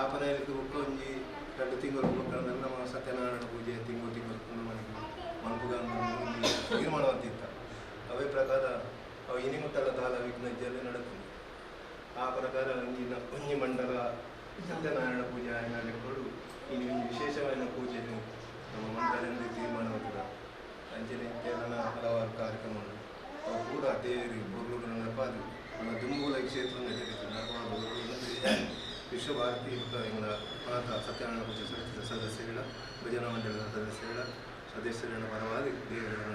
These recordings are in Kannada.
ಸ್ಥಾಪನೆಯಲ್ಲಿ ಒಂಜಿ 2 ತಿಂಗಳು ನಮ್ಮ ಸತ್ಯನಾರಾಯಣ ಪೂಜೆ ತಿಂಗಳು ಮನೆಗೆ ಮಲ್ಪುಗ ತೀರ್ಮಾನವಂತಿತ್ತ ಅವೇ ಪ್ರಕಾರ ಅವು ಇನಿಮುಟ್ಟಲ ದಾಲ ವಿಘ್ನಜ್ಜಲ್ಲಿ ನಡೆದು ಆ ಪ್ರಕಾರ ಒಂಜಿ ಮಂಡಲ ಸತ್ಯನಾರಾಯಣ ಪೂಜೆ ಆಯ್ನಾಡಿಕೊಂಡು ಇನ್ನು ಒಂದು ವಿಶೇಷವಾದ ಪೂಜೆ ನಮ್ಮ ಮಂಡಳಿಯಲ್ಲಿ ತೀರ್ಮಾನವಾದ ಅಂಚನೆ ಕೇರಳ ಹಲವಾರು ಕಾರ್ಯಕ್ರಮಗಳು ಅವು ಕೂಡ ತೇರಿ ಬೊಗಳೂರು ನಡಪಾದು ನಮ್ಮ ದುಂಬುಲ ಕ್ಷೇತ್ರ ನಡೆಯುತ್ತೆ ವಿಶ್ವಭಾರತಿ ಎಂಬ ಮಾತ ಸತ್ಯನಾರಾಯಣ ಪೂಜೆ ಸದಸ್ಯಗಳ ಭಜನಾ ಮಂಡಳದ ಸದಸ್ಯರ ಪರವಾಗಿ ದೇವರ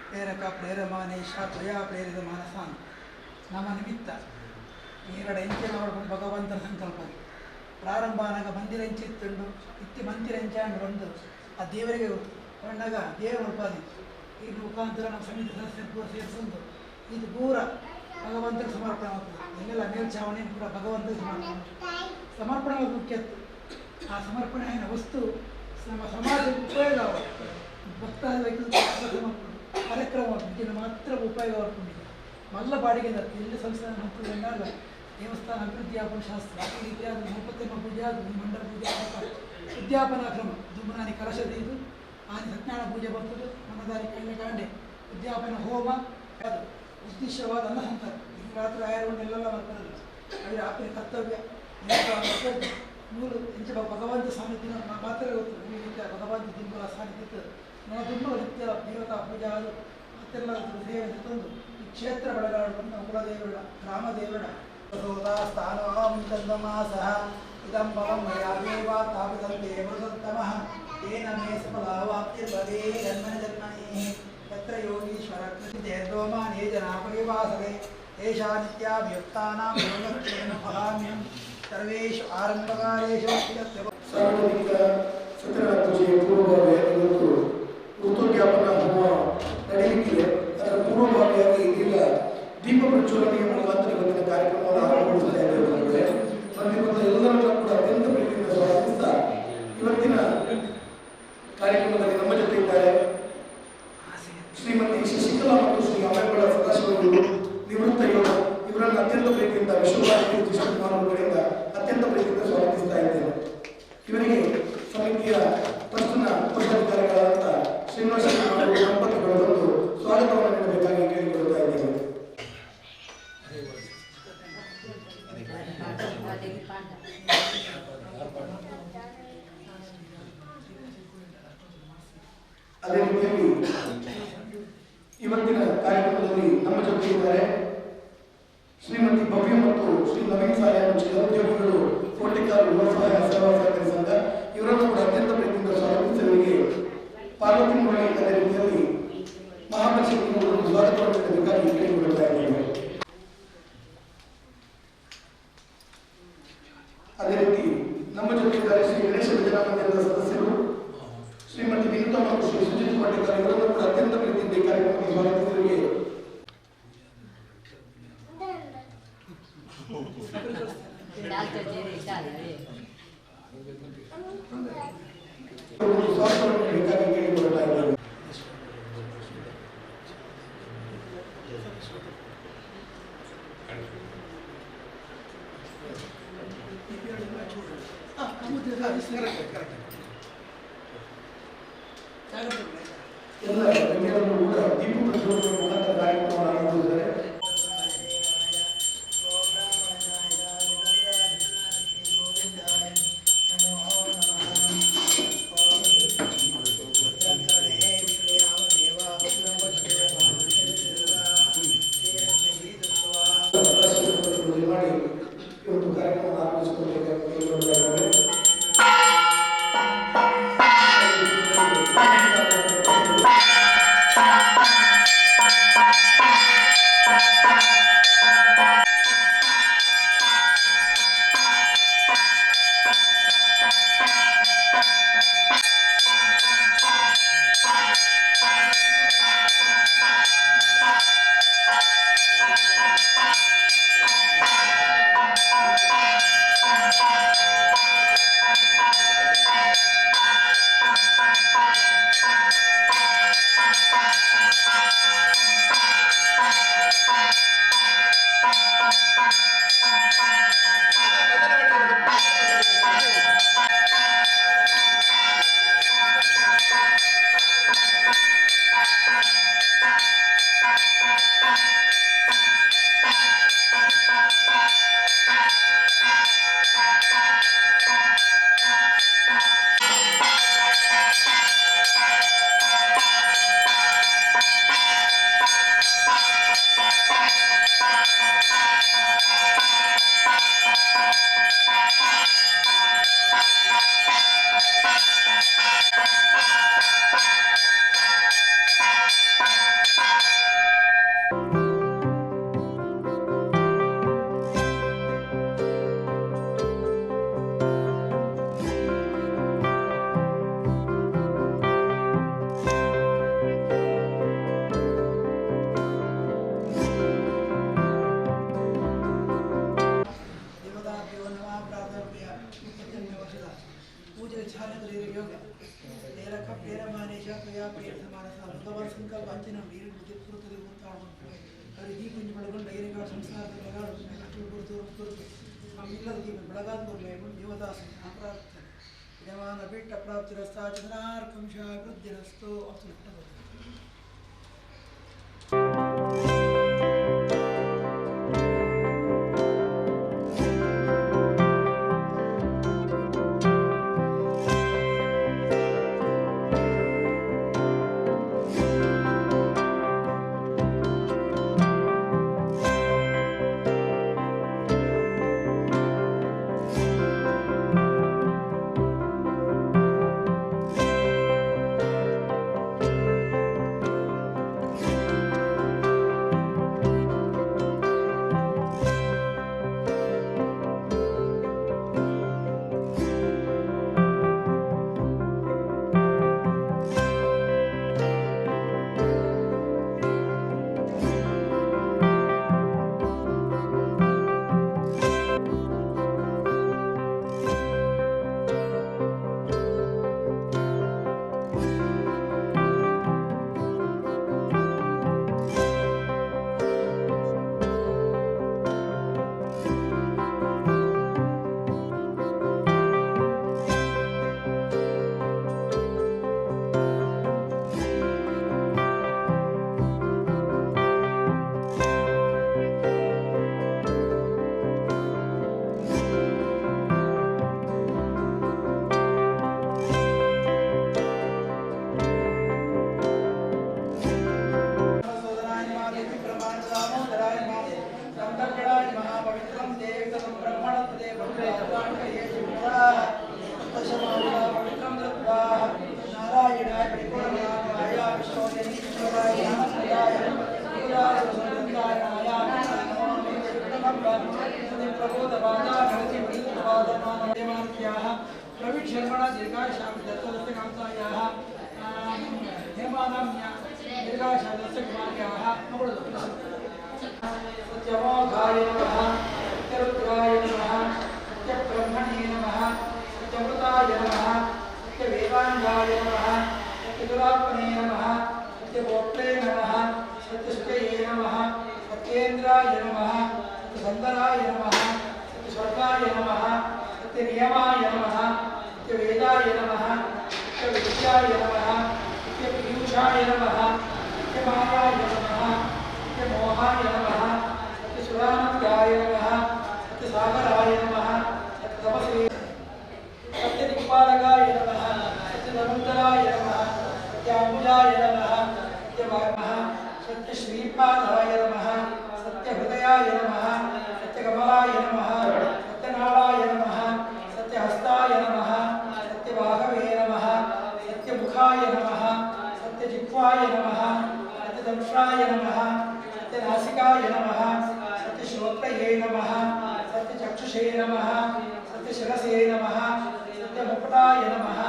ಪ್ರೇರಕ ಪ್ರೇರಮಾನೇಶ ತ್ವಯಾ ಪ್ರೇರಿತ ಮಾನಸಾನ್ ನಮ್ಮ ನಿಮಿತ್ತ ಎರಡು ಎಂಚೆ ನೋಡ್ಕೊಂಡು ಭಗವಂತನ ಸಂಕಲ್ಪ ಪ್ರಾರಂಭನಾಗ ಮಂದಿರಂಚಿತ್ತುಂಡು ಇತ್ತಿ ಮಂದಿರಂಚಾಂಡು ಬಂದು ಆ ದೇವರಿಗೆ ಕೊಂಡಾಗ ದೇವರ ಉಪಾಧಿ ಈ ಮುಖಾಂತರ ನಮ್ಮ ಸಮಿತಿ ಸದಸ್ಯರು ಕೂಡ ಸೇರಿಸೊಂದು ಇದು ಪೂರ ಭಗವಂತನ ಸಮರ್ಪಣೆ ಆಗ್ತದೆ ಎಲ್ಲೆಲ್ಲ ಮೇಲ್ಛಾವಣಿ ಕೂಡ ಭಗವಂತನ ಸಮರ್ಪಣೆ ಮುಖ್ಯ. ಆ ಸಮರ್ಪಣೆಯ ವಸ್ತು ನಮ್ಮ ಸಮಾಜಕ್ಕೆ ಉಪಯೋಗ ಭಕ್ತಾದಿಗಳು ಕಾರ್ಯಕ್ರಮ ಇದನ್ನು ಮಾತ್ರ ಉಪಯೋಗ ಮಾಡ್ಕೊಂಡಿದೆ. ಮಲ್ಲ ಬಾಡಿಗೆ ಎಲ್ಲ ಸಂಸ್ಥಾನ ಹಂತಗೊಂಡಾಗ ದೇವಸ್ಥಾನ ಅಭಿವೃದ್ಧಿ ಆಗುವ ಶಾಸ್ತ್ರ ಈ ರೀತಿಯಾದ ನೌಪತ್ಯಮ ಪೂಜೆ ಅದು ಮಂಡಲ ಪೂಜೆ ಉದ್ಯಾಪನಾ ಕ್ರಮ ದುಮ್ಮನಾನಿ ಕಲಶದ ಇದು ಆನೆ ಸತ್ಯನಾರಾಯಣ ಪೂಜೆ ಬರ್ತದೆ ಮನದಾರಿ ಕಣ್ಣೆ ಉದ್ಯಾಪನ ಹೋಮ ಅದು ಉದ್ದೇಶವಾದ ಅನ್ನಸಂತರ ಈ ರಾತ್ರಿ ಆಯಾರವನ್ನೆಲ್ಲ ಬರ್ತದೆ ಅಲ್ಲಿ ರಾತ್ರಿ ಕರ್ತವ್ಯ ನೂರು ಇಂಚ ಭಗವಂತ ಸಾನ್ನಿಧ್ಯ ಮಾತ್ರ ಗೊತ್ತು ಈ ರೀತಿಯ ಭಗವಂತ ದಿಂಬಲ ಸಾನ್ನಿಧ್ಯ ನಮ್ಮ ತುಂಬ ನಿತ್ಯ ದೇವತಾ ಪೂಜೆ ಅದು ಮತ್ತೆಲ್ಲ ಸೇವೆ ತಂದು ಈ ಕ್ಷೇತ್ರ ಬೆಳಗಾಡುವಂಥ ಕುಲದೇವರ ಗ್ರಾಮದೇವರ ಸ್ಥಾನಮಾಸಃ ಇದಂ ಬಲಂ ಮಯಾದೇವ ತಾಪಿತಂತೆ ಮೃತತ್ತಮಃ ತೇನ ಮೇ ಸಫಲಾವಾಪ್ತಿರ್ಭವೇ ಜನ್ಮನಿ ಯತ್ರ ಯೋಗೀಶ್ವರ ಕೃತಿರ್ದೋಮಾನೇ ಜನಾಪರಿವಾಸರೆ ಏಷಾ ನಿತ್ಯಾಭಿಯುಕ್ತಾನಾಂ ಯೋಗಕ್ಷೇಮ ಫಲಾಮ್ಯಂ ಸರ್ವೇಷು ಆರಂಭಕಾಲೇಷು ಸಾರ್ವಜನಿಕ ಸತ್ಯನಾರಾಯಣ ಪೂಜೆಯ ಪೂರ್ವಭಾವಿಯಾಗಿ ಇವತ್ತು ಋತುಜ್ಞಾಪನ ಹೋಮ ನಡೆಯಲಿಕ್ಕಿದೆ. ಅದರ ಪೂರ್ವಭಾವಿಯಾಗಿ ಈಗ ದೀಪ ಪ್ರಜ್ವಲನೆಗೆ ಮುಖಾಂತರ ಇವತ್ತಿನ ಕಾರ್ಯಕ್ರಮವನ್ನು ಆರಂಭಗೊಳಿಸ್ತಾ ಇದ್ದೇವೆ. ಬಂದಿರುವಂಥ ಎಲ್ಲರನ್ನೂ ಕೂಡ ಅತ್ಯಂತ ಪ್ರೀತಿಯಿಂದ ಸ್ವಾಗತಿಸ್ತಾ ಇವತ್ತಿನ ಕಾರ್ಯಕ್ರಮದಲ್ಲಿ ನಮ್ಮ ಜೊತೆ ಇದ್ದಾರೆ ಶ್ರೀಮತಿ ಶಶಿಕಲಾ ಮತ್ತು ಶ್ರೀ ಅಮರಗಳ ಸದಾಶಿವರು ನಿವೃತ್ತ ಯೋಗ. ಇವರನ್ನು ಅತ್ಯಂತ ಪ್ರೀತಿಯಿಂದ ವಿಶ್ವಭಾರತಿ ಕಡೆಯಿಂದ ಅತ್ಯಂತ ಪ್ರೀತಿಯಿಂದ ಸ್ವಾಗತಿಸ್ತಾ ಇದ್ದೇವೆ. ಇವರಿಗೆ ಸಮಿತಿಯ ಟ್ರಸ್ಟ್ನ ಪದಾಧಿಕಾರಿಗಳಾದಂಥ ಶ್ರೀನಿವಾಸ ದಂಪತಿಗಳು ಬಂದು ಸ್ವಾಗತವನ್ನು ನೀಡಬೇಕಾಗಿ ಕೇಳಿಕೊಳ್ಳುತ್ತಾ ಇದ್ದೇವೆ. ಅದೇ ರೀತಿಯಾಗಿ ಇವತ್ತಿನ ಕಾರ್ಯಕ್ರಮದಲ್ಲಿ ನಮ್ಮ ಜೊತೆ ಇದ್ದಾರೆ ಶ್ರೀಮತಿ ಭವ್ಯ ಮತ್ತು ಶ್ರೀ ನವೀನ್ ಸಾಯ ಚಿರೋದ್ಯೋಗಿಗಳು ಕೋಟಿಕಾರು ಯುವ ಸಹಾಯ ಸೇವಾ ಸಹಕಾರಿ ಸಂಘ. ಇವರನ್ನು ಕೂಡ ಅತ್ಯಂತ ಪ್ರೀತಿಯಿಂದ ಸ್ವಾಗತಿಸುವವರಿಗೆ ಪಾರ್ವತಿ ಮುರಳಿ ಅದೇ ರೀತಿಯಲ್ಲಿ ಮಹಾಪರಿಷತ್ತಿನವರು ಸ್ವಾಗತವನ್ನು ನೀಡಬೇಕಾಗಿ ಕೇಳಿಕೊಳ್ಳುತ್ತಾ ಇದ್ದೇವೆ. ಅದೇ ರೀತಿ ನಮ್ಮ ಜೊತೆ ಇದ್ದಾರೆ ಶ್ರೀ ಗಣೇಶ ಭಜನಾ ಮಂದಿರದ ಸದಸ್ಯರು ಶ್ರೀಮತಿ ವಿನುತಾ ಮತ್ತು ಶ್ರೀ ಸುಜಿತ್ ಪಾಟೀಲ್. ಇವರನ್ನು ಕೂಡ ಅತ್ಯಂತ ಪ್ರೀತಿಯಿಂದ ಈ ಕಾರ್ಯಕ್ರಮಕ್ಕೆ ಸ್ವಾಗತಿಸುವವರಿಗೆ ಸ್ವಾಗತವನ್ನು ನೀಡಬೇಕಾಗಿ ಕೇಳಿಕೊಳ್ಳುತ್ತಾ ಇದ್ದೇವೆ. ಎಲ್ಲ ಗಣ್ಯರನ್ನು ಕೂಡ ದೀಪ ಪ್ರಜ್ವಲನೆಯ ಮುಖಾಂತರ ಕಾರ್ಯಕ್ರಮವನ್ನು ಆರಂಭಿಸಿದ್ದಾರೆ. ಮಾಡಿ ಇವತ್ತು ಕಾರ್ಯಕ್ರಮ ಆರಂಭಿಸಿಕೊಳ್ಳಬೇಕಾಗಿ ಕೇಳಿಕೊಳ್ಳುತ್ತಾರೆ. 20 ವರ್ಷದ ಪೂಜೆ ಚಾಲಕರಿಗೆ ಯೋಗ ನೇರಕ ಪ್ರೇರಮಾನೇಶ ಕ್ರಿಯಾ ಪ್ರೇರ ಮಾನಸ ಭಗವಾನ್ ಸಂಕಲ್ಪ ಅಂಚನ ನೀರು ಪುರುತ್ತದೆ ಗೊತ್ತಾಡು ಅವರು ದೀಪಂಜಿ ಬೆಳಗೊಂಡು ಐರಿಗಳ ಸಂಸಾರದ ಬೆಳಗಾಡು ಕಟ್ಟಲು ಗುರುತು ಇಲ್ಲದ ದೀಪ ಬೆಳಗಾದ ದೇವದಾಸ ಪ್ರಾರ್ಥನೆ ಯಮಾನ ಬಿಟ್ಟ ಪ್ರಾಪ್ತಿರಸ್ತಾ ಚಂದ್ರಾರ್ಕಂಶ ಅಭಿವೃದ್ಧಿರಸ್ತು ಅಂತ सत्यमोघाय नमः सत्यरुद्राय नमः सत्यब्रह्मणे नमः सत्यमृताय नमः सत्यवेदांगाय नमः सत्यदुरात्मने नमः सत्यगोत्रे नमः सत्यसुतये नमः सत्येन्द्राय नमः सत्यसुन्दराय नमः सत्यस्वर्गाय नमः सत्यनियमाय नमः सत्यवेदाय नमः सत्यविद्याय नमः सत्यपीयूषाय नमः सत्यमायाय नमः सत्यमोहाय नमः सत्यसुरानन्दाय नमः सत्यसागराय नमः सत्यतमसे सत्यदिक्पालकाय नमः सत्यधनुधराय नमः सत्याम्बुजाय नमः सत्यवाग्मः सत्यश्रीपादाय नमः सत्यहृदयाय नमः सत्यकमलाय नमः सत्यनाळाय नमः सत्यहस्ताय नमः सत्यवाहवे नमः सत्यमुखाय नमः सत्यजिह्वाय नमः सत्यदंशाय नमः सत्यनासिकाय नमः सत्यश्रोत्रये नमः सत्यचक्षुषे नमः सत्यशिरसे नमः सत्यमुकुटाय नमः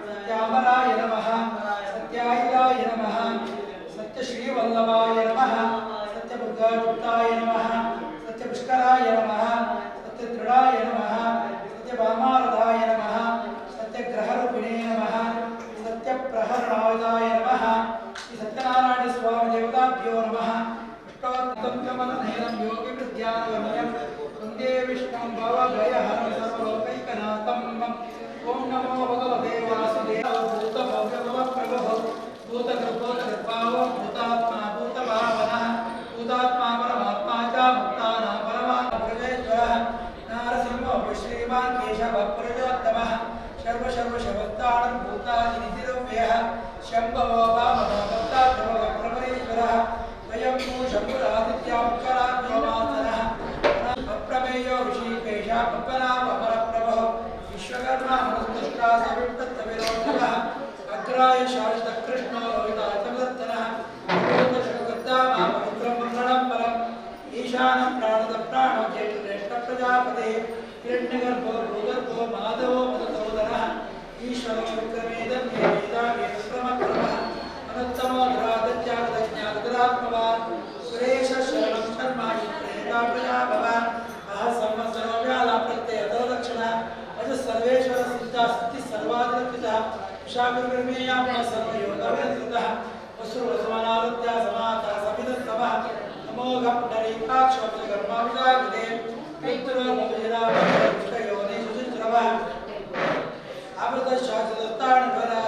सत्यामराय नमः सत्यायुधाय नमः सत्यश्रीवल्लभाय नमः सत्यबुद्धायुक्ताय नमः सत्यपुष्कराय नमः सत्यदृढाय नमः सत्यवामारदाय नमः सत्यग्रहरूपिणे नमः सत्यप्रहरणायुधाय नमः श्री सत्यनारायण स्वामी देवताभ्यो नमः अष्टोत्तम कमलनयनं योगिविद्यानगम्यं वन्दे विष्णुं भवभयहरं सर्वलोकैकनाथं ॐ नमो भगवते वासुदेवाय भूतभव्यभवप्रभुः भूतगर्भोतगर्भावो भूतात्मा भूतभावनः भूतात्मा परमात्मा च भक्तानां परमात्मप्रजेश्वरः नारसिंहो श्रीमान् केशवः प्रजोत्तमः सर्वशर्वशवत्तानं भूतादिनिधिरव्यः शम्भवो वामनो भक्तात्मवः प्रभरेश्वरः वयं तु शम्भुरादित्यामुखराज्ञोमासनः अप्रमेयो ऋषिकेशः पद्मनाभपरप्रभुः विश्वकर्मा मनुष्टा सविष्टत्वविरोधः अग्राय शाश्वतकृष्णो लोहिताचमदत्तनः भूतशुगद्दामा पवित्रं मङ्गलं परम् ईशानं प्राणदप्राणो ज्येष्ठप्रजापते हिरण्यगर्भो भूगर्भो माधवो मधुसूदनः ईश्वरो विक्रमेदं वेदावेदक्रमक्रमः अनुत्तमो धरादज्ञातज्ञातरात्मवान् सुरेश शरणं शर्मा प्रजा भव अह संवत्सरो व्याला प्रत्ययतो दक्षिणः सर्वेश्वर सिद्ध सिद्धि सर्वाधिकृतः विशाखप्रमेयात्मा सर्वयोगविरतः वसुरसमानालत्या समाता समिदस्तमः नमोघ पुण्डरीकाक्षोपकर्माविदाकृते पितृमोजनामयोने सुचित्रवः अमृतशास्त्रदत्ताणवरा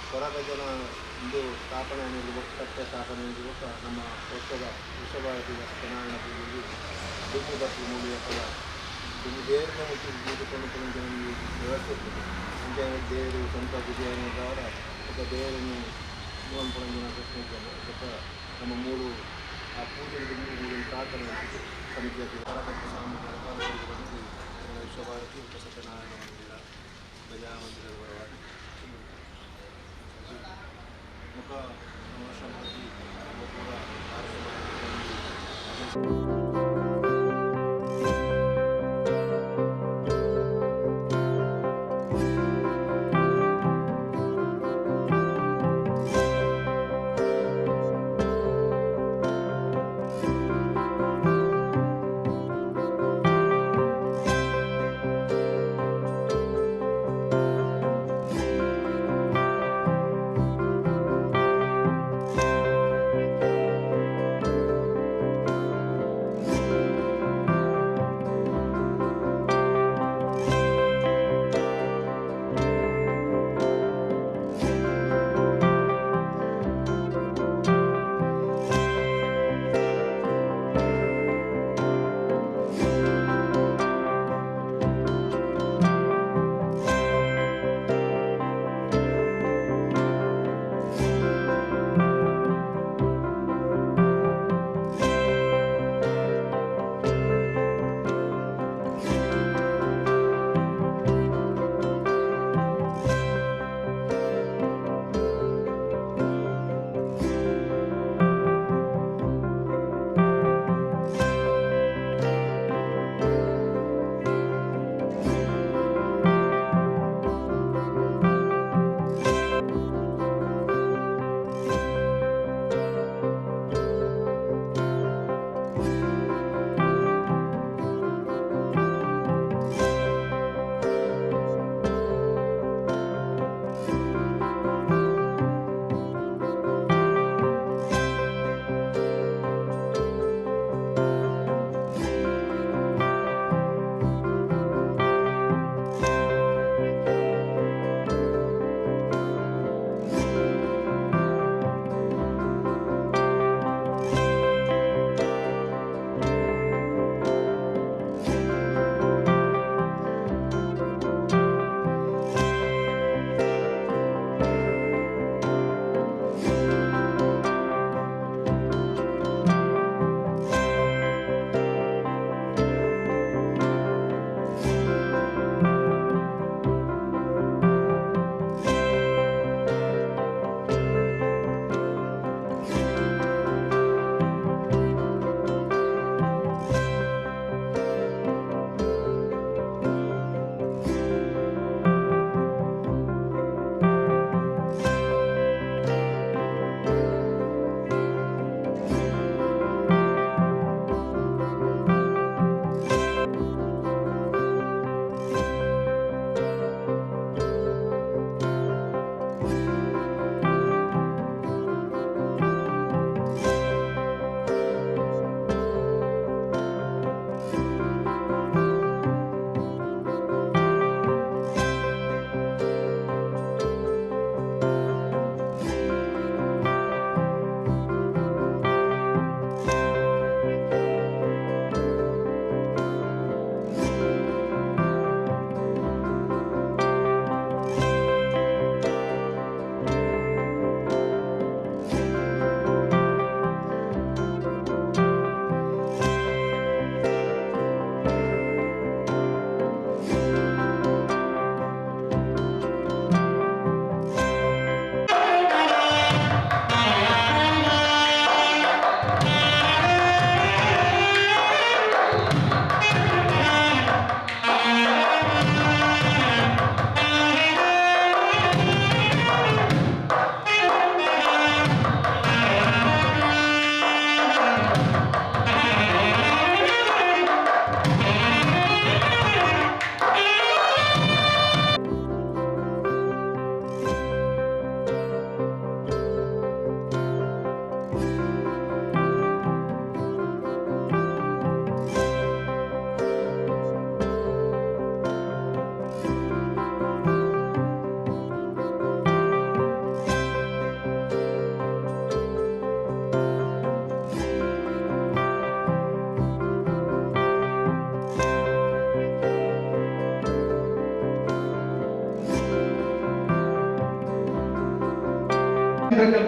ಹೊರಗಜನ ಇದು ಸ್ಥಾಪನೆ ಕಟ್ಟೆ ಸ್ಥಾಪನೆ ನಮ್ಮ ವರ್ಷದ ವಿಶ್ವಭಾರತಿ ಸತ್ಯನಾರಾಯಣ ಪೂಜೆಯಲ್ಲಿ ದುಡ್ಡು ಬಟ್ಟಲು ಮೂಲಕ ದುಡ್ಡು ದೇವರನ್ನ ಮುಚ್ಚಿ ಕೂಡಿಕೊಂಡು ನಮಗೆ ವ್ಯವಸ್ಥೆ ಇರ್ತದೆ. ಅಂತೆ ದೇವರು ಸ್ವಂತ ವಿಜಯನವರ ఒక ದೇವರನ್ನು ಮೂವನ್ಪುರಂಜಿನ ಪ್ರಶ್ನೆ ಇದ್ದಾರೆ ನಮ್ಮ ಮೂರು ಆ ಪೂಜೆಗೆ ಮೂರು ಪ್ರಾರ್ಥನೆ ಸಮಿತಿಯ ಹೊರಗಟ್ಟೆ ಸ್ವಾಮಿ ವಿಶ್ವಭಾರತಿ ಸತ್ಯನಾರಾಯಣ ಮಂದಿರ ಗಜಾಮಂದಿರ ಮುಖ ವರ್ಷ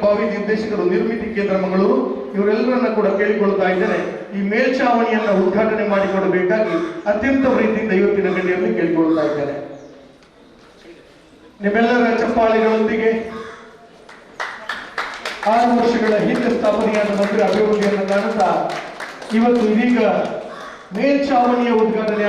ಭಾವಿ ನಿರ್ದೇಶಕರು ನಿರ್ಮಿತಿ ಕೇಂದ್ರ ಮಂಗಳೂರು ಇವರೆಲ್ಲರನ್ನ ಕೂಡ ಕೇಳಿಕೊಳ್ತಾ ಇದ್ದೇನೆ ಈ ಮೇಲ್ಛಾವಣಿಯನ್ನ ಉದ್ಘಾಟನೆ ಮಾಡಿಕೊಡಬೇಕಾಗಿ ಅತ್ಯಂತ ಪ್ರೀತಿಯಿಂದ ಇವತ್ತಿನ ಗಣ್ಯರಲ್ಲಿ ಕೇಳಿಕೊಳ್ತಾ ಇದ್ದೇನೆ. ನಿಮ್ಮೆಲ್ಲರ ಚಪ್ಪಾಳೆಗಳೊಂದಿಗೆ 6 ವರ್ಷಗಳ ಹಿಂದೆ ಸ್ಥಾಪನೆಯಾದ ಮಂದಿರ ಅಭಿವೃದ್ಧಿಯನ್ನು ಕಾಣುತ್ತಾ ಇವತ್ತು ಇದೀಗ ಮೇಲ್ಛಾವಣಿಯ ಉದ್ಘಾಟನೆ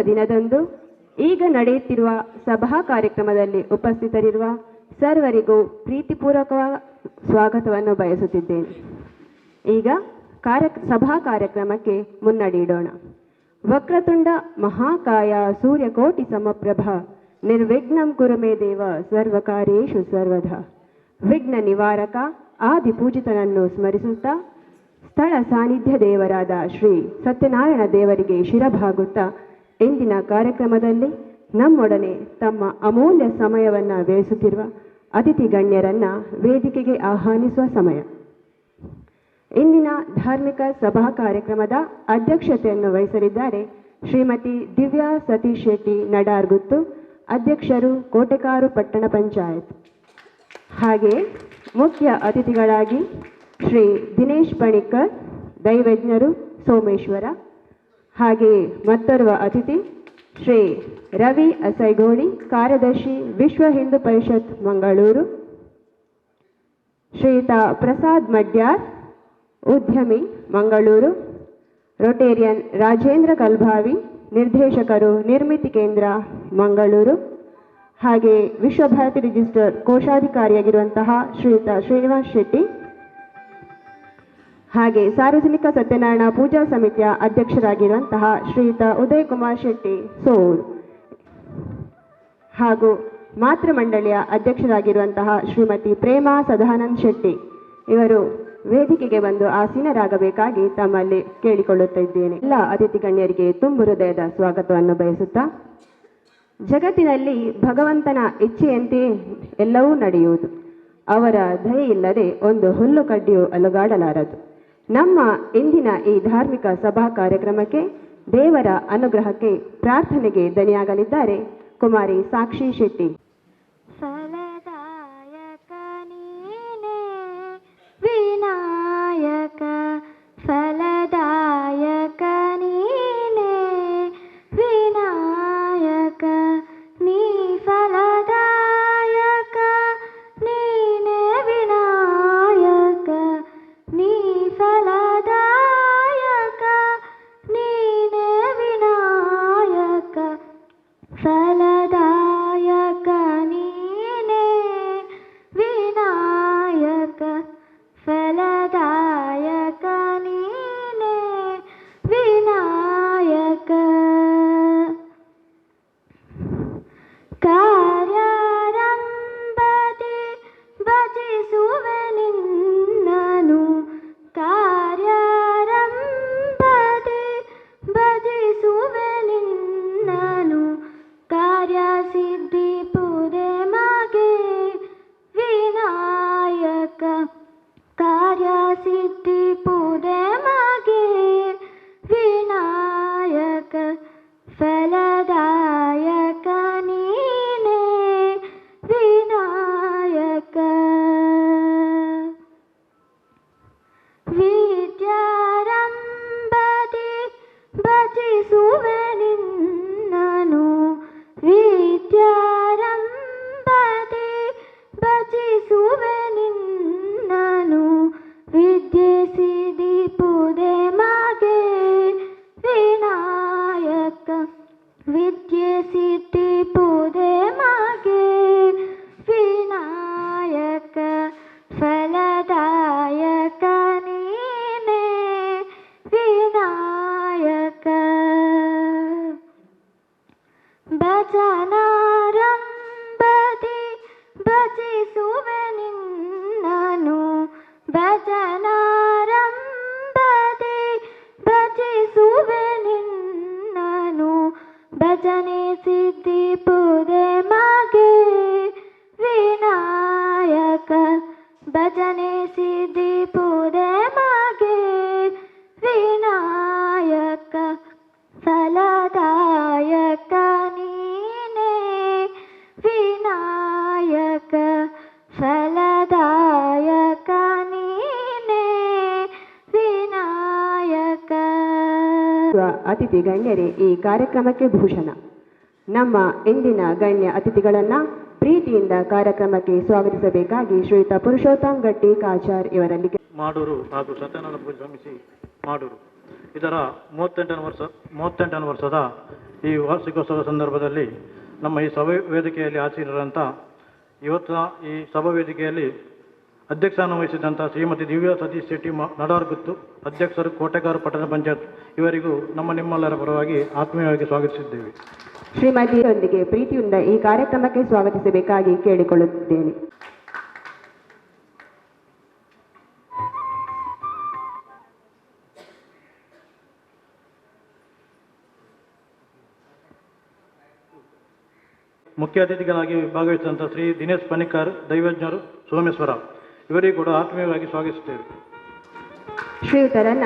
ದಿನದಂದು ಈಗ ನಡೆಯುತ್ತಿರುವ ಸಭಾ ಕಾರ್ಯಕ್ರಮದಲ್ಲಿ ಉಪಸ್ಥಿತರಿರುವ ಸರ್ವರಿಗೂ ಪ್ರೀತಿಪೂರ್ವಕ ಸ್ವಾಗತವನ್ನು ಬಯಸುತ್ತಿದ್ದೇನೆ. ಈಗ ಸಭಾ ಕಾರ್ಯಕ್ರಮಕ್ಕೆ ಮುನ್ನಡೆಯಿಡೋಣ. ವಕ್ರತುಂಡ ಮಹಾಕಾಯ ಸೂರ್ಯಕೋಟಿ ಸಮಪ್ರಭ ನಿರ್ವಿಘ್ನಂ ಕುರು ಮೇ ದೇವ ಸರ್ವಕಾರ್ಯೇಷು ಸರ್ವದಾ. ವಿಘ್ನ ನಿವಾರಕ ಆದಿಪೂಜಿತನನ್ನು ಸ್ಮರಿಸುತ್ತಾ ಸ್ಥಳ ಸಾನ್ನಿಧ್ಯ ದೇವರಾದ ಶ್ರೀ ಸತ್ಯನಾರಾಯಣ ದೇವರಿಗೆ ಶಿರಭಾಗುತ್ತಾ ಇಂದಿನ ಕಾರ್ಯಕ್ರಮದಲ್ಲಿ ನಮ್ಮೊಡನೆ ತಮ್ಮ ಅಮೂಲ್ಯ ಸಮಯವನ್ನು ವ್ಯಯಿಸುತ್ತಿರುವ ಅತಿಥಿ ಗಣ್ಯರನ್ನ ವೇದಿಕೆಗೆ ಆಹ್ವಾನಿಸುವ ಸಮಯ. ಇಂದಿನ ಧಾರ್ಮಿಕ ಸಭಾ ಕಾರ್ಯಕ್ರಮದ ಅಧ್ಯಕ್ಷತೆಯನ್ನು ವಹಿಸಲಿದ್ದಾರೆ ಶ್ರೀಮತಿ ದಿವ್ಯಾ ಸತೀಶ್ ಶೆಟ್ಟಿ ನಡಾರ್ಗುತ್ತು, ಅಧ್ಯಕ್ಷರು ಕೋಟೆಕಾರು ಪಟ್ಟಣ ಪಂಚಾಯತ್. ಹಾಗೆ ಮುಖ್ಯ ಅತಿಥಿಗಳಾಗಿ ಶ್ರೀ ದಿನೇಶ್ ಪಣಿಕ್ಕರ್, ದೈವಜ್ಞರು ಸೋಮೇಶ್ವರ. ಹಾಗೆಯೇ ಮತ್ತೋರ್ವ ಅತಿಥಿ ಶ್ರೀ ರವಿ ಅಸೈಗೋಳಿ, ಕಾರ್ಯದರ್ಶಿ ವಿಶ್ವ ಹಿಂದೂ ಪರಿಷತ್ ಮಂಗಳೂರು. ಶ್ರೀಯುತ ಪ್ರಸಾದ್ ಮಡ್ಯಾರ್, ಉದ್ಯಮಿ ಮಂಗಳೂರು. ರೊಟೇರಿಯನ್ ರಾಜೇಂದ್ರ ಕಲ್ಭಾವಿ, ನಿರ್ದೇಶಕರು ನಿರ್ಮಿತಿ ಕೇಂದ್ರ ಮಂಗಳೂರು. ಹಾಗೆ ವಿಶ್ವಭಾರತಿ ರಿಜಿಸ್ಟರ್ ಕೋಶಾಧಿಕಾರಿಯಾಗಿರುವಂತಹ ಶ್ರೀಯುತ ಶ್ರೀನಿವಾಸ್ ಶೆಟ್ಟಿ. ಹಾಗೆ ಸಾರ್ವಜನಿಕ ಸತ್ಯನಾರಾಯಣ ಪೂಜಾ ಸಮಿತಿಯ ಅಧ್ಯಕ್ಷರಾಗಿರುವಂತಹ ಶ್ರೀಯುತ ಉದಯ್ ಕುಮಾರ್ ಶೆಟ್ಟಿ ಸೋರ್. ಹಾಗೂ ಮಾತೃ ಮಂಡಳಿಯ ಅಧ್ಯಕ್ಷರಾಗಿರುವಂತಹ ಶ್ರೀಮತಿ ಪ್ರೇಮಾ ಸದಾನಂದ್ ಶೆಟ್ಟಿ ಇವರು ವೇದಿಕೆಗೆ ಬಂದು ಆಸೀನರಾಗಬೇಕಾಗಿ ತಮ್ಮಲ್ಲಿ ಕೇಳಿಕೊಳ್ಳುತ್ತಿದ್ದೇನೆ. ಎಲ್ಲ ಅತಿಥಿ ಗಣ್ಯರಿಗೆ ತುಂಬು ಹೃದಯದ ಸ್ವಾಗತವನ್ನು ಬಯಸುತ್ತಾ, ಜಗತ್ತಿನಲ್ಲಿ ಭಗವಂತನ ಇಚ್ಛೆಯಂತೆ ಎಲ್ಲವೂ ನಡೆಯುವುದು. ಅವರ ದಯೆ ಇಲ್ಲದೆ ಒಂದು ಹುಲ್ಲು ಕಡ್ಡಿಯು ಅಲುಗಾಡಲಾರದು. ನಮ್ಮ ಇಂದಿನ ಈ ಧಾರ್ಮಿಕ ಸಭಾ ಕಾರ್ಯಕ್ರಮಕ್ಕೆ ದೇವರ ಅನುಗ್ರಹಕ್ಕೆ ಪ್ರಾರ್ಥನೆಗೆ ದನಿಯಾಗಲಿದ್ದಾರೆ ಕುಮಾರಿ ಸಾಕ್ಷಿ ಶೆಟ್ಟಿ. ಫಲದಾಯಕ ನೀನೇ ವಿನಾಯಕ, ಫಲದಾಯಕ ನೀನೇ ವಿನಾಯಕ, ನೀ ಫಲದಾಯಕ ನೀನೇ ವಿನಾಯಕ, ನೀ ಫಲದಾಯಕ ನೀನೇ ವಿನಾಯಕ, ಫಲದಾಯಕ ನೀನೇ ವಿನಾಯಕ, ಫಲದಾಯಕ ನೀನೇ ವಿನಾಯಕ. ಕಾರ್ಯಾರಂಭದಿ ಭಜಿಸುವೆ ನಿನ್ನನು, ಕಾರ್ಯಾರಂಭದಿ ಭಜಿಸುವೆ ನಿನ್ನನು, ಕಾರ್ಯಸಿದ್ಧಿ ಪುದೆ ಮಗೆ ವಿನಾಯಕ, ಕಾರ್ಯಸಿದ್ಧಿ ಪುದೆ ಮಗೆ ವಿನಾಯಕ, ಫಲದಾಯಕ ನೀನೇ ವಿನಾಯಕ. ವಿದ್ಯಾರಂಭದಿ ಭಜಿಸುವೆ ನಿನ್ನನು, ವಿದ್ಯಾರಂಭದಿ ಭಜಿಸುವೆ ನಿನ್ನನು, ವಿದ್ಯೆ ಸಿದ್ಧಿ ಪುದೆ ಮಗೆ ವಿನಾಯಕ, ವಿದ್ಯೆ ಸಿದ್ಧಿ ಪುದೆ ಮಗೆ ವಿನಾಯಕ. ಭಜನಾರಂಭದಿ ಭಜಿಸುವೆ ನಿನ್ನನು ಭಜನಾರಂಭದಿ ಭಜಿಸುವೆ ನಿನ್ನನು ಭಜನೆ ಸಿದ್ಧಿ ಪೂದೆ ಮಗೆ ವಿನಾಯಕ ಭಜನೆ ಸಿದ್ಧಿ ಪೂದೆ ಮಗೆ ವಿನಾಯಕ ಫಲದಾಯಕ ನೀನೇ ವಿನಾಯಕ ಫಲದಾಯಕ ನೀನೇ ವಿನಾಯಕ. ಅತಿಥಿ ಗಣ್ಯರೇ ಈ ಕಾರ್ಯಕ್ರಮಕ್ಕೆ ಭೂಷಣ. ನಮ್ಮ ಇಂದಿನ ಗಣ್ಯ ಅತಿಥಿಗಳನ್ನು ಪ್ರೀತಿಯಿಂದ ಕಾರ್ಯಕ್ರಮಕ್ಕೆ ಸ್ವಾಗತಿಸಬೇಕಾಗಿ ಶ್ರೀಯುತ ಪುರುಷೋತ್ತಮ್ ಗಟ್ಟಿ ಕಾಚಾರ್ ಇವರಲ್ಲಿ ಮಾಡೂರು ಹಾಗೂ ಸತ್ಯನಾರಾಯಣ ಪೂಜೆ ಸಮಿತಿ ಮಾಡೂರು ಇದರ 38ನೇ ವರ್ಷದ ಈ ವಾರ್ಷಿಕೋತ್ಸವದ ಸಂದರ್ಭದಲ್ಲಿ ನಮ್ಮ ಈ ಸಭೆ ವೇದಿಕೆಯಲ್ಲಿ ಆಸೀನರಂಥ ಇವತ್ತಿನ ಈ ಸಭಾ ವೇದಿಕೆಯಲ್ಲಿ ಅಧ್ಯಕ್ಷಾನ ವಹಿಸಿದಂಥ ಶ್ರೀಮತಿ ದಿವ್ಯಾ ಸತೀಶ್ ಶೆಟ್ಟಿ ನಡಾರ್ಗುತ್ತು ಅಧ್ಯಕ್ಷರು ಕೋಟೆಗಾರು ಪಟ್ಟಣ ಪಂಚಾಯತ್ ಇವರಿಗೂ ನಮ್ಮ ನಿಮ್ಮೆಲ್ಲರ ಪರವಾಗಿ ಆತ್ಮೀಯವಾಗಿ ಸ್ವಾಗತಿಸಿದ್ದೇವೆ. ಶ್ರೀಮತಿಯೊಂದಿಗೆ ಪ್ರೀತಿಯಿಂದ ಈ ಕಾರ್ಯಕ್ರಮಕ್ಕೆ ಸ್ವಾಗತಿಸಬೇಕಾಗಿ ಕೇಳಿಕೊಳ್ಳುತ್ತಿದ್ದೇನೆ. ಮುಖ್ಯ ಅತಿಥಿಗಳಾಗಿ ಭಾಗವಹಿಸಿದಂಥ ಶ್ರೀ ದಿನೇಶ್ ಪನಿಕರ್ ದೈವಜ್ಞರು ಸೋಮೇಶ್ವರ ಇವರಿಗೂ ಕೂಡ ಆತ್ಮೀಯವಾಗಿ ಸ್ವಾಗತಿಸುತ್ತೇವೆ. ಶ್ರೀಯುತರನ್ನ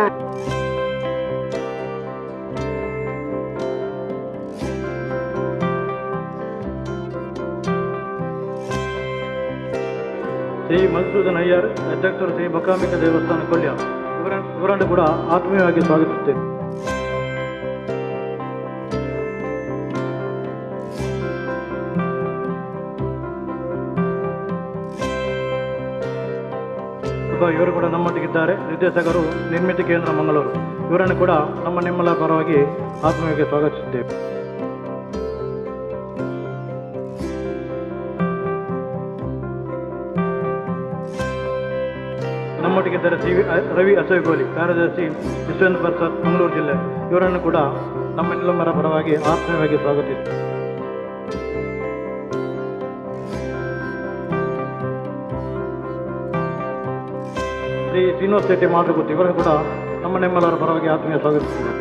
ಶ್ರೀ ಮಧುಸೂದನ್ ಅಯ್ಯರ್ ಅಧ್ಯಕ್ಷರು ಶ್ರೀ ಬಕಾಂಬಿಕಾ ದೇವಸ್ಥಾನ ಕೊಲ್ಯ ಇವರನ್ನು ಕೂಡ ಆತ್ಮೀಯವಾಗಿ ಸ್ವಾಗತಿಸುತ್ತೇವೆ. ಇವರು ಕೂಡ ನಮ್ಮೊಟ್ಟಿಗಿದ್ದಾರೆ. ನಿರ್ದೇಶಕರು ನಿರ್ಮಿತಿ ಕೇಂದ್ರ ಮಂಗಳೂರು ಇವರನ್ನು ಕೂಡ ನಮ್ಮ ನಿಮ್ಮೆಲ್ಲ ಪರವಾಗಿ ಆತ್ಮೀಯವಾಗಿ ಸ್ವಾಗತಿಸುತ್ತೇವೆ. ನಮ್ಮೊಟ್ಟಿಗಿದ್ದಾರೆ ಸಿ ರವಿ ಅಸೈಗೋಲಿ ಕಾರ್ಯದರ್ಶಿ ಯಶವಂತ ಪ್ರಸಾದ್ ಮಂಗಳೂರು ಜಿಲ್ಲೆ ಇವರನ್ನು ಕೂಡ ನಮ್ಮೆಲ್ಲರ ಪರವಾಗಿ ಆತ್ಮೀಯವಾಗಿ ಸ್ವಾಗತಿಸುತ್ತೇವೆ. ಶ್ರೀ ಶ್ರೀನಿವಾಸ ಶೆಟ್ಟಿ ಮಾತೃಗುತ್ತಿ ಇವರನ್ನು ಕೂಡ ನಮ್ಮ ನಿಮ್ಮೆಲ್ಲರ ಪರವಾಗಿ ಆತ್ಮೀಯ ಸ್ವಾಗತಿಸುತ್ತೇವೆ.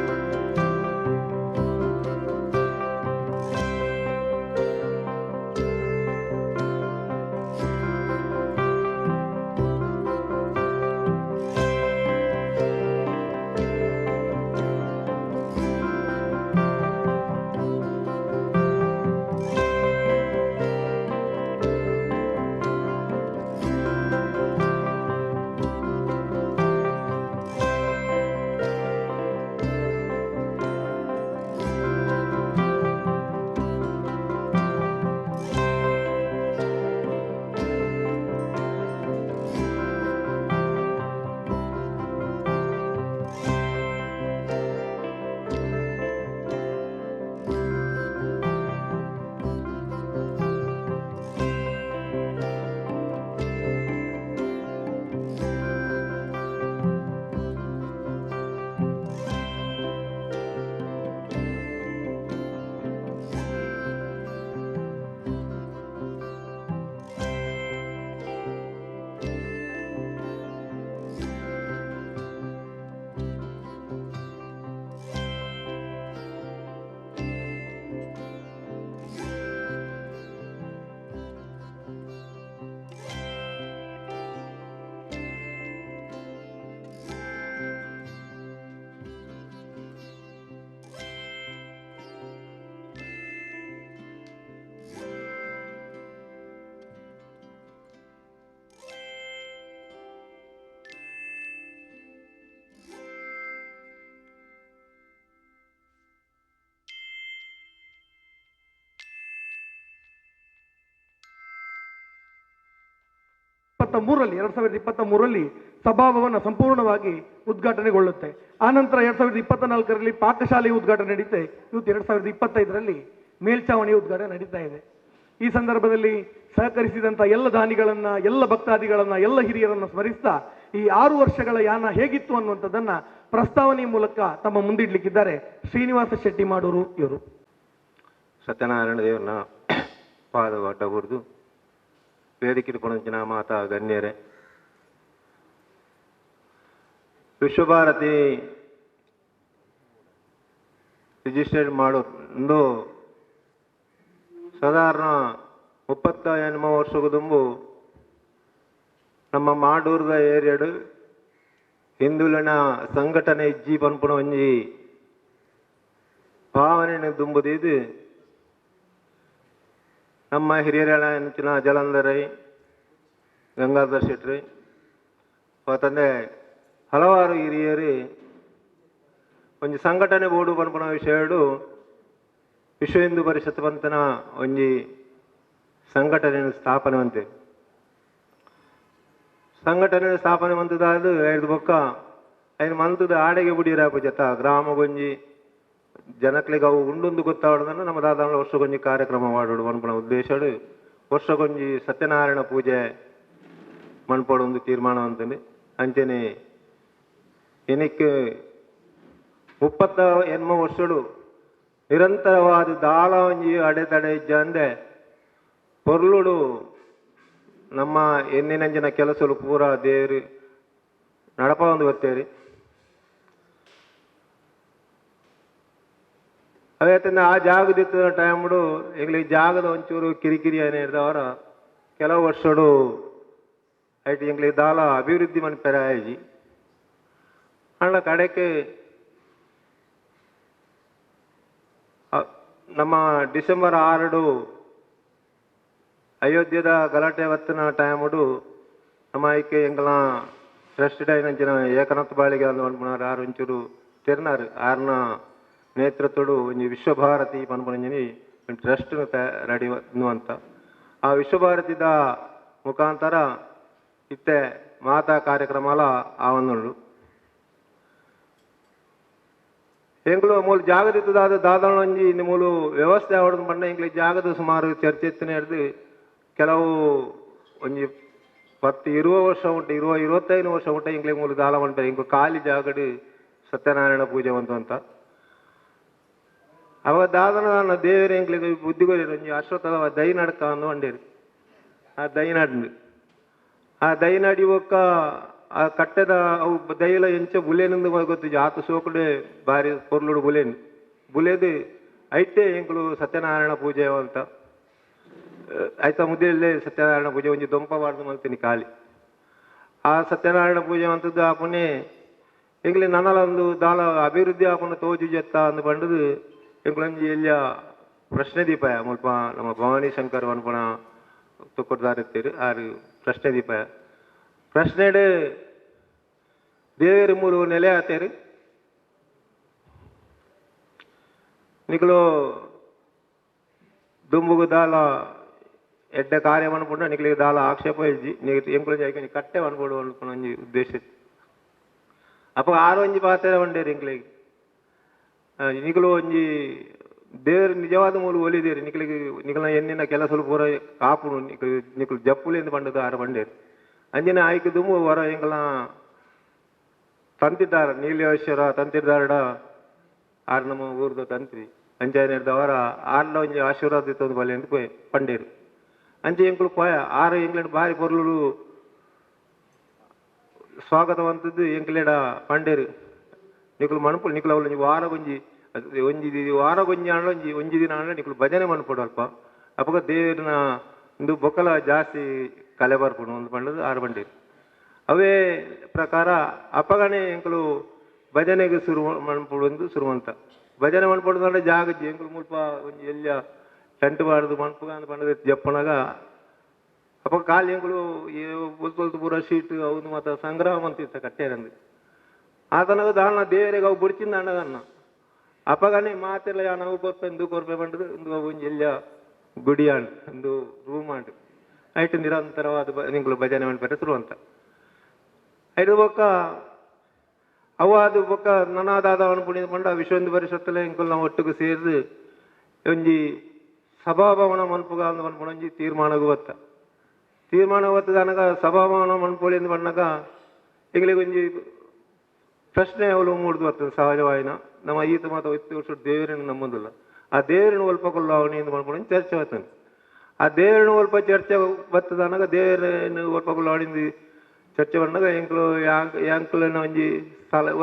ರಲ್ಲಿ 2023ರಲ್ಲಿ ಸಭಾಭವನ ಸಂಪೂರ್ಣವಾಗಿ ಉದ್ಘಾಟನೆಗೊಳ್ಳುತ್ತೆ. ಆನಂತರ 2024ರಲ್ಲಿ ಪಾಕಶಾಲೆಯ ಉದ್ಘಾಟನೆ ನಡೀತೆ. ಇವತ್ತು 2025ರಲ್ಲಿ ಮೇಲ್ಛಾವಣಿಯ ಉದ್ಘಾಟನೆ ನಡೀತಾ ಇದೆ. ಈ ಸಂದರ್ಭದಲ್ಲಿ ಸಹಕರಿಸಿದಂಥ ಎಲ್ಲ ದಾನಿಗಳನ್ನ, ಎಲ್ಲ ಭಕ್ತಾದಿಗಳನ್ನ, ಎಲ್ಲ ಹಿರಿಯರನ್ನ ಸ್ಮರಿಸ್ತಾ ಈ 6 ವರ್ಷಗಳ ಯಾನ ಹೇಗಿತ್ತು ಅನ್ನುವಂಥದ್ದನ್ನ ಪ್ರಸ್ತಾವನೆ ಮೂಲಕ ತಮ್ಮ ಮುಂದಿಡ್ಲಿಕ್ಕಿದ್ದಾರೆ ಶ್ರೀನಿವಾಸ ಶೆಟ್ಟಿ ಮಾಡೂರು ಇವರು. ಸತ್ಯನಾರಾಯಣ ದೇವರನ್ನ ಪಾದ ಅಡ್ಡ ಬರೆದು ವೇದಿಕೆ ಕೊಡಂಚಿನ ಮಾತಾ ಗಣ್ಯರೇ, ವಿಶ್ವಭಾರತಿ ರಿಜಿಸ್ಟರ್ ಮಾಡೋದು ಸಾಧಾರಣ 38 ವರ್ಷಕ್ಕೂ ತುಂಬು ನಮ್ಮ ಮಾಡೂರ್ದ ಏರಿಯಡು ಹಿಂದುಳಿನ ಸಂಘಟನೆ ಇಜ್ಜಿ ಪನ್ಪುಣ ಒಂಜಿ ಭಾವನೆ ದುಂಬುದಿದ್ದು ನಮ್ಮ ಹಿರಿಯರ ನೆಚ್ಚಿನ ಜಲಂಧರೈ ಗಂಗಾಧರ್ ಶೆಟ್ಟಿ ತಂದೆ ಹಲವಾರು ಹಿರಿಯರು ಒಂಜಿ ಸಂಘಟನೆ ಬೋರ್ಡು ಪನ್ಪುಣ ವಿಷಯಡು ವಿಶ್ವ ಹಿಂದೂ ಪರಿಷತ್ ಪಂತನ ಒಂಜಿ ಸಂಘಟನೆಯನ್ನು ಸ್ಥಾಪನೆ ಅಂತೆ ಸಂಘಟನೆ ಸ್ಥಾಪನೆ ಮಂತದಾದ ಐದು ಬೊಕ್ಕ ಐದು ಮಂತದ ಆಡೆಗೆ ಬುಡಿರಾಪ ಜತ ಗ್ರಾಮ ಗೊಂಜಿ ಜನಕ್ಲಿಗೆ ಅವು ಉಂಡೊಂದು ಗೊತ್ತಾವಡದನ್ನು ನಮ್ಮ ದಾದ ವರ್ಷಗೊಂಜಿ ಕಾರ್ಯಕ್ರಮ ಮಾಡೋಡು ಮನ್ಪಣ ಉದ್ದೇಶಡು ವರ್ಷಗೊಂಜಿ ಸತ್ಯನಾರಾಯಣ ಪೂಜೆ ಮನ್ಪಡು ಒಂದು ತೀರ್ಮಾನ ಅಂತಂದು ಅಂಚನೆ ಏನಕ್ಕೆ 38 ವರ್ಷಗಳು ನಿರಂತರವಾದ ದಾಳ ಒಂಜಿ ಅಡೆತಡೆ ಇಜ್ಜ ಅಂದೆ ಪೊರ್ಲುಡು ನಮ್ಮ ಎನ್ನಿನಂಜಿನ ಕೆಲಸಲು ಪೂರ ದೇವರು ನಡಪ ಒಂದು ಬರ್ತೇರಿ ಅವತ್ತಿಂದ ಆ ಜಾಗದಿತ್ತ ಟೈಮ್ಡು ಈಗಲೇ ಜಾಗದ ಒಂಚೂರು ಕಿರಿಕಿರಿ ಏನೇ ಇರ್ದವರ ಕೆಲವು ವರ್ಷಗಳು ಐಟಿ ಇಂಗ್ಲಿ ದಾಲ ಅಭಿವೃದ್ಧಿ ಮನ್ಪೆರ ಆಯ್ಜಿ ಅಣ್ಣ ಕಡೆಗೆ ನಮ್ಮ ಡಿಸೆಂಬರ್ 6 ಅಯೋಧ್ಯದ ಗಲಾಟೆ ಹೊತ್ತಿನ ಟೈಮುಡು ನಮ್ಮ ಐಕೆ ಎಂಗಲ ಟ್ರಸ್ಟ್ ಡೈನಂಚಿನ ಏಕನಾಥ್ ಬಾಳಿಗೆ ಅಂದು ಅನ್ಪುಣಾರು ಆರು ಒಂಚೂರು ತೆರ್ನಾರು ಆರ್ನ ನೇತೃತ್ವಡು ಒಂಜಿ ವಿಶ್ವಭಾರತಿ ಪನ್ಪುಣಂಜನಿ ಟ್ರಸ್ಟ್ ರೆಡಿ ಅಂತ ಆ ವಿಶ್ವಭಾರತಿದ ಮುಖಾಂತರ ಇತ್ತೆ ಮಾತಾ ಕಾರ್ಯಕ್ರಮಾಲ ಆವನ್ನೋಳು ಎಂಗ್ಳು ಮೂಲು ಜಾಗದಿತ್ತದಾದ ದಾದಾಳ ಒಂಜಿ ಇನ್ನು ಮೂಲು ವ್ಯವಸ್ಥೆ ಆವಡ್ದು ಪಂಡ ಎಂಗ್ಲಿ ಜಾಗದ ಸುಮಾರು ಚರ್ಚೆ ಎತ್ತನೆ ಹಿಡ್ದು ಕೆಲವು ಒಂಜಿ 10-20 ವರ್ಷ ಉಂಟು 20-25 ವರ್ಷ ಉಂಟು ಎಂಗ್ಲಿ ಮೂಲು ದಾಲ ಉಂಟ ಇಂಗು ಖಾಲಿ ಜಾಗಡು ಸತ್ಯನಾರಾಯಣ ಪೂಜೆ ಅಂತ ಅವಾಗ ದಾದನ ನನ್ನ ದೇವರ ಎಂಗ್ಲಿಗೆ ಬುದ್ಧಿಗೋರಿ ಒಂಜಿ ಅಶ್ವತ್ಥದ ದೈ ನಡ್ಕ ಅಂದು ಅಂಡೇರಿ ಆ ದೈ ನಡ್ದು ಆ ದೈ ನಡಿ ಒಕ್ಕ ಆ ಕಟ್ಟೆದ ಅವು ದೈಲ ಎಂಚ ಬುಲೆನಿಂದ ಗೊತ್ತಿಜ ಆತ ಸೋಕಡೆ ಬಾರಿ ಪೊರ್ಲುಡು ಬುಲೆನ್ ಬುಲೆದು ಐತೆ ಎಂಕ್ಲು ಸತ್ಯನಾರಾಯಣ ಪೂಜೆ ಅಂತ ಆಯ್ತಾ ಮುದ್ದೆಯಲ್ಲೇ ಸತ್ಯನಾರಾಯಣ ಪೂಜೆ ಒಂಜಿ ದೊಂಪ ಬಾರ್ದು ಮಾಡ್ತೀನಿ ಖಾಲಿ ಆ ಸತ್ಯನಾರಾಯಣ ಪೂಜೆ ಅಂತದ್ದು ಆಪನೆ ಎಂಗ್ಲಿ ನನ್ನಲೊಂದು ದಾಲ ಅಭಿವೃದ್ಧಿ ಆಪನ ತೋಜು ಜತ್ತ ಅಂದು ಬಂಡದು ಎಂಗ್ಲೊಂಜಿ ಎಲ್ಲ ಪ್ರಶ್ನೆ ದೀಪಾಯ ಮುಲ್ಪ ನಮ್ಮ ಭವಾನಿ ಶಂಕರ್ ಅನ್ಪಣ ತುಕ್ಕೊಡ್ದಾರಿರ್ತೀರಿ ಆರು ಪ್ರಶ್ನೆ ದೀಪಾಯ ಪ್ರಶ್ನೆಡು ದೇವೇರು ಮೂರು ನೆಲೆ ಆತೇರಿ ನಿಖಲು ದುಂಬುಗು ದಾಲ ಎಡ್ಡ ಕಾರ್ಯ ಅನ್ಪುಂಡ ನಿಖಲಿಗೆ ದಾಲ ಆಕ್ಷೇಪ ಇಜ್ಜಿ ಎಂಕ್ಲು ಜಾಯ್ಕೆ ಕಟ್ಟೆ ಅನ್ಬೋದು ಅನ್ಪುಣ ಒಂಜಿ ಉದ್ದೇಶ ಅಪ್ಪ ಆರು ಒಂಜಿ ಪಾತ್ರ ಒಂಡೇರಿ ಎಂಕ್ಲಿಗೆ ನಿಖಲು ಒಂಜಿ ದೇವರು ನಿಜವಾದ ಮೂಲ ಒಲಿದೇರಿ ನಿಖಲಿಗೆ ನಿಖಲ ಎನ್ನಿನ ಕೆಲಸಲು ಪೂರ ಕಾಪುಡು ನಿಖಲು ಜಪ್ಪುಲಿಂದ ಬಂಡದು ಆರು ಬಂಡೇರಿ ಅಂಜಿನ ಆಯ್ಕೆ ದುಂಬು ಹೊರ ಎಂಗಲ ತಂತಿದ್ದಾರ ನೀಲೇಶ್ವರ ತಂತಿದ್ದಾರಡ ಆರು ನಮ್ಮ ಊರ್ದ ತಂತ್ರಿ ಅಂಜಾನೇರ್ದವರ ಆರ್ಲ ಒಂಜಿ ಆಶೀರ್ವಾದ ಇತ್ತೊಂದು ಬಲೆ ಅಂತ ಪಂಡೇರು ಅಂಚೆ ಎಂಕ್ಲು ಪೋಯ ಆರು ಎಂಗ್ಲೆಡ್ ಬಾರಿ ಪೊರ್ಲು ಸ್ವಾಗತವಂತದ್ದು ಎಂಕ್ಲೆಡ ಪಂಡೇರು ನಿಖಲು ಮಣಪುಲ್ ನಿಖಲು ಅವಳು ವಾರ ಗೊಂಜಿ ವಾರ ಗೊಂಜಿ ಆಂಡ್ಲ ಒಂಜಿ ದಿನ ಆಂಡ್ಲ ನಿಖಲು ಭಜನೆ ಮನ್ಪಡು ಅಲ್ಪ ಅಪ್ಪಗ ದೇವರನ ಒಂದು ಬೊಕ್ಕಲ ಜಾಸ್ತಿ ಕಲೆ ಬರ್ಪುಡು ಒಂದು ಪಂಡದು ಆರು ಬಂಡೇರು ಅವೇ ಪ್ರಕಾರ ಅಪ್ಪಗನೆ ಎಂಕಲು ಭಜನೆಗೆ ಶುರು ಮನ್ಪುಡು ಒಂದು ಶುರುವಂತ ಭಜನೆ ಮನ್ಪಡುದು ಅಂದ್ರೆ ಜಾಗಜ್ಜಿ ಎಂಕಲು ಮುಲ್ಪ ಒಂಜಿ ಎಲ್ಲ ಟೆಂಟ್ ಬಾರ್ದು ಮನ್ಪುಗ ಅಂತ ಪಂಡದ ಜಪ್ಪನಾಗ ಅಪ್ಪ ಕಾಲು ಎಂಕಲು ಬೊಲ್ತು ಪೂರ ಶೀಟ್ ಅವನು ಮತ್ತು ಸಂಗ್ರಹ ಅಂತಿತ್ತ ಕಟ್ಟೇರಂದು ಆತನಾಗ ದಾನ ದೇವರಿಗೆ ಅವು ಬುಡ್ಚಿಂದ ಅಣ್ಣದನ್ನ ಅಪ್ಪಗನೆ ಮಾತೆಲ್ಲ ನಾವು ಕೊರ್ಪೆ ಎಂದು ಕೊರ್ಪೆ ಪಂಡದು ಒಂದು ಒಂಜಿ ಎಲ್ಲ ಗುಡಿ ಆಂಡ್ ಒಂದು ರೂಮ್ ಆಂಡ್ ಐಟು ನಿರಂತರವಾದ ನಿಂಗಳು ಭಜನೆ ಮನ್ಪೇರೆ ಶುರುವಂತ ಐದು ಬೊಕ್ಕ ಅವು ಅದು ಬೊಕ್ಕ ನನಾದಾದ ಅನ್ಪುಣಿದ ಪಂಡ ವಿಶ್ವ ಹಿಂದೂ ಪರಿಷತ್ತಲ್ಲೇ ಇಂಕಲ್ ನಾವು ಒಟ್ಟಿಗೆ ಸೇರಿದು ಒಂಜಿ ಸಭಾಭವನ ಮನ್ಪುಗ ಅಂದು ಮನ್ಪುಣ ಒಂಜಿ ತೀರ್ಮಾನಗೂ ಬತ್ತ ತೀರ್ಮಾನ ಬತ್ತದ ಅನಗ ಸಭಾಭವನ ಮನ್ಪೊಳಿ ಎಂದು ಬಂದಾಗ ಈಗಲೇ ಒಂಜಿ ಪ್ರಶ್ನೆ ಅವಳು ಮೂಡ್ದು ಬರ್ತದೆ ಸಹಜವಾಯಿನ ನಮ್ಮ ಈತ ಮಾತ ಒತ್ತಿ ವರ್ಷ ದೇವರನ್ನು ನಮ್ಮದಿಲ್ಲ ಆ ದೇವರನ್ನು ಒಲ್ಪಕೊಳ್ಳ ಅವನಿಂದ ಮಾಡ್ಕೊಂಡು ಚರ್ಚೆ ಬರ್ತಾನೆ ಆ ದೇವರನ್ನು ಒಲ್ಪ ಚರ್ಚೆ ಬರ್ತದ ಅನ್ನಗ ದೇವರನ್ನು ಒಲ್ಪಕೊಳ್ಳ ಅವನಿಂದ ಚರ್ಚೆ ಬಂದಾಗ ಎಂಕ್ಲನ್ನ ಒಂಜಿ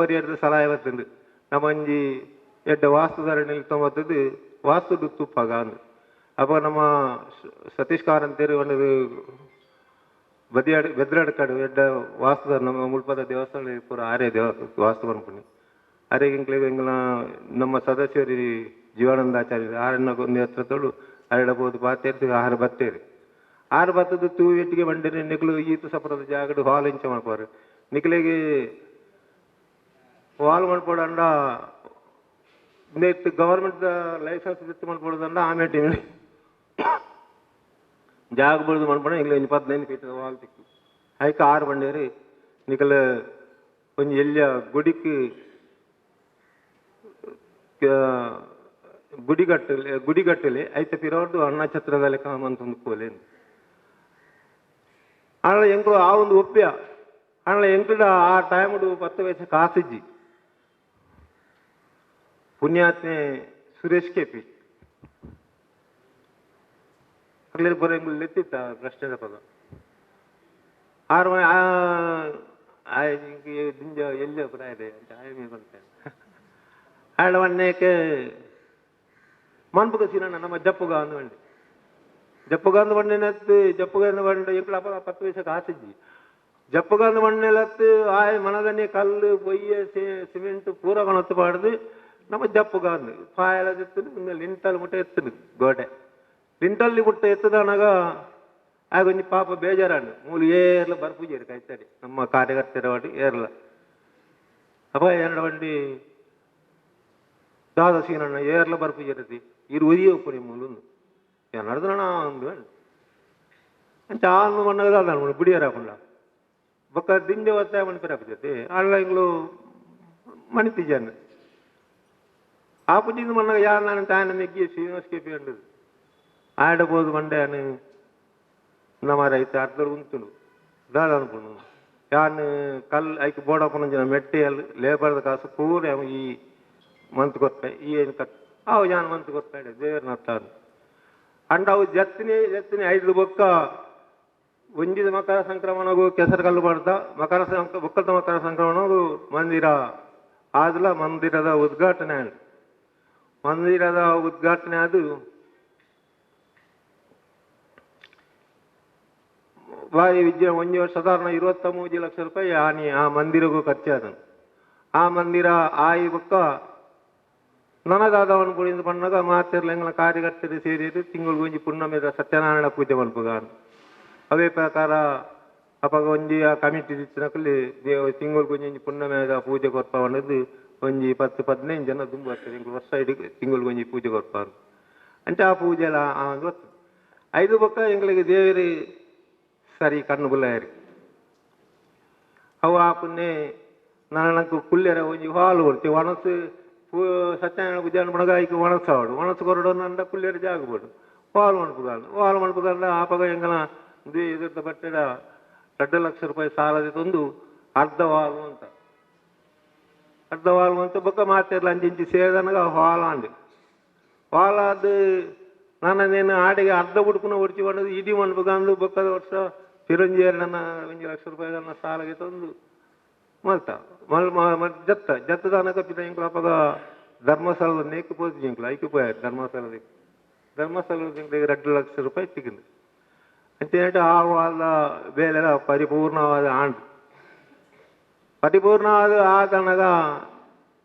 ಒರಿಯರ್ದು ಸಲಹೆ ಬರ್ತಂದು ನಮ್ಮ ಒಂಜಿ ಎಡ್ಡ ವಾಸ್ತುಧಾರಣೆಯಲ್ಲಿ ತೊಂಬತ್ತದು ವಾಸ್ತುದು ತುಪ್ಪಾಗ ಅಂದು ಅಪ್ಪ ನಮ್ಮ ಸತೀಶ್ ಕಾರಂತೇರಿ ಒಂದು ಬೆದ್ರಾಡ್ಕಾಡು ಎಡ್ಡ ವಾಸ್ತುದ ನಮ್ಮ ಮುಳ್ಪದ ದೇವಸ್ಥಾನ ಪೂರ ಆರ್ಯ ವಾಸ್ತು ಬಂದ್ಪುಣಿ ಆರ್ಯ ನಮ್ಮ ಸದಸ್ಯರು ಜೀವಾನಂದಾಚಾರ್ಯ ಆರನ್ನ ಒಂದು ಹತ್ರ ತೊಡು ಅರಡಬಹುದು ಬಾತೇರ್ತೀವಿ ಆಹಾರ ಬತ್ತೇರಿ ಆರು ಬತ್ತದ ತೂವೆಟ್ಟಿಗೆ ಬಂಡಿರಿ ನಿಕ್ಲು ಈತು ಸಪರದ ಜಾಗಡು ಹಾಲ್ ಇಂಚ ಮಾಡ್ಕೋರು ನಿಕ್ಲಿಗೆ ಹಾಲ್ ಮಾಡ್ಕೊಡಂಡ ಗವರ್ಮೆಂಟ್ ಲೈಸೆನ್ಸ್ ಬಿತ್ತು ಮಾಡ್ಕೊಡೋದಂಡ ಆಮೇಲೆ ಟೀಮ್ ಜಾಗ ಬಳ್ದು ಮಾಡ್ಬೋಣ ಇಲ್ಲ 15 ಫೀಟ್ ಹಾಲ್ ತಿಕ್ಕು ಐಕ 6 ಬಂಡೇರಿ ನಿಕಲ ಒಂದು ಎಲ್ಲ ಗುಡಿಗಟ್ಟಲೆ ಐತೆ ಪಿರೋದು ಅಣ್ಣ ಛತ್ರದಲ್ಲಿ ಕಾಮಂತಂದು ಕೋಲೇನು ಅಣ್ಣ ಎಂಕ್ಲು ಆ ಒಂದು ಒಪ್ಪ್ಯ ಅಣ್ಣ ಎಂಕ್ಲಡ ಆ ಟೈಮ್ಡು 10 ವಯಸ್ಸು ಕಾಸಿಜ್ಜಿ ಪುಣ್ಯಾತ್ಮೆ ಸುರೇಶ್ ಕೆಪಿ ಅಗ್ಲಿ ಬರೋ ಎಂಗ್ಳು ಎತ್ತಿತ್ತ ಪ್ರಶ್ನೆದ ಪದ 6 ದಿಂಜ ಎಲ್ಲ ಪ್ರಾಯದೆ ಅಂತ ಆಯಮಿ ಬರ್ತೇನೆ ಆಡವನ್ನೇಕೆ ಮನ್ಪುಗ ಸೀನಣ್ಣ ನಮ್ಮ ಜಪ್ಪುಗ ಅಂದ್ಬಂಡಿ ಜಪ್ಪುಗ ಅಂದ್ ಬಂಡೆನತ್ತು ಜಪ್ಪುಗ ಅಂದ್ ಬಂಡೆ ಎಂಕ್ಲ 10 ವಯಸ್ಸಕ್ಕೆ ಆಸಿಜ್ಜಿ ಜಪ್ಪುಗ ಅಂದ್ ಬಂಡೆಲತ್ತು ಆಯ್ ಮನದನ್ನೇ ಕಲ್ಲು ಬೊಯ್ಯ ಸಿಮೆಂಟ್ ಪೂರ ಕಣತ್ತು ಪಾಡ್ದು ನಮ್ಮ ಜಪ್ಪುಗ ಅಂದು ಪಾಯಲದಿತ್ತು ಲಿಂಟಲ್ ಮುಟ್ಟ ಎತ್ತದು ಗೋಡೆ ಲಿಂಟಲ್ಲಿ ಮುಟ್ಟ ಎತ್ತದನಾಗ ಆಗೊಂದು ಪಾಪ ಬೇಜಾರಾಂಡು ಮೂಲು ಏರ್ಲ ಬರ್ಪೂಜೇರಿ ಕಾಯ್ತಾರೆ ನಮ್ಮ ಕಾರ್ಯಕರ್ತರ ವಾಡಿ ಏರ್ಲ ಅಪ್ಪ ಎರಡು ಬಂಡಿ ದಾದ ಸೀನಣ್ಣ ಏರ್ಲ ಬರ್ಪೂಜೇರತಿ ಇರು ಒಯ್ಯ ಉಪ್ಪುನಿ ಮೂಲೊಂದು ಏನು ನಡೆದಣ ಒಂದು ಅಂಚ ಆನು ಮಣ್ಣದ ಬಿಡಿಯಾರಾಕೊಂಡ ಬೊಕ್ಕ ದಿಂಜೆ ಒತ್ತಾಯ ಮಣಿಪಿರಾಕೈತಿ ಅಲ್ಲ ಇಂಗ್ಳು ಮಣಿತಿಜಾನ ಆ ಪುಜಿಂದ ಮಣ್ಣಗ ಯಾರು ನಾನು ತಾಯನ ಮೆಗ್ಗಿ ಶ್ರೀನಿವಾಸ ಕೆಪಿ ಅಂಡದು ಆಡಬಹುದು ಮಂಡೆ ಅನು ನಮ್ಮ ರೈತ ಅರ್ಧ ಉಂಟು ದಾದ ಅನ್ಕೊಂಡು ಯಾನು ಕಲ್ ಐಕೆ ಬೋಡಪ್ಪನ ಜನ ಮೆಟ್ಟೆಯಲ್ಲಿ ಲೇಬರ್ದ ಕಾಸು ಪೂರ ಈ ಮಂತ್ ಕೊಟ್ಟ ಈ ಏನು ಕಟ್ ಅವು ಯಾನು ಮಂತ್ ಕೊಟ್ಟ ದೇವ್ರನ್ನ ಹತ್ತಾರು ಅಂಡ ಅವು ಜತ್ತಿನಿ 5 ಬೊಕ್ಕ ಒಂಜಿದ ಮಕರ ಸಂಕ್ರಮಣಗೂ ಕೆಸರು ಕಲ್ಲು ಮಾಡ್ತಾ ಬೊಕ್ಕದ ಮಕರ ಸಂಕ್ರಮಣಗೂ ಮಂದಿರ ಆದಲ ಮಂದಿರದ ಉದ್ಘಾಟನೆ ಆಯ್ತು ಮಂದಿರದ ಉದ್ಘಾಟನೆ ಅದು ಭಾರಿ ವಿದ್ಯೆ ಒಂಜಿ ವರ್ಷ ಸಾಧಾರಣ 23 ಲಕ್ಷ ರೂಪಾಯಿ ಆನಿ ಆ ಮಂದಿರಗೂ ಖರ್ಚಾದನು ಆ ಮಂದಿರ ಆಯಿ ಬೊಕ್ಕ ನನಗಾದವನು ಕುಡಿದು ಬಂದಾಗ ಮಾತಿರ್ಲ ಎಂಗಳ ಕಾರ್ಯಕರ್ತರು ಸೇರಿದ್ರು ತಿಂಗಳಿಗೆ ಒಂಜಿ ಪುಣ್ಣಮೇದ ಸತ್ಯನಾರಾಯಣ ಪೂಜೆ ಮಲ್ಪುಗ ಅವೇ ಪ್ರಕಾರ ಅಪಗ ಒಂಜಿ ಆ ಕಮಿಟಿ ಇచ్చిನಕಲ್ಲಿ ತಿಂಗಳಿಗೆ ಒಂಜಿ ಪುಣ್ಣಮೇದ ಪೂಜೆ ಕೊರ್ಪ ಅನ್ನೋದು ಒಂಜಿ 10-15 ಜನ ತುಂಬ ಬರ್ತಾರೆ ಎಂಗಳು ವರ್ಷ ಇಡೀ ತಿಂಗಳಿಗೆ ಒಂಜಿ ಪೂಜೆ ಕೊರ್ಪ ಅಂತ ಆ ಪೂಜೆ ಎಲ್ಲ ಗೊತ್ತು 5 ಬೊಕ್ಕ ಎಂಗಳಿಗೆ ದೇವರಿ ಸರಿ ಕಣ್ಣು ಬುಲ್ಲಾಯರಿ ಅವು ಆ ಪುಣ್ಯ ನನಗೆ ಕುಲ್ಲೆರ ಒಂಜಿ ಹಾಲು ಕೊಡ್ತೀವಿ ಒಣಸು ಸತ್ಯನಾರಾಯಣ ಪೂಜೆ ಅನ್ಬಣಗ ಈಗ ಒಣಸಾಡು ಒಣಸು ಕೊರಡು ನಂದ ಕುಲ್ಲೆರ ಜಾಗಬೋಡು ಹಾಲು ಮಣ್ಪುಗಂಡ ಆಪಗ ಎಂಗನ ಇದ್ರದ ಬಟ್ಟೆಡ 2 ಲಕ್ಷ ರೂಪಾಯಿ ಸಾಲದ ತಂದು ಅರ್ಧ ಹಾಲು ಅಂತ ಬೊಕ್ಕ ಮಾತಿರ್ಲ ಅಂಚಿ ಸೇರಿದನಗ ಹಾಲಾಂಡು ಹಾಲಾದು ನನ್ನೇನು ಆಡಿಗೆ ಅರ್ಧ ಹುಡುಕನ ಹೊಡ್ಚಿ ಬಂದದು ಇಡೀ ಮಣ್ಪುಗಂದು ಬೊಕ್ಕದ ವರ್ಷ ಚಿರಂಜೀವಿ ನನ್ನ 1 ಲಕ್ಷ ರೂಪಾಯಿ ನನ್ನ ಸಾಲಗೆ ತಂದು ಮಲ್ತ ಜತ್ತದ ಅನಕ ಇಂಕ್ಲು ಅಪ್ಪಗ ಧರ್ಮಸ್ಥಳದ ನೇಕು ಪೋತಿ ಇಂಕ್ಲು ಐಕ್ಯಪೋಯಾರು ಧರ್ಮಸ್ಥಳದ 2 ಲಕ್ಷ ರೂಪಾಯಿ ತಿಕ್ಕಿಂದು ಅಂತೇಳಿ ಆ ವಾದ ಬೇಲೆಲ್ಲ ಪರಿಪೂರ್ಣವಾದ ಆಂಡು ಪರಿಪೂರ್ಣವಾದ ಆದನಗ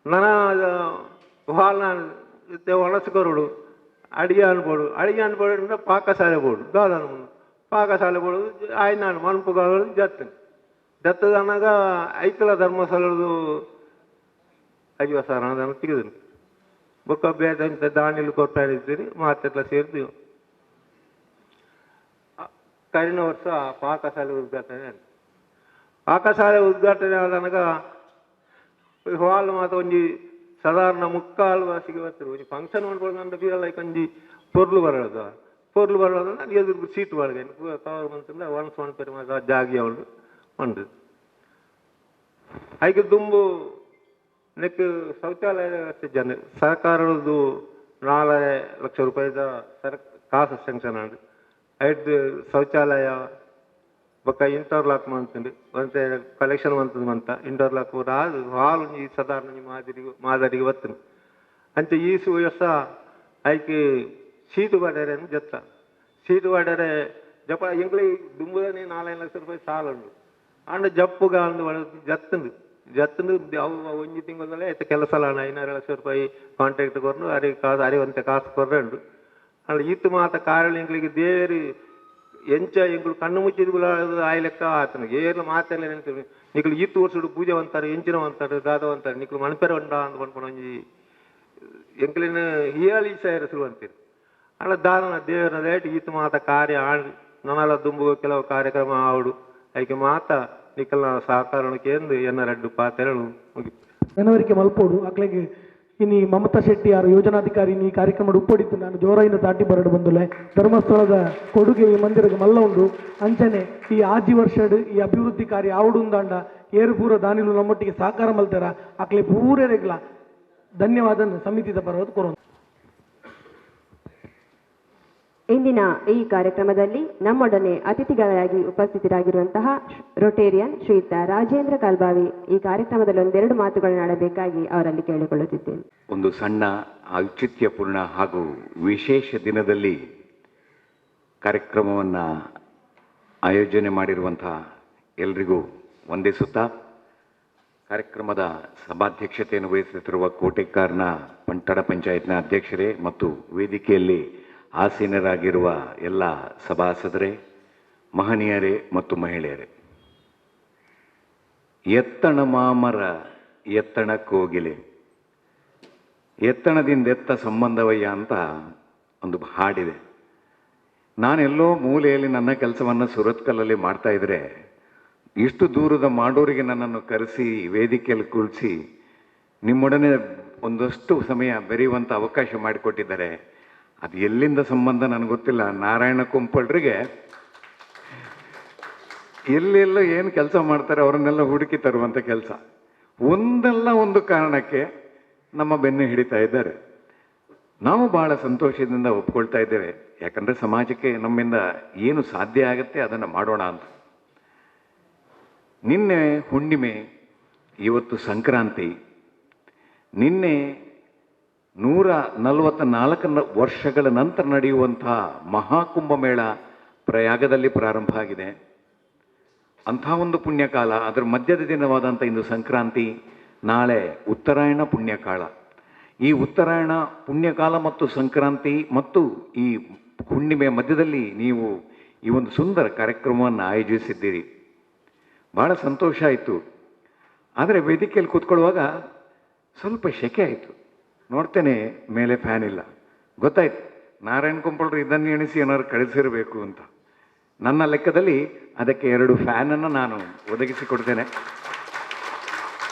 ನನ್ನ ಹಾಲ್ನ ಒಣಸ್ಕೊರಡು ಅಡಿಗೆ ಅನ್ಬೋಡು ಪಾಕಶಾಲೆ ಬೋಡು ದಾದ ಪಾಕಶಾಲೆ ಬೋಡು ಆಯ್ನಾಡು ಮಣ್ಪುಗಳು ಜತ್ತದ ಅನ್ನಾಗ ಐಕಲ ಧರ್ಮಸ್ಥಳದು 50,000 ಹಣದ ತೆಗೆದನು ಬೊಕ್ಕ ಬೇದಂತ ದಾನಿಲು ಕೊಟ್ಟಾಡಿದ್ದೀರಿ ಮಾತೆಲ್ಲ ಸೇರಿದ್ವಿ ಕರಿನ ವರ್ಷ ಪಾಕಶಾಲೆ ಉದ್ಘಾಟನೆ ಆದನಗ ಹಾಲು ಮಾತ ಒಂಜಿ ಸಾಧಾರಣ 3/4 ವಾಸಿಗೆ ಬರ್ತಾರೆ ಒಂಜಿ ಫಂಕ್ಷನ್ ಮಾಡ್ಕೊಳ್ಳೋದಂತ ಬೀರಲ್ಲ ಒಂಜಿ ಪೊರ್ಲು ಬರೋದು ನಾನು ಎದುರು ಸೀಟ್ ಒಳಗೆ ಕವರ್ ಬಂತಂದ್ರೆ ಒಣಸ್ ಮಣ್ಪೇರಿ ಮಾತ ಜಾಗಿ ಅವಳು ಮಂಡು ಐಕೆ ದುಂಬು ನೆಕ್ ಶೌಚಾಲಯ ಜನ ಸರ್ಕಾರದ್ದು 4 ಲಕ್ಷ ರೂಪಾಯಿದ ಕಾಸು ಸ್ಯಾಂಕ್ಷನ್ ಆಂಡು ಐದು ಶೌಚಾಲಯ ಬೊಕ್ಕ ಇಂಟರ್ಲಾಕ್ ಮಂತುಂಡು ಮತ್ತೆ ಕಲೆಕ್ಷನ್ ಮಂತ ಇಂಟರ್ಲಾಕ್ ರಾದು ಹಾಲು ಈ ಸಾಧಾರಣ ಮಾದರಿಗೆ ಬತ್ತನು ಅಂಚೆ ಈ ವರ್ಷ ಐಕೆ ಸೀಟು ಬಡ್ಯಾರೆ ಜತ್ತ ಸೀಟು ಬಡ್ಯಾರೆ ಜಪ ಎಂಗ್ಲಿ ದುಂಬುದನೆ 4 ಲಕ್ಷ ರೂಪಾಯಿ ಸಾಲ ಉಂಡು ಅಂಡ್ ಜಪ್ಪುಗ ಅಂದು ಜತ್ತುಂಡು ಅವು ಒಂಜಿ ತಿಂಗಳಲ್ಲೇ ಐತೆ ಕೆಲಸ 5-6 ಲಕ್ಷ ರೂಪಾಯಿ ಕಾಂಟ್ರಾಕ್ಟ್ ಕೊರ್ನು ಅರಿವಂತೆ ಕಾಸು ಕೊರ್ರಂಡು ಅಂಡ್ ಈತು ಮಾತ ಕಾರಣ ಎಂಗ್ಲಿಗೆ ದೇವರು ಎಂಚ ಎಂಗಳು ಕಣ್ಣು ಮುಚ್ಚಿದ ಆಯ್ಲೆಕ್ಕ ಆತನ ಏನು ಮಾತೆಲ್ಲ ನೆನ್ತೀವಿ ನಿಕ್ಲು ಈತು ವರ್ಷಡು ಪೂಜೆ ಅಂತಾರೆ ಎಂಚಿನ ಅಂತಾರೆ ದಾದ ಅಂತಾರೆ ನಿಕ್ಲು ಮಣಪೆರ ಉಂಡ ಅಂತ ಬಂದ್ಕೊಂಡು ಒಂಜಿ ಎಂಕ್ಲಿನ ಹಿಯಾಳಿ ಸೇರ ಶುರು ಅಂತೀರಿ ಅಲ್ಲ ದಾನ ದೇವರ ಲೇಟ್ ಈತು ಮಾತ ಕಾರ್ಯ ಆಂಡ್ ನನ್ನಲ್ಲ ದುಂಬು ಕೆಲವು ಕಾರ್ಯಕ್ರಮ ಆವಡು ಅದಕ್ಕೆ ಮಾತ ನಿಕ್ಕಲ್ನ ಸಹಕಾರಕ್ಕೆ ಎಂದು ಎನ್ನ ರೆಡ್ಡು ಪಾತೆರಳು ಮುಗಿತು ಜನವರಿಗೆ ಮಲ್ಪೋಡು ಅಕ್ಲೆಗೆ ಇನ್ನು ಮಮತಾ ಶೆಟ್ಟಿ ಯಾರು ಯೋಜನಾಧಿಕಾರಿ ಈ ಕಾರ್ಯಕ್ರಮ ಉಪ್ಪೊಡಿತು ನಾನು ಜೋರಾಯಿಂದ ತಾಟಿ ಬರಡು ಬಂದುಲೆ ಧರ್ಮಸ್ಥಳದ ಕೊಡುಗೆ ಈ ಮಂದಿರಕ್ಕೆ ಮಲ್ಲ ಉಂಡು ಅಂಚನೆ ಈ ಆಜಿ ವರ್ಷಡ್ ಈ ಅಭಿವೃದ್ಧಿ ಕಾರ್ಯ ಆವಡುಂದಾಂಡ ಏರು ಪೂರ ದಾನಿಲು ನಮ್ಮೊಟ್ಟಿಗೆ ಸಹಕಾರ ಮಲ್ತಾರ ಅಕ್ಲೆ ಪೂರೆರೆಗ್ಲ ಧನ್ಯವಾದ ಸಮಿತಿದ ಪರವಾದ ಕೊರೋನಾ. ಇಂದಿನ ಈ ಕಾರ್ಯಕ್ರಮದಲ್ಲಿ ನಮ್ಮೊಡನೆ ಅತಿಥಿಗಳಾಗಿ ಉಪಸ್ಥಿತರಾಗಿರುವಂತಹ ರೊಟೇರಿಯನ್ ಶ್ರೀಯುತ ರಾಜೇಂದ್ರ ಕಲ್ಬಾವಿ ಈ ಕಾರ್ಯಕ್ರಮದಲ್ಲಿ ಒಂದೆರಡು ಮಾತುಗಳನ್ನಾಡಬೇಕಾಗಿ ಅವರಲ್ಲಿ ಕೇಳಿಕೊಳ್ಳುತ್ತಿದ್ದೇನೆ. ಒಂದು ಸಣ್ಣ ಔಚಿತ್ಯಪೂರ್ಣ ಹಾಗೂ ವಿಶೇಷ ದಿನದಲ್ಲಿ ಕಾರ್ಯಕ್ರಮವನ್ನು ಆಯೋಜನೆ ಮಾಡಿರುವಂತಹ ಎಲ್ರಿಗೂ ವಂದಿಸುತ್ತಾ ಕಾರ್ಯಕ್ರಮದ ಸಭಾಧ್ಯಕ್ಷತೆಯನ್ನು ವಹಿಸುತ್ತಿರುವ ಕೋಟೆಕಾರ್ನ ಪಂಟಡ ಪಂಚಾಯತ್ನ ಅಧ್ಯಕ್ಷರೇ ಮತ್ತು ವೇದಿಕೆಯಲ್ಲಿ ಆಸೀನರಾಗಿರುವ ಎಲ್ಲ ಸಭಾಸದರೇ, ಮಹನೀಯರೇ ಮತ್ತು ಮಹಿಳೆಯರೇ, ಎತ್ತಣ ಮಾಮರ ಎತ್ತಣ ಕೋಗಿಲೆ ಎತ್ತಣದಿಂದ ಎತ್ತ ಸಂಬಂಧವಯ್ಯ ಅಂತ ಒಂದು ಹಾಡಿದೆ. ನಾನೆಲ್ಲೋ ಮೂಲೆಯಲ್ಲಿ ನನ್ನ ಕೆಲಸವನ್ನು ಸುರತ್ಕಲ್ಲಲ್ಲಿ ಮಾಡ್ತಾ ಇದ್ರೆ ಇಷ್ಟು ದೂರದ ಮಾಡೋರಿಗೆ ನನ್ನನ್ನು ಕರೆಸಿ ವೇದಿಕೆಯಲ್ಲಿ ಕುಳಿಸಿ ನಿಮ್ಮೊಡನೆ ಒಂದಷ್ಟು ಸಮಯ ಬೆರೆಯುವಂಥ ಅವಕಾಶ ಮಾಡಿಕೊಟ್ಟಿದ್ದಾರೆ. ಅದು ಎಲ್ಲಿಂದ ಸಂಬಂಧ ನನಗೆ ಗೊತ್ತಿಲ್ಲ. ನಾರಾಯಣ ಕುಂಪಳ್ರಿಗೆ ಎಲ್ಲೆಲ್ಲೋ ಏನು ಕೆಲಸ ಮಾಡ್ತಾರೆ ಅವರನ್ನೆಲ್ಲ ಹುಡುಕಿ ತರುವಂಥ ಕೆಲಸ. ಒಂದಲ್ಲ ಒಂದು ಕಾರಣಕ್ಕೆ ನಮ್ಮ ಬೆನ್ನು ಹಿಡಿತಾ ಇದ್ದಾರೆ. ನಾವು ಬಹಳ ಸಂತೋಷದಿಂದ ಒಪ್ಕೊಳ್ತಾ ಇದ್ದೇವೆ. ಯಾಕಂದರೆ ಸಮಾಜಕ್ಕೆ ನಮ್ಮಿಂದ ಏನು ಸಾಧ್ಯ ಆಗುತ್ತೆ ಅದನ್ನು ಮಾಡೋಣ ಅಂತ. ನಿನ್ನೆ ಹುಣ್ಣಿಮೆ, ಇವತ್ತು ಸಂಕ್ರಾಂತಿ. ನಿನ್ನೆ 144 ವರ್ಷಗಳ ನಂತರ ನಡೆಯುವಂತಹ ಮಹಾಕುಂಭಮೇಳ ಪ್ರಯಾಗದಲ್ಲಿ ಪ್ರಾರಂಭ ಆಗಿದೆ. ಅಂಥ ಒಂದು ಪುಣ್ಯಕಾಲ. ಅದರ ಮಧ್ಯದ ದಿನವಾದಂಥ ಇಂದು ಸಂಕ್ರಾಂತಿ, ನಾಳೆ ಉತ್ತರಾಯಣ ಪುಣ್ಯಕಾಲ. ಈ ಉತ್ತರಾಯಣ ಪುಣ್ಯಕಾಲ ಮತ್ತು ಸಂಕ್ರಾಂತಿ ಮತ್ತು ಈ ಹುಣ್ಣಿಮೆಯ ಮಧ್ಯದಲ್ಲಿ ನೀವು ಈ ಒಂದು ಸುಂದರ ಕಾರ್ಯಕ್ರಮವನ್ನು ಆಯೋಜಿಸಿದ್ದೀರಿ. ಭಾಳ ಸಂತೋಷ ಆಯಿತು. ಆದರೆ ವೇದಿಕೆಯಲ್ಲಿ ಕೂತ್ಕೊಳ್ಳುವಾಗ ಸ್ವಲ್ಪ ಶೆಕೆ ಆಯಿತು. ನೋಡ್ತೇನೆ ಮೇಲೆ ಫ್ಯಾನ್ ಇಲ್ಲ. ಗೊತ್ತಾಯ್ತು ನಾರಾಯಣ ಕುಂಪಳ್ರು ಇದನ್ನು ಎಣಿಸಿ ಏನಾದ್ರು ಕಳಿಸಿರಬೇಕು ಅಂತ. ನನ್ನ ಲೆಕ್ಕದಲ್ಲಿ ಅದಕ್ಕೆ 2 ಫ್ಯಾನನ್ನು ನಾನು ಒದಗಿಸಿಕೊಡ್ತೇನೆ.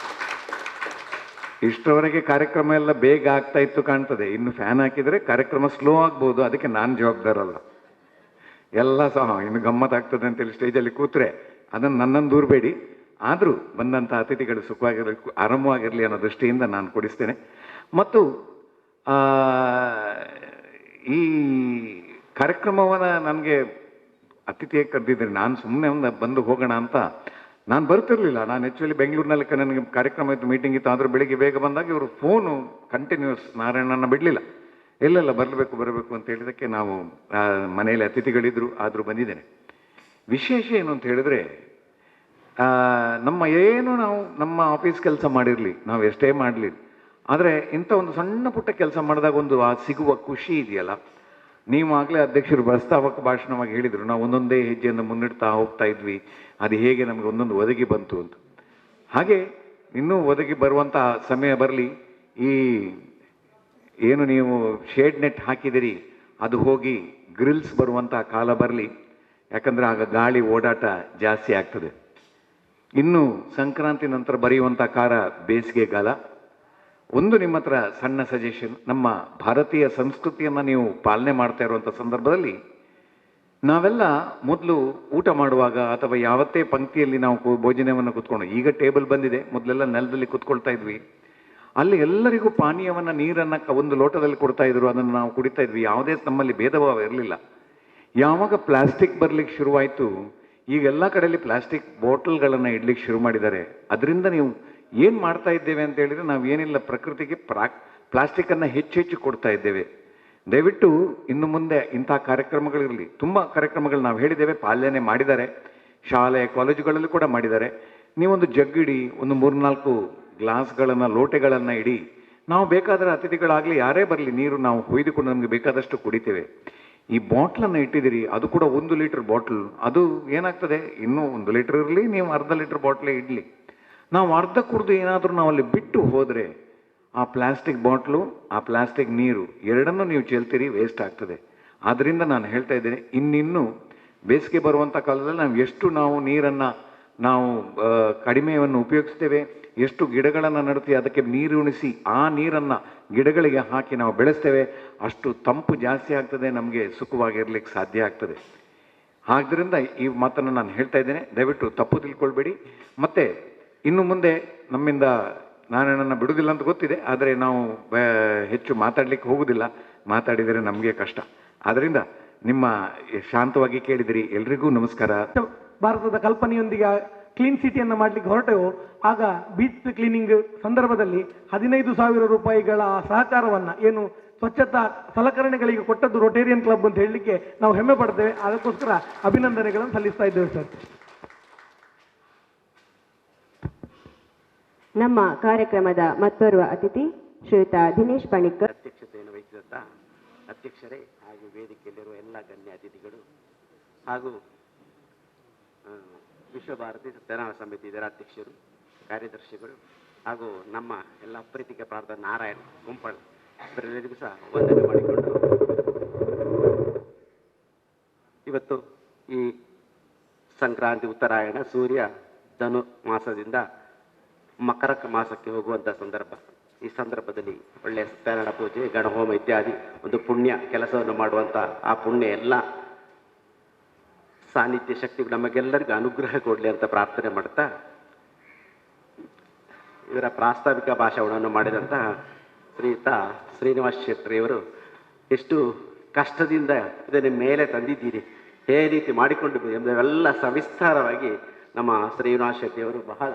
ಇಷ್ಟರವರೆಗೆ ಕಾರ್ಯಕ್ರಮ ಎಲ್ಲ ಬೇಗ ಆಗ್ತಾ ಇತ್ತು ಕಾಣ್ತದೆ. ಇನ್ನು ಫ್ಯಾನ್ ಹಾಕಿದರೆ ಕಾರ್ಯಕ್ರಮ ಸ್ಲೋ ಆಗ್ಬೋದು. ಅದಕ್ಕೆ ನಾನು ಜವಾಬ್ದಾರಲ್ಲ. ಎಲ್ಲ ಸಹ ಇನ್ನು ಗಮ್ಮತ್ತಾಗ್ತದೆ ಅಂತೇಳಿ ಸ್ಟೇಜಲ್ಲಿ ಕೂತ್ರೆ ಅದನ್ನು ನನ್ನನ್ನು ದೂರಬೇಡಿ. ಆದರೂ ಬಂದಂಥ ಅತಿಥಿಗಳು ಸುಖವಾಗಿರಲಿ, ಆರಾಮವಾಗಿರಲಿ ಅನ್ನೋ ದೃಷ್ಟಿಯಿಂದ ನಾನು ಕೊಡಿಸ್ತೇನೆ. ಮತ್ತು ಈ ಕಾರ್ಯಕ್ರಮವನ್ನು ನನಗೆ ಅತಿಥಿಯಾಗಿ ಕರೆದಿದ್ದರೆ ನಾನು ಸುಮ್ಮನೆ ಒಂದು ಬಂದು ಹೋಗೋಣ ಅಂತ ನಾನು ಬರ್ತಿರ್ಲಿಲ್ಲ. ನಾನು ಆ್ಯಕ್ಚುಲಿ ಬೆಂಗಳೂರಿನಲ್ಲಿ ನನಗೆ ಕಾರ್ಯಕ್ರಮ ಇತ್ತು, ಮೀಟಿಂಗ್ ಇತ್ತು. ಆದರೂ ಬೆಳಿಗ್ಗೆ ಬೇಗ ಬಂದಾಗ ಇವರು ಫೋನು ಕಂಟಿನ್ಯೂಸ್ ನಾರಾಯಣನ ಬಿಡಲಿಲ್ಲ. ಎಲ್ಲೆಲ್ಲ ಬರಬೇಕು ಅಂತ ಹೇಳಿದ್ದಕ್ಕೆ ನಾವು ಮನೆಯಲ್ಲಿ ಅತಿಥಿಗಳಿದ್ದರು, ಆದರೂ ಬಂದಿದ್ದೇನೆ. ವಿಶೇಷ ಏನು ಅಂತ ಹೇಳಿದ್ರೆ, ನಾವು ನಮ್ಮ ಆಫೀಸ್ ಕೆಲಸ ಮಾಡಿರಲಿ, ನಾವು ಎಷ್ಟೇ ಮಾಡಲಿ, ಆದರೆ ಇಂಥ ಒಂದು ಸಣ್ಣ ಪುಟ್ಟ ಕೆಲಸ ಮಾಡಿದಾಗ ಒಂದು ಸಿಗುವ ಖುಷಿ ಇದೆಯಲ್ಲ. ನೀವು ಆಗಲೇ ಅಧ್ಯಕ್ಷರು ಪ್ರಸ್ತಾವಕ ಭಾಷಣವಾಗಿ ಹೇಳಿದರು, ನಾವು ಒಂದೊಂದೇ ಹೆಜ್ಜೆಯನ್ನು ಮುನ್ನಿಡ್ತಾ ಹೋಗ್ತಾ ಇದ್ವಿ, ಅದು ಹೇಗೆ ನಮಗೆ ಒಂದೊಂದು ಒದಗಿ ಬಂತು ಅಂತ. ಹಾಗೆ ಇನ್ನೂ ಒದಗಿ ಬರುವಂಥ ಸಮಯ ಬರಲಿ. ಈ ಏನು ನೀವು ಶೇಡ್ ನೆಟ್ ಹಾಕಿದಿರಿ ಅದು ಹೋಗಿ ಗ್ರಿಲ್ಸ್ ಬರುವಂಥ ಕಾಲ ಬರಲಿ. ಯಾಕಂದರೆ ಆಗ ಗಾಳಿ ಓಡಾಟ ಜಾಸ್ತಿ ಆಗ್ತದೆ. ಇನ್ನು ಸಂಕ್ರಾಂತಿ ನಂತರ ಬರೆಯುವಂಥ ಕಾಲ ಬೇಸಿಗೆಗಾಲ. ಒಂದು ನಿಮ್ಮ ಹತ್ರ ಸಣ್ಣ ಸಜೆಷನ್, ನಮ್ಮ ಭಾರತೀಯ ಸಂಸ್ಕೃತಿಯನ್ನು ನೀವು ಪಾಲನೆ ಮಾಡ್ತಾ ಇರುವಂಥ ಸಂದರ್ಭದಲ್ಲಿ ನಾವೆಲ್ಲ ಮೊದಲು ಊಟ ಮಾಡುವಾಗ ಅಥವಾ ಯಾವತ್ತೇ ಪಂಕ್ತಿಯಲ್ಲಿ ನಾವು ಭೋಜನವನ್ನು ಕೂತ್ಕೊಂಡು, ಈಗ ಟೇಬಲ್ ಬಂದಿದೆ, ಮೊದಲೆಲ್ಲ ನೆಲದಲ್ಲಿ ಕೂತ್ಕೊಳ್ತಾ ಇದ್ವಿ. ಅಲ್ಲಿ ಎಲ್ಲರಿಗೂ ಪಾನೀಯವನ್ನು ನೀರನ್ನು ಒಂದು ಲೋಟದಲ್ಲಿ ಕೊಡ್ತಾ ಇದ್ರು, ಅದನ್ನು ನಾವು ಕುಡಿತಾ ಇದ್ವಿ. ಯಾವುದೇ ನಮ್ಮಲ್ಲಿ ಭೇದ ಭಾವ ಇರಲಿಲ್ಲ. ಯಾವಾಗ ಪ್ಲಾಸ್ಟಿಕ್ ಬರ್ಲಿಕ್ಕೆ ಶುರುವಾಯಿತು, ಈಗೆಲ್ಲ ಕಡೆಯಲ್ಲಿ ಪ್ಲಾಸ್ಟಿಕ್ ಬಾಟಲ್ಗಳನ್ನು ಇಡ್ಲಿಕ್ಕೆ ಶುರು ಮಾಡಿದ್ದಾರೆ. ಅದರಿಂದ ನೀವು ಏನು ಮಾಡ್ತಾ ಇದ್ದೇವೆ ಅಂತ ಹೇಳಿದರೆ, ನಾವು ಏನಿಲ್ಲ, ಪ್ರಕೃತಿಗೆ ಪ್ಲಾಸ್ಟಿಕ್ಕನ್ನು ಹೆಚ್ಚು ಕೊಡ್ತಾ ಇದ್ದೇವೆ. ದಯವಿಟ್ಟು ಇನ್ನು ಮುಂದೆ ಇಂಥ ಕಾರ್ಯಕ್ರಮಗಳಿರಲಿ. ತುಂಬ ಕಾರ್ಯಕ್ರಮಗಳು ನಾವು ಹೇಳಿದ್ದೇವೆ, ಪಾಲನೆ ಮಾಡಿದ್ದಾರೆ, ಶಾಲೆ ಕಾಲೇಜುಗಳಲ್ಲಿ ಕೂಡ ಮಾಡಿದ್ದಾರೆ. ನೀವೊಂದು ಜಗ್ಗಿಡಿ, ಒಂದು 3-4 ಗ್ಲಾಸ್ಗಳನ್ನು, ಲೋಟೆಗಳನ್ನು ಇಡಿ. ನಾವು ಬೇಕಾದರೆ ಅತಿಥಿಗಳಾಗಲಿ ಯಾರೇ ಬರಲಿ, ನೀರು ನಾವು ಹೊಯ್ದುಕೊಂಡು ನಮಗೆ ಬೇಕಾದಷ್ಟು ಕುಡಿತೇವೆ. ಈ ಬಾಟ್ಲನ್ನು ಇಟ್ಟಿದ್ದೀರಿ, ಅದು ಕೂಡ 1 ಲೀಟರ್ ಬಾಟ್ಲ್. ಅದು ಏನಾಗ್ತದೆ, ಇನ್ನೂ 1 ಲೀಟರ್ ಇರಲಿ, ನೀವು ಅರ್ಧ ಲೀಟರ್ ಬಾಟ್ಲೇ ಇಡಲಿ. ನಾವು ಅರ್ಧ ಕುಡಿದು ಏನಾದರೂ ನಾವು ಅಲ್ಲಿ ಬಿಟ್ಟು ಹೋದರೆ, ಆ ಪ್ಲಾಸ್ಟಿಕ್ ಬಾಟ್ಲು, ಆ ಪ್ಲಾಸ್ಟಿಕ್ ನೀರು ಎರಡನ್ನೂ ನೀವು ಚೆಲ್ತೀರಿ, ವೇಸ್ಟ್ ಆಗ್ತದೆ. ಆದ್ದರಿಂದ ನಾನು ಹೇಳ್ತಾ ಇದ್ದೇನೆ, ಇನ್ನಿನ್ನು ಬೇಸಿಗೆ ಬರುವಂಥ ಕಾಲದಲ್ಲಿ ನಾವು ನೀರನ್ನು ನಾವು ಕಡಿಮೆಯನ್ನು ಉಪಯೋಗಿಸ್ತೇವೆ, ಎಷ್ಟು ಗಿಡಗಳನ್ನು ನಡ್ತೀವಿ, ಅದಕ್ಕೆ ನೀರು ಉಣಿಸಿ ಆ ನೀರನ್ನು ಗಿಡಗಳಿಗೆ ಹಾಕಿ ನಾವು ಬೆಳೆಸ್ತೇವೆ, ಅಷ್ಟು ತಂಪು ಜಾಸ್ತಿ ಆಗ್ತದೆ, ನಮಗೆ ಸುಖವಾಗಿರ್ಲಿಕ್ಕೆ ಸಾಧ್ಯ ಆಗ್ತದೆ. ಆದ್ದರಿಂದ ಈ ಮಾತನ್ನು ನಾನು ಹೇಳ್ತಾ ಇದ್ದೇನೆ, ದಯವಿಟ್ಟು ತಪ್ಪು ತಿಳ್ಕೊಳ್ಬೇಡಿ. ಮತ್ತು ಇನ್ನು ಮುಂದೆ ನಮ್ಮಿಂದ ನಾರಾಯಣನ ಬಿಡುವುದಿಲ್ಲ ಅಂತ ಗೊತ್ತಿದೆ, ಆದರೆ ನಾವು ಹೆಚ್ಚು ಮಾತಾಡಲಿಕ್ಕೆ ಹೋಗುವುದಿಲ್ಲ, ಮಾತಾಡಿದರೆ ನಮಗೆ ಕಷ್ಟ. ಆದ್ದರಿಂದ ನಿಮ್ಮ ಶಾಂತವಾಗಿ ಕೇಳಿದಿರಿ. ಎಲ್ರಿಗೂ ನಮಸ್ಕಾರ. ಭಾರತದ ಕಲ್ಪನೆಯೊಂದಿಗೆ ಕ್ಲೀನ್ ಸಿಟಿಯನ್ನು ಮಾಡಲಿಕ್ಕೆ ಹೊರಟೆವು. ಆಗ ಬೀಚ್ ಕ್ಲೀನಿಂಗ್ ಸಂದರ್ಭದಲ್ಲಿ 15,000 ರೂಪಾಯಿಗಳ ಸಹಕಾರವನ್ನು ಏನು ಸ್ವಚ್ಛತಾ ಸಲಕರಣೆಗಳಿಗೆ ಕೊಟ್ಟದ್ದು ರೋಟೇರಿಯನ್ ಕ್ಲಬ್ ಅಂತ ಹೇಳಲಿಕ್ಕೆ ನಾವು ಹೆಮ್ಮೆ ಪಡ್ತೇವೆ. ಅದಕ್ಕೋಸ್ಕರ ಅಭಿನಂದನೆಗಳನ್ನು ಸಲ್ಲಿಸ್ತಾ ಇದ್ದೇವೆ ಸರ್. ನಮ್ಮ ಕಾರ್ಯಕ್ರಮದ ಮತ್ತೋರ್ವ ಅತಿಥಿ ಶ್ರೀಯುತ ದಿನೇಶ್ ಪಣಿಕ್ಕರ್. ಅಧ್ಯಕ್ಷತೆಯನ್ನು ವಹಿಸಿದಂಥ ಅಧ್ಯಕ್ಷರೇ ಹಾಗೂ ವೇದಿಕೆಯಲ್ಲಿರುವ ಎಲ್ಲ ಗಣ್ಯ ಅತಿಥಿಗಳು ಹಾಗೂ ವಿಶ್ವಭಾರತಿ ಸತ್ಯನಾರಾಯಣ ಸಮಿತಿ ಇದರ ಅಧ್ಯಕ್ಷರು, ಕಾರ್ಯದರ್ಶಿಗಳು ಹಾಗೂ ನಮ್ಮ ಎಲ್ಲ ಪ್ರೀತಿಕ ಪ್ರಾರ್ಥ ನಾರಾಯಣ ಗುಂಪಳ್ ಇವರೆಲ್ಲರಿಗೂ ಸಹ ವಂದನೆ ಮಾಡಿಕೊಂಡು, ಇವತ್ತು ಈ ಸಂಕ್ರಾಂತಿ, ಉತ್ತರಾಯಣ, ಸೂರ್ಯ ಧನು ಮಾಸದಿಂದ ಮಕರ ಮಾಸಕ್ಕೆ ಹೋಗುವಂಥ ಸಂದರ್ಭ. ಈ ಸಂದರ್ಭದಲ್ಲಿ ಒಳ್ಳೆಯ ಸತ್ಯನಾರಾಯಣ ಪೂಜೆ, ಗಣಹೋಮ ಇತ್ಯಾದಿ ಒಂದು ಪುಣ್ಯ ಕೆಲಸವನ್ನು ಮಾಡುವಂಥ ಆ ಪುಣ್ಯ ಎಲ್ಲ ಸಾನ್ನಿಧ್ಯ ಶಕ್ತಿಗಳು ನಮಗೆಲ್ಲರಿಗೂ ಅನುಗ್ರಹ ಕೊಡಲಿ ಅಂತ ಪ್ರಾರ್ಥನೆ ಮಾಡ್ತಾ, ಇವರ ಪ್ರಾಸ್ತಾವಿಕ ಭಾಷಣವನ್ನು ಮಾಡಿದಂತಹ ಶ್ರೀಯುತ ಶ್ರೀನಿವಾಸ್ ಶೆಟ್ಟಿಯವರು ಎಷ್ಟು ಕಷ್ಟದಿಂದ ಇದನ್ನು ಮೇಲೆ ತಂದಿದ್ದೀರಿ, ಹೇ ರೀತಿ ಮಾಡಿಕೊಂಡು ಎಂಬುದೆಲ್ಲ ಸವಿಸ್ತಾರವಾಗಿ ನಮ್ಮ ಶ್ರೀನಿವಾಸ್ ಶೆಟ್ಟಿಯವರು ಬಹಳ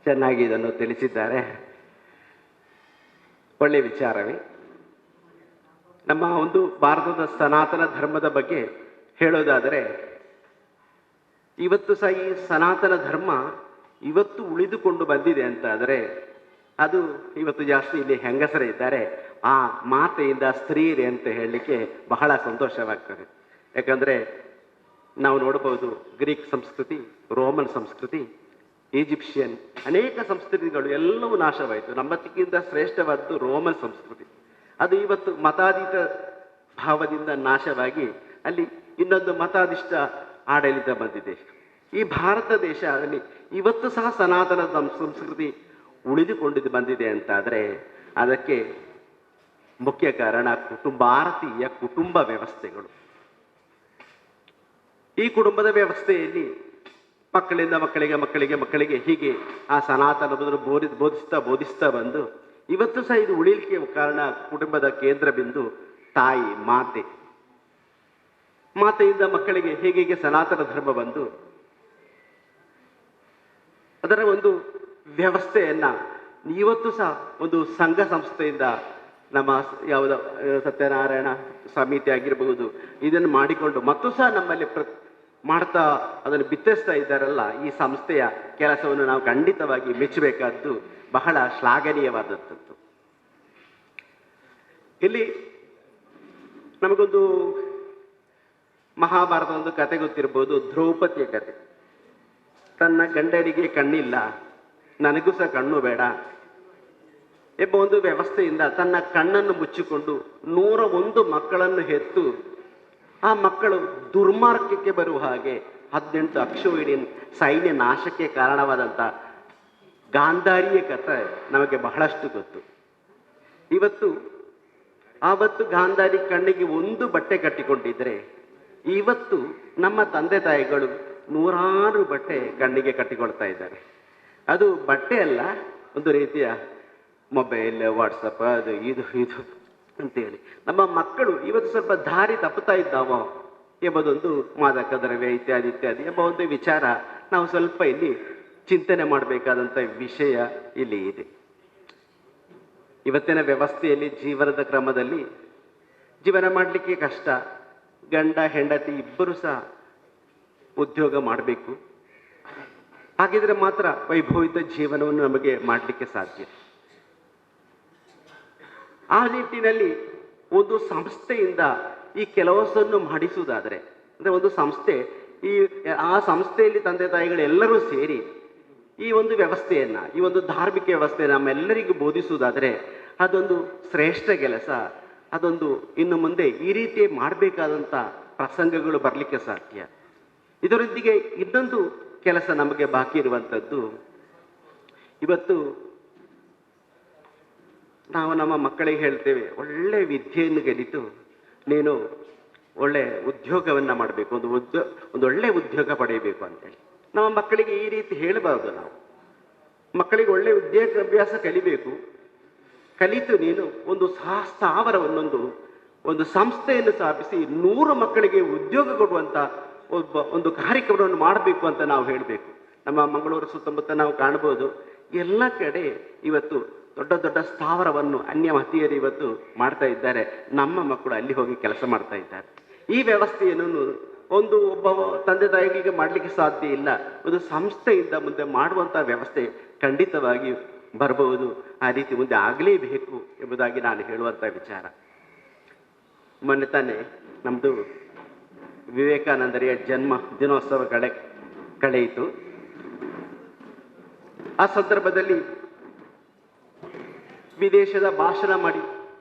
ಚೆನ್ನಾಗಿ ಇದನ್ನು ತಿಳಿಸಿದ್ದಾರೆ. ಒಳ್ಳೆಯ ವಿಚಾರವೇ. ನಮ್ಮ ಒಂದು ಭಾರತದ ಸನಾತನ ಧರ್ಮದ ಬಗ್ಗೆ ಹೇಳೋದಾದರೆ, ಇವತ್ತು ಸಹ ಈ ಸನಾತನ ಧರ್ಮ ಇವತ್ತು ಉಳಿದುಕೊಂಡು ಬಂದಿದೆ ಅಂತ ಆದರೆ, ಅದು ಇವತ್ತು ಜಾಸ್ತಿ ಇಲ್ಲಿ ಹೆಂಗಸರೇ ಇದ್ದಾರೆ, ಆ ಮಾತೆಯಿಂದ ಸ್ತ್ರೀಯರೇ ಅಂತ ಹೇಳಲಿಕ್ಕೆ ಬಹಳ ಸಂತೋಷವಾಗ್ತದೆ. ಯಾಕಂದರೆ ನಾವು ನೋಡಬಹುದು, ಗ್ರೀಕ್ ಸಂಸ್ಕೃತಿ, ರೋಮನ್ ಸಂಸ್ಕೃತಿ, ಈಜಿಪ್ಷಿಯನ್ ಅನೇಕ ಸಂಸ್ಕೃತಿಗಳು ಎಲ್ಲವೂ ನಾಶವಾಯಿತು. ನಮ್ಮಕ್ಕಿಂತ ಶ್ರೇಷ್ಠವಾದ್ದು ರೋಮನ್ ಸಂಸ್ಕೃತಿ. ಅದು ಇವತ್ತು ಮತಾಧೀತ ಭಾವದಿಂದ ನಾಶವಾಗಿ ಅಲ್ಲಿ ಇನ್ನೊಂದು ಮತಾಧಿಷ್ಠ ಆಡಳಿತ ಬಂದಿದೆ. ಈ ಭಾರತ ದೇಶದಲ್ಲಿ ಇವತ್ತು ಸಹ ಸನಾತನ ಸಂಸ್ಕೃತಿ ಉಳಿದುಕೊಂಡಿದ್ದು ಬಂದಿದೆ ಅಂತಾದರೆ, ಅದಕ್ಕೆ ಮುಖ್ಯ ಕಾರಣ ಭಾರತೀಯ ಕುಟುಂಬ ವ್ಯವಸ್ಥೆಗಳು. ಈ ಕುಟುಂಬದ ವ್ಯವಸ್ಥೆಯಲ್ಲಿ ಮಕ್ಕಳಿಂದ ಮಕ್ಕಳಿಗೆ, ಮಕ್ಕಳಿಗೆ ಮಕ್ಕಳಿಗೆ ಹೀಗೆ ಆ ಸನಾತನವನ್ನು ಬೋಧಿಸ್ತಾ ಬಂದು ಇವತ್ತು ಸಹ ಇದು ಉಳಿಲಿಕ್ಕೆ ಕಾರಣ ಕುಟುಂಬದ ಕೇಂದ್ರ ಬಿಂದು ತಾಯಿ, ಮಾತೆಯಿಂದ ಮಕ್ಕಳಿಗೆ ಹೇಗೆ ಸನಾತನ ಧರ್ಮ ಬಂದು ಅದರ ಒಂದು ವ್ಯವಸ್ಥೆಯನ್ನ ಇವತ್ತು ಸಹ ಒಂದು ಸಂಘ ಸಂಸ್ಥೆಯಿಂದ ನಮ್ಮ ಯಾವುದೋ ಸತ್ಯನಾರಾಯಣ ಸಮಿತಿ ಆಗಿರಬಹುದು, ಇದನ್ನು ಮಾಡಿಕೊಂಡು ಮತ್ತು ಸಹ ನಮ್ಮಲ್ಲಿ ಮಾಡ್ತಾ ಅದನ್ನು ಬಿತ್ತಿಸ್ತಾ ಇದ್ದಾರಲ್ಲ, ಈ ಸಂಸ್ಥೆಯ ಕೆಲಸವನ್ನು ನಾವು ಖಂಡಿತವಾಗಿ ಮೆಚ್ಚಬೇಕಾದ್ದು, ಬಹಳ ಶ್ಲಾಘನೀಯವಾದದ್ದು. ಇಲ್ಲಿ ನಮಗೊಂದು ಮಹಾಭಾರತ ಒಂದು ಕತೆ ಗೊತ್ತಿರ್ಬೋದು, ದ್ರೌಪದಿಯ ಕತೆ. ತನ್ನ ಗಂಡನಿಗೆ ಕಣ್ಣಿಲ್ಲ, ನನಗೂ ಸಹ ಕಣ್ಣು ಬೇಡ ಎಂಬ ಒಂದು ವ್ಯವಸ್ಥೆಯಿಂದ ತನ್ನ ಕಣ್ಣನ್ನು ಮುಚ್ಚಿಕೊಂಡು 101 ಮಕ್ಕಳನ್ನು ಹೆತ್ತು ಆ ಮಕ್ಕಳು ದುರ್ಮಾರ್ಗಕ್ಕೆ ಬರುವ ಹಾಗೆ 18 ಅಕ್ಷೋಹಿಣಿ ಸೈನ್ಯ ನಾಶಕ್ಕೆ ಕಾರಣವಾದಂಥ ಗಾಂಧಾರಿಯ ಕಥೆ ನಮಗೆ ಬಹಳಷ್ಟು ಗೊತ್ತು. ಆವತ್ತು ಗಾಂಧಾರಿ ಕಣ್ಣಿಗೆ ಒಂದು ಬಟ್ಟೆ ಕಟ್ಟಿಕೊಂಡಿದ್ರೆ, ಇವತ್ತು ನಮ್ಮ ತಂದೆ ತಾಯಿಗಳು 100 ಬಟ್ಟೆ ಕಣ್ಣಿಗೆ ಕಟ್ಟಿಕೊಳ್ತಾ ಇದ್ದಾರೆ. ಅದು ಬಟ್ಟೆ ಅಲ್ಲ, ಒಂದು ರೀತಿಯ ಮೊಬೈಲ್, ವಾಟ್ಸಪ್, ಅದು ಇದು ಇದು ಅಂತೇಳಿ ನಮ್ಮ ಮಕ್ಕಳು ಇವತ್ತು ಸ್ವಲ್ಪ ದಾರಿ ತಪ್ಪುತ್ತಾ ಇದ್ದಾವೋ ಎಂಬುದೊಂದು ಮಾದಕ ದ್ರವ್ಯ ಇತ್ಯಾದಿ ಇತ್ಯಾದಿ ಎಂಬ ಒಂದು ವಿಚಾರ ನಾವು ಸ್ವಲ್ಪ ಇಲ್ಲಿ ಚಿಂತನೆ ಮಾಡಬೇಕಾದಂಥ ವಿಷಯ ಇಲ್ಲಿ ಇದೆ. ಇವತ್ತಿನ ವ್ಯವಸ್ಥೆಯಲ್ಲಿ ಜೀವನದ ಕ್ರಮದಲ್ಲಿ ಜೀವನ ಮಾಡಲಿಕ್ಕೆ ಕಷ್ಟ. ಗಂಡ ಹೆಂಡತಿ ಇಬ್ಬರು ಸಹ ಉದ್ಯೋಗ ಮಾಡಬೇಕು. ಹಾಗಿದ್ರೆ ಮಾತ್ರ ವೈಭವಿತ ಜೀವನವನ್ನು ನಮಗೆ ಮಾಡಲಿಕ್ಕೆ ಸಾಧ್ಯ. ಆ ನಿಟ್ಟಿನಲ್ಲಿ ಒಂದು ಸಂಸ್ಥೆಯಿಂದ ಈ ಕೆಲಸವನ್ನು ಮಾಡಿಸುವುದಾದರೆ, ಅಂದರೆ ಒಂದು ಸಂಸ್ಥೆ, ಆ ಸಂಸ್ಥೆಯಲ್ಲಿ ತಂದೆ ತಾಯಿಗಳೆಲ್ಲರೂ ಸೇರಿ ಈ ಒಂದು ವ್ಯವಸ್ಥೆಯನ್ನು, ಈ ಒಂದು ಧಾರ್ಮಿಕ ವ್ಯವಸ್ಥೆಯನ್ನು ನಮ್ಮೆಲ್ಲರಿಗೂ ಬೋಧಿಸುವುದಾದರೆ ಅದೊಂದು ಶ್ರೇಷ್ಠ ಕೆಲಸ. ಅದೊಂದು ಇನ್ನು ಮುಂದೆ ಈ ರೀತಿ ಮಾಡಬೇಕಾದಂಥ ಪ್ರಸಂಗಗಳು ಬರಲಿಕ್ಕೆ ಸಾಧ್ಯ. ಇದರೊಂದಿಗೆ ಇನ್ನೊಂದು ಕೆಲಸ ನಮಗೆ ಬಾಕಿ ಇರುವಂಥದ್ದು, ಇವತ್ತು ನಾವು ನಮ್ಮ ಮಕ್ಕಳಿಗೆ ಹೇಳ್ತೇವೆ, ಒಳ್ಳೆ ವಿದ್ಯೆಯನ್ನು ಕಲಿತು ನೀನು ಒಳ್ಳೆ ಉದ್ಯೋಗವನ್ನು ಮಾಡಬೇಕು, ಒಂದು ಒಳ್ಳೆ ಉದ್ಯೋಗ ಪಡೆಯಬೇಕು ಅಂತೇಳಿ ನಮ್ಮ ಮಕ್ಕಳಿಗೆ ಈ ರೀತಿ ಹೇಳಬಾರ್ದು. ನಾವು ಮಕ್ಕಳಿಗೆ ಒಳ್ಳೆ ವಿದ್ಯಾಭ್ಯಾಸ ಕಲಿಬೇಕು, ಕಲಿತು ನೀನು ಒಂದು ಸ್ಥಾವರವನ್ನೊಂದು ಒಂದು ಸಂಸ್ಥೆಯನ್ನು ಸ್ಥಾಪಿಸಿ 100 ಮಕ್ಕಳಿಗೆ ಉದ್ಯೋಗ ಕೊಡುವಂಥ ಒಂದು ಕಾರ್ಯಕ್ರಮವನ್ನು ಮಾಡಬೇಕು ಅಂತ ನಾವು ಹೇಳಬೇಕು. ನಮ್ಮ ಮಂಗಳೂರು ಸುತ್ತಮುತ್ತ ನಾವು ಕಾಣ್ಬೋದು, ಎಲ್ಲ ಕಡೆ ಇವತ್ತು ದೊಡ್ಡ ದೊಡ್ಡ ಸ್ಥಾವರವನ್ನು ಅನ್ಯಮತೀಯರು ಇವತ್ತು ಮಾಡ್ತಾ ಇದ್ದಾರೆ. ನಮ್ಮ ಮಕ್ಕಳು ಅಲ್ಲಿ ಹೋಗಿ ಕೆಲಸ ಮಾಡ್ತಾ ಇದ್ದಾರೆ. ಈ ವ್ಯವಸ್ಥೆಯನ್ನು ಒಬ್ಬ ತಂದೆ ತಾಯಿಗಳಿಗೆ ಮಾಡಲಿಕ್ಕೆ ಸಾಧ್ಯ ಇಲ್ಲ. ಒಂದು ಸಂಸ್ಥೆಯಿಂದ ಮುಂದೆ ಮಾಡುವಂಥ ವ್ಯವಸ್ಥೆ ಖಂಡಿತವಾಗಿ ಬರಬಹುದು. ಆ ರೀತಿ ಮುಂದೆ ಆಗಲೇಬೇಕು ಎಂಬುದಾಗಿ ನಾನು ಹೇಳುವಂಥ ವಿಚಾರ. ಮೊನ್ನೆ ತಾನೇ ನಮ್ಮದು ವಿವೇಕಾನಂದರಿಯ ಜನ್ಮ ದಿನೋತ್ಸವ ಕಳೆಯಿತು. ಆ ಸಂದರ್ಭದಲ್ಲಿ ವಿದೇಶದ ಭಾಷಣ ಮಾಡಿ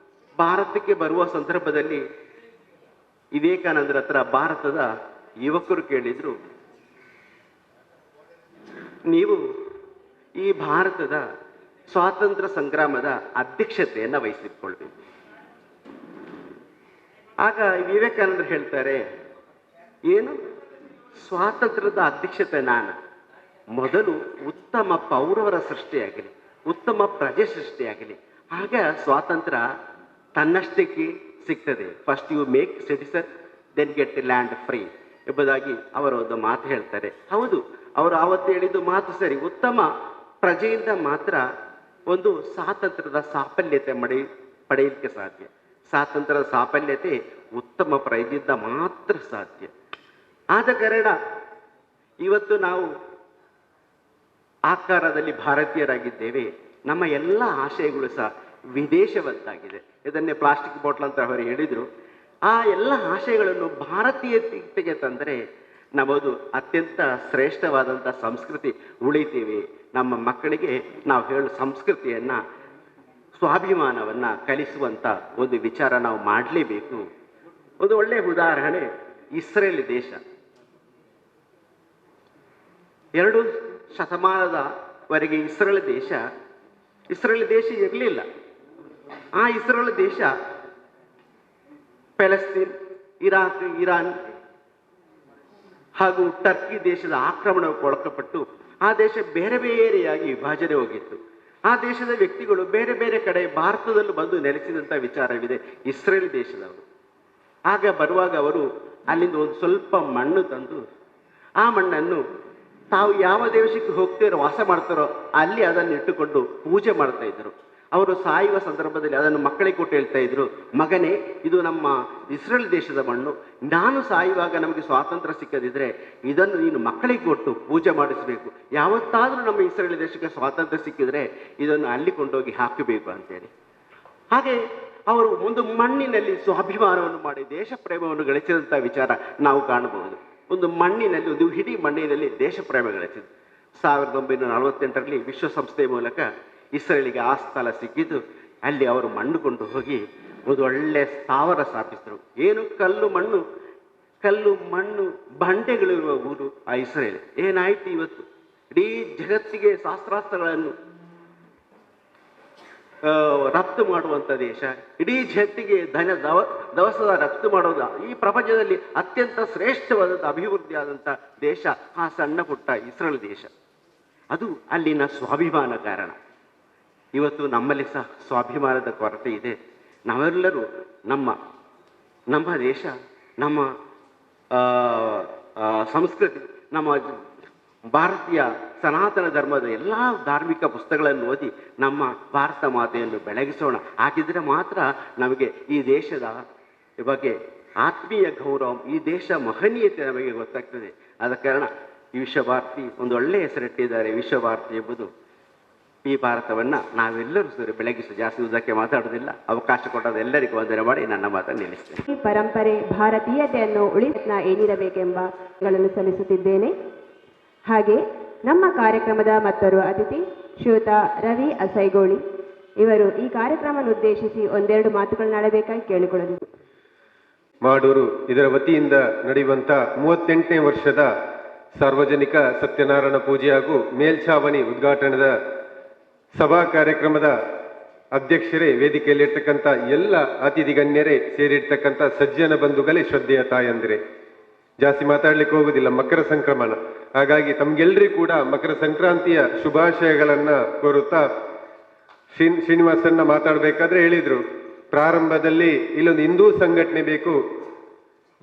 ಭಾರತಕ್ಕೆ ಬರುವ ಸಂದರ್ಭದಲ್ಲಿ ವಿವೇಕಾನಂದರ ಹತ್ರ ಭಾರತದ ಯುವಕರು ಕೇಳಿದ್ರು, ನೀವು ಈ ಭಾರತದ ಸ್ವಾತಂತ್ರ್ಯ ಸಂಗ್ರಾಮದ ಅಧ್ಯಕ್ಷತೆಯನ್ನು ವಹಿಸಿಕೊಳ್ಬೇಕು. ಆಗ ವಿವೇಕಾನಂದರು ಹೇಳ್ತಾರೆ, ಏನು ಸ್ವಾತಂತ್ರ್ಯದ ಅಧ್ಯಕ್ಷತೆ ನಾನು? ಮೊದಲು ಉತ್ತಮ ಪೌರವರ ಸೃಷ್ಟಿಯಾಗಲಿ, ಉತ್ತಮ ಪ್ರಜೆ ಸೃಷ್ಟಿಯಾಗಲಿ, ಆಗ ಸ್ವಾತಂತ್ರ್ಯ ತನ್ನಷ್ಟಕ್ಕೆ ಸಿಗ್ತದೆ. First you make citizen then get land free ಎಂಬುದಾಗಿ ಅವರು ಒಂದು ಮಾತು ಹೇಳ್ತಾರೆ. ಹೌದು, ಅವರು ಆವತ್ತು ಹೇಳಿದ್ದು ಮಾತು ಸರಿ. ಉತ್ತಮ ಪ್ರಜೆಯಿಂದ ಮಾತ್ರ ಒಂದು ಸ್ವಾತಂತ್ರ್ಯದ ಸಾಫಲ್ಯತೆ ಪಡೆಯಲಿಕ್ಕೆ ಸಾಧ್ಯ. ಸ್ವಾತಂತ್ರ್ಯದ ಸಾಫಲ್ಯತೆ ಉತ್ತಮ ಪ್ರಜೆಯಿಂದ ಮಾತ್ರ ಸಾಧ್ಯ. ಆದ ಕಾರಣ ಇವತ್ತು ನಾವು ಆಕಾರದಲ್ಲಿ ಭಾರತೀಯರಾಗಿದ್ದೇವೆ. ನಮ್ಮ ಎಲ್ಲ ಆಶಯಗಳು ಸಹ ವಿದೇಶವಂತಾಗಿದೆ. ಇದನ್ನೇ ಪ್ಲಾಸ್ಟಿಕ್ ಬಾಟ್ಲ್ ಅಂತ ಅವರು ಹೇಳಿದರು. ಆ ಎಲ್ಲ ಆಶಯಗಳನ್ನು ಭಾರತೀಯತೆಗೆ ತಂದರೆ ನಮ್ಮದು ಅತ್ಯಂತ ಶ್ರೇಷ್ಠವಾದಂಥ ಸಂಸ್ಕೃತಿ ಉಳಿತೀವಿ. ನಮ್ಮ ಮಕ್ಕಳಿಗೆ ನಾವು ಹೇಳೋ ಸಂಸ್ಕೃತಿಯನ್ನು, ಸ್ವಾಭಿಮಾನವನ್ನು ಕಲಿಸುವಂಥ ಒಂದು ವಿಚಾರ ನಾವು ಮಾಡಲೇಬೇಕು. ಒಂದು ಒಳ್ಳೆಯ ಉದಾಹರಣೆ ಇಸ್ರೇಲ್ ದೇಶ. 2 ಶತಮಾನದವರೆಗೆ ಇಸ್ರೇಲ್ ದೇಶ ಇರಲಿಲ್ಲ. ಆ ಇಸ್ರೇಲ್ ದೇಶ ಪ್ಯಾಲೆಸ್ತೀನ್, ಇರಾಕ್, ಇರಾನ್ ಹಾಗೂ ಟರ್ಕಿ ದೇಶದ ಆಕ್ರಮಣಕ್ಕೆ ಒಳಪಟ್ಟು ಆ ದೇಶ ಬೇರೆ ಬೇರೆಯಾಗಿ ವಿಭಜನೆ ಹೋಗಿತ್ತು. ಆ ದೇಶದ ವ್ಯಕ್ತಿಗಳು ಬೇರೆ ಬೇರೆ ಕಡೆ ಭಾರತದಲ್ಲೂ ಬಂದು ನೆಲೆಸಿದಂಥ ವಿಚಾರವಿದೆ ಇಸ್ರೇಲ್ ದೇಶದವರು. ಆಗ ಬರುವಾಗ ಅವರು ಅಲ್ಲಿಂದ ಒಂದು ಸ್ವಲ್ಪ ಮಣ್ಣು ತಂದು ಆ ಮಣ್ಣನ್ನು ತಾವು ಯಾವ ದೇಶಕ್ಕೆ ಹೋಗ್ತಾರೋ ವಾಸ ಮಾಡ್ತಾರೋ ಅಲ್ಲಿ ಅದನ್ನು ಇಟ್ಟುಕೊಂಡು ಪೂಜೆ ಮಾಡ್ತಾ ಇದ್ರು. ಅವರು ಸಾಯುವ ಸಂದರ್ಭದಲ್ಲಿ ಅದನ್ನು ಮಕ್ಕಳಿಗೆ ಕೊಟ್ಟು ಹೇಳ್ತಾ ಇದ್ರು, ಮಗನೇ, ಇದು ನಮ್ಮ ಇಸ್ರೇಲ್ ದೇಶದ ಮಣ್ಣು, ನಾನು ಸಾಯುವಾಗ ನಮಗೆ ಸ್ವಾತಂತ್ರ್ಯ ಸಿಕ್ಕದಿದ್ರೆ ಇದನ್ನು ನೀನು ಮಕ್ಕಳಿಗೆ ಕೊಟ್ಟು ಪೂಜೆ ಮಾಡಿಸಬೇಕು. ಯಾವತ್ತಾದರೂ ನಮ್ಮ ಇಸ್ರೇಲ್ ದೇಶಕ್ಕೆ ಸ್ವಾತಂತ್ರ್ಯ ಸಿಕ್ಕಿದ್ರೆ ಇದನ್ನು ಅಲ್ಲಿ ಕೊಂಡೋಗಿ ಹಾಕಬೇಕು ಅಂತೇಳಿ. ಹಾಗೆ ಅವರು ಒಂದು ಮಣ್ಣಿನಲ್ಲಿ ಸ್ವಾಭಿಮಾನವನ್ನು ಮಾಡಿ ದೇಶ ಪ್ರೇಮವನ್ನು ಗಳಿಸಿದಂಥ ವಿಚಾರ ನಾವು ಕಾಣಬಹುದು. ಒಂದು ಮಣ್ಣಿನಲ್ಲಿ, ಒಂದು ಇಡೀ ಮಣ್ಣಿನಲ್ಲಿ ದೇಶ ಪ್ರೇಮ ಗಳಿಸಿದ್ದು. 1948ರಲ್ಲಿ ವಿಶ್ವಸಂಸ್ಥೆಯ ಮೂಲಕ ಇಸ್ರೇಲಿಗೆ ಆ ಸ್ಥಳ ಸಿಕ್ಕಿದ್ದು. ಅಲ್ಲಿ ಅವರು ಮಣ್ಣು ಕೊಂಡು ಹೋಗಿ ಒಂದು ಒಳ್ಳೆ ಸ್ಥಾವರ ಸ್ಥಾಪಿಸಿದರು. ಏನು ಕಲ್ಲು ಮಣ್ಣು ಬಂಡೆಗಳಿರುವ ಊರು ಆ ಇಸ್ರೇಲ್. ಏನಾಯ್ತು ಇವತ್ತು? ಇಡೀ ಜಗತ್ತಿಗೆ ಶಾಸ್ತ್ರಾಸ್ತ್ರಗಳನ್ನು ರಫ್ತು ಮಾಡುವಂಥ ದೇಶ, ಇಡೀ ಜಗತ್ತಿಗೆ ದವಸದ ರಫ್ತು ಮಾಡೋದು, ಈ ಪ್ರಪಂಚದಲ್ಲಿ ಅತ್ಯಂತ ಶ್ರೇಷ್ಠವಾದಂಥ ಅಭಿವೃದ್ಧಿಯಾದಂಥ ದೇಶ ಆ ಸಣ್ಣ ಪುಟ್ಟ ಇಸ್ರೇಲ್ ದೇಶ. ಅದು ಅಲ್ಲಿನ ಸ್ವಾಭಿಮಾನ ಕಾರಣ. ಇವತ್ತು ನಮ್ಮಲ್ಲಿ ಸಹ ಸ್ವಾಭಿಮಾನದ ಕೊರತೆ ಇದೆ. ನಾವೆಲ್ಲರೂ ನಮ್ಮ ದೇಶ, ನಮ್ಮ ಸಂಸ್ಕೃತಿ, ನಮ್ಮ ಭಾರತೀಯ ಸನಾತನ ಧರ್ಮದ ಎಲ್ಲ ಧಾರ್ಮಿಕ ಪುಸ್ತಕಗಳನ್ನು ಓದಿ ನಮ್ಮ ಭಾರತ ಮಾತೆಯನ್ನು ಬೆಳಗಿಸೋಣ. ಹಾಗಿದ್ರೆ ಮಾತ್ರ ನಮಗೆ ಈ ದೇಶದ ಬಗ್ಗೆ ಆತ್ಮೀಯ ಗೌರವ, ಈ ದೇಶ ಮಹನೀಯತೆ ನಮಗೆ ಗೊತ್ತಾಗ್ತದೆ. ಆದ ಕಾರಣ ಈ ವಿಶ್ವಭಾರತಿ ಒಂದು ಒಳ್ಳೆಯ ಹೆಸರಿಟ್ಟಿದ್ದಾರೆ. ವಿಶ್ವಭಾರತಿ ಎಂಬುದು ಈ ಭಾರತವನ್ನು ನಾವೆಲ್ಲರೂ ಸೇರಿ ಬೆಳಗಿಸಿ. ಜಾಸ್ತಿ ಉದ್ದಕ್ಕೆ ಮಾತಾಡೋದಿಲ್ಲ, ಅವಕಾಶ ಕೊಟ್ಟದ ಎಲ್ಲರಿಗೂ ವಂದನೆ ಮಾಡಿ ನನ್ನ ಮಾತನ್ನು ನಿಲ್ಲಿಸ್ತೇನೆ. ಈ ಪರಂಪರೆ ಭಾರತೀಯತೆಯನ್ನು ಉಳಿಸನ ಏನಿರಬೇಕೆಂಬಗಳನ್ನು ಸಲ್ಲಿಸುತ್ತಿದ್ದೇನೆ. ಹಾಗೆ ನಮ್ಮ ಕಾರ್ಯಕ್ರಮದ ಮತ್ತೊರು ಅತಿಥಿ ಶ್ರೀಯುತ ರವಿ ಅಸೈಗೋಳಿ ಇವರು ಈ ಕಾರ್ಯಕ್ರಮವನ್ನು ಉದ್ದೇಶಿಸಿ ಒಂದೆರಡು ಮಾತುಗಳನ್ನಾಡಬೇಕಾಗಿ ಕೇಳಿಕೊಳ್ಳಲು. ಮಾಡೂರು ಇದರ ವತಿಯಿಂದ ನಡೆಯುವಂಥ 38ನೇ ವರ್ಷದ ಸಾರ್ವಜನಿಕ ಸತ್ಯನಾರಾಯಣ ಪೂಜೆ ಹಾಗೂ ಮೇಲ್ಛಾವಣಿ ಉದ್ಘಾಟನೆದ ಸಭಾ ಕಾರ್ಯಕ್ರಮದ ಅಧ್ಯಕ್ಷರೇ, ವೇದಿಕೆಯಲ್ಲಿರ್ತಕ್ಕಂಥ ಎಲ್ಲ ಅತಿಥಿ ಗಣ್ಯರೇ, ಸೇರಿರ್ತಕ್ಕಂಥ ಸಜ್ಜನ ಬಂಧುಗಳೇ, ಶ್ರದ್ಧೆಯ ತಾಯಂದಿರೇ, ಜಾಸ್ತಿ ಮಾತಾಡ್ಲಿಕ್ಕೆ ಹೋಗುದಿಲ್ಲ, ಮಕರ ಸಂಕ್ರಮಣ. ಹಾಗಾಗಿ ತಮ್ಗೆಲ್ರಿಗೂ ಕೂಡ ಮಕರ ಸಂಕ್ರಾಂತಿಯ ಶುಭಾಶಯಗಳನ್ನ ಕೋರುತ್ತಾ ಶ್ರೀನಿವಾಸನ್ನ ಮಾತಾಡಬೇಕಾದ್ರೆ ಹೇಳಿದ್ರು, ಪ್ರಾರಂಭದಲ್ಲಿ ಇಲ್ಲೊಂದು ಹಿಂದೂ ಸಂಘಟನೆ ಬೇಕು,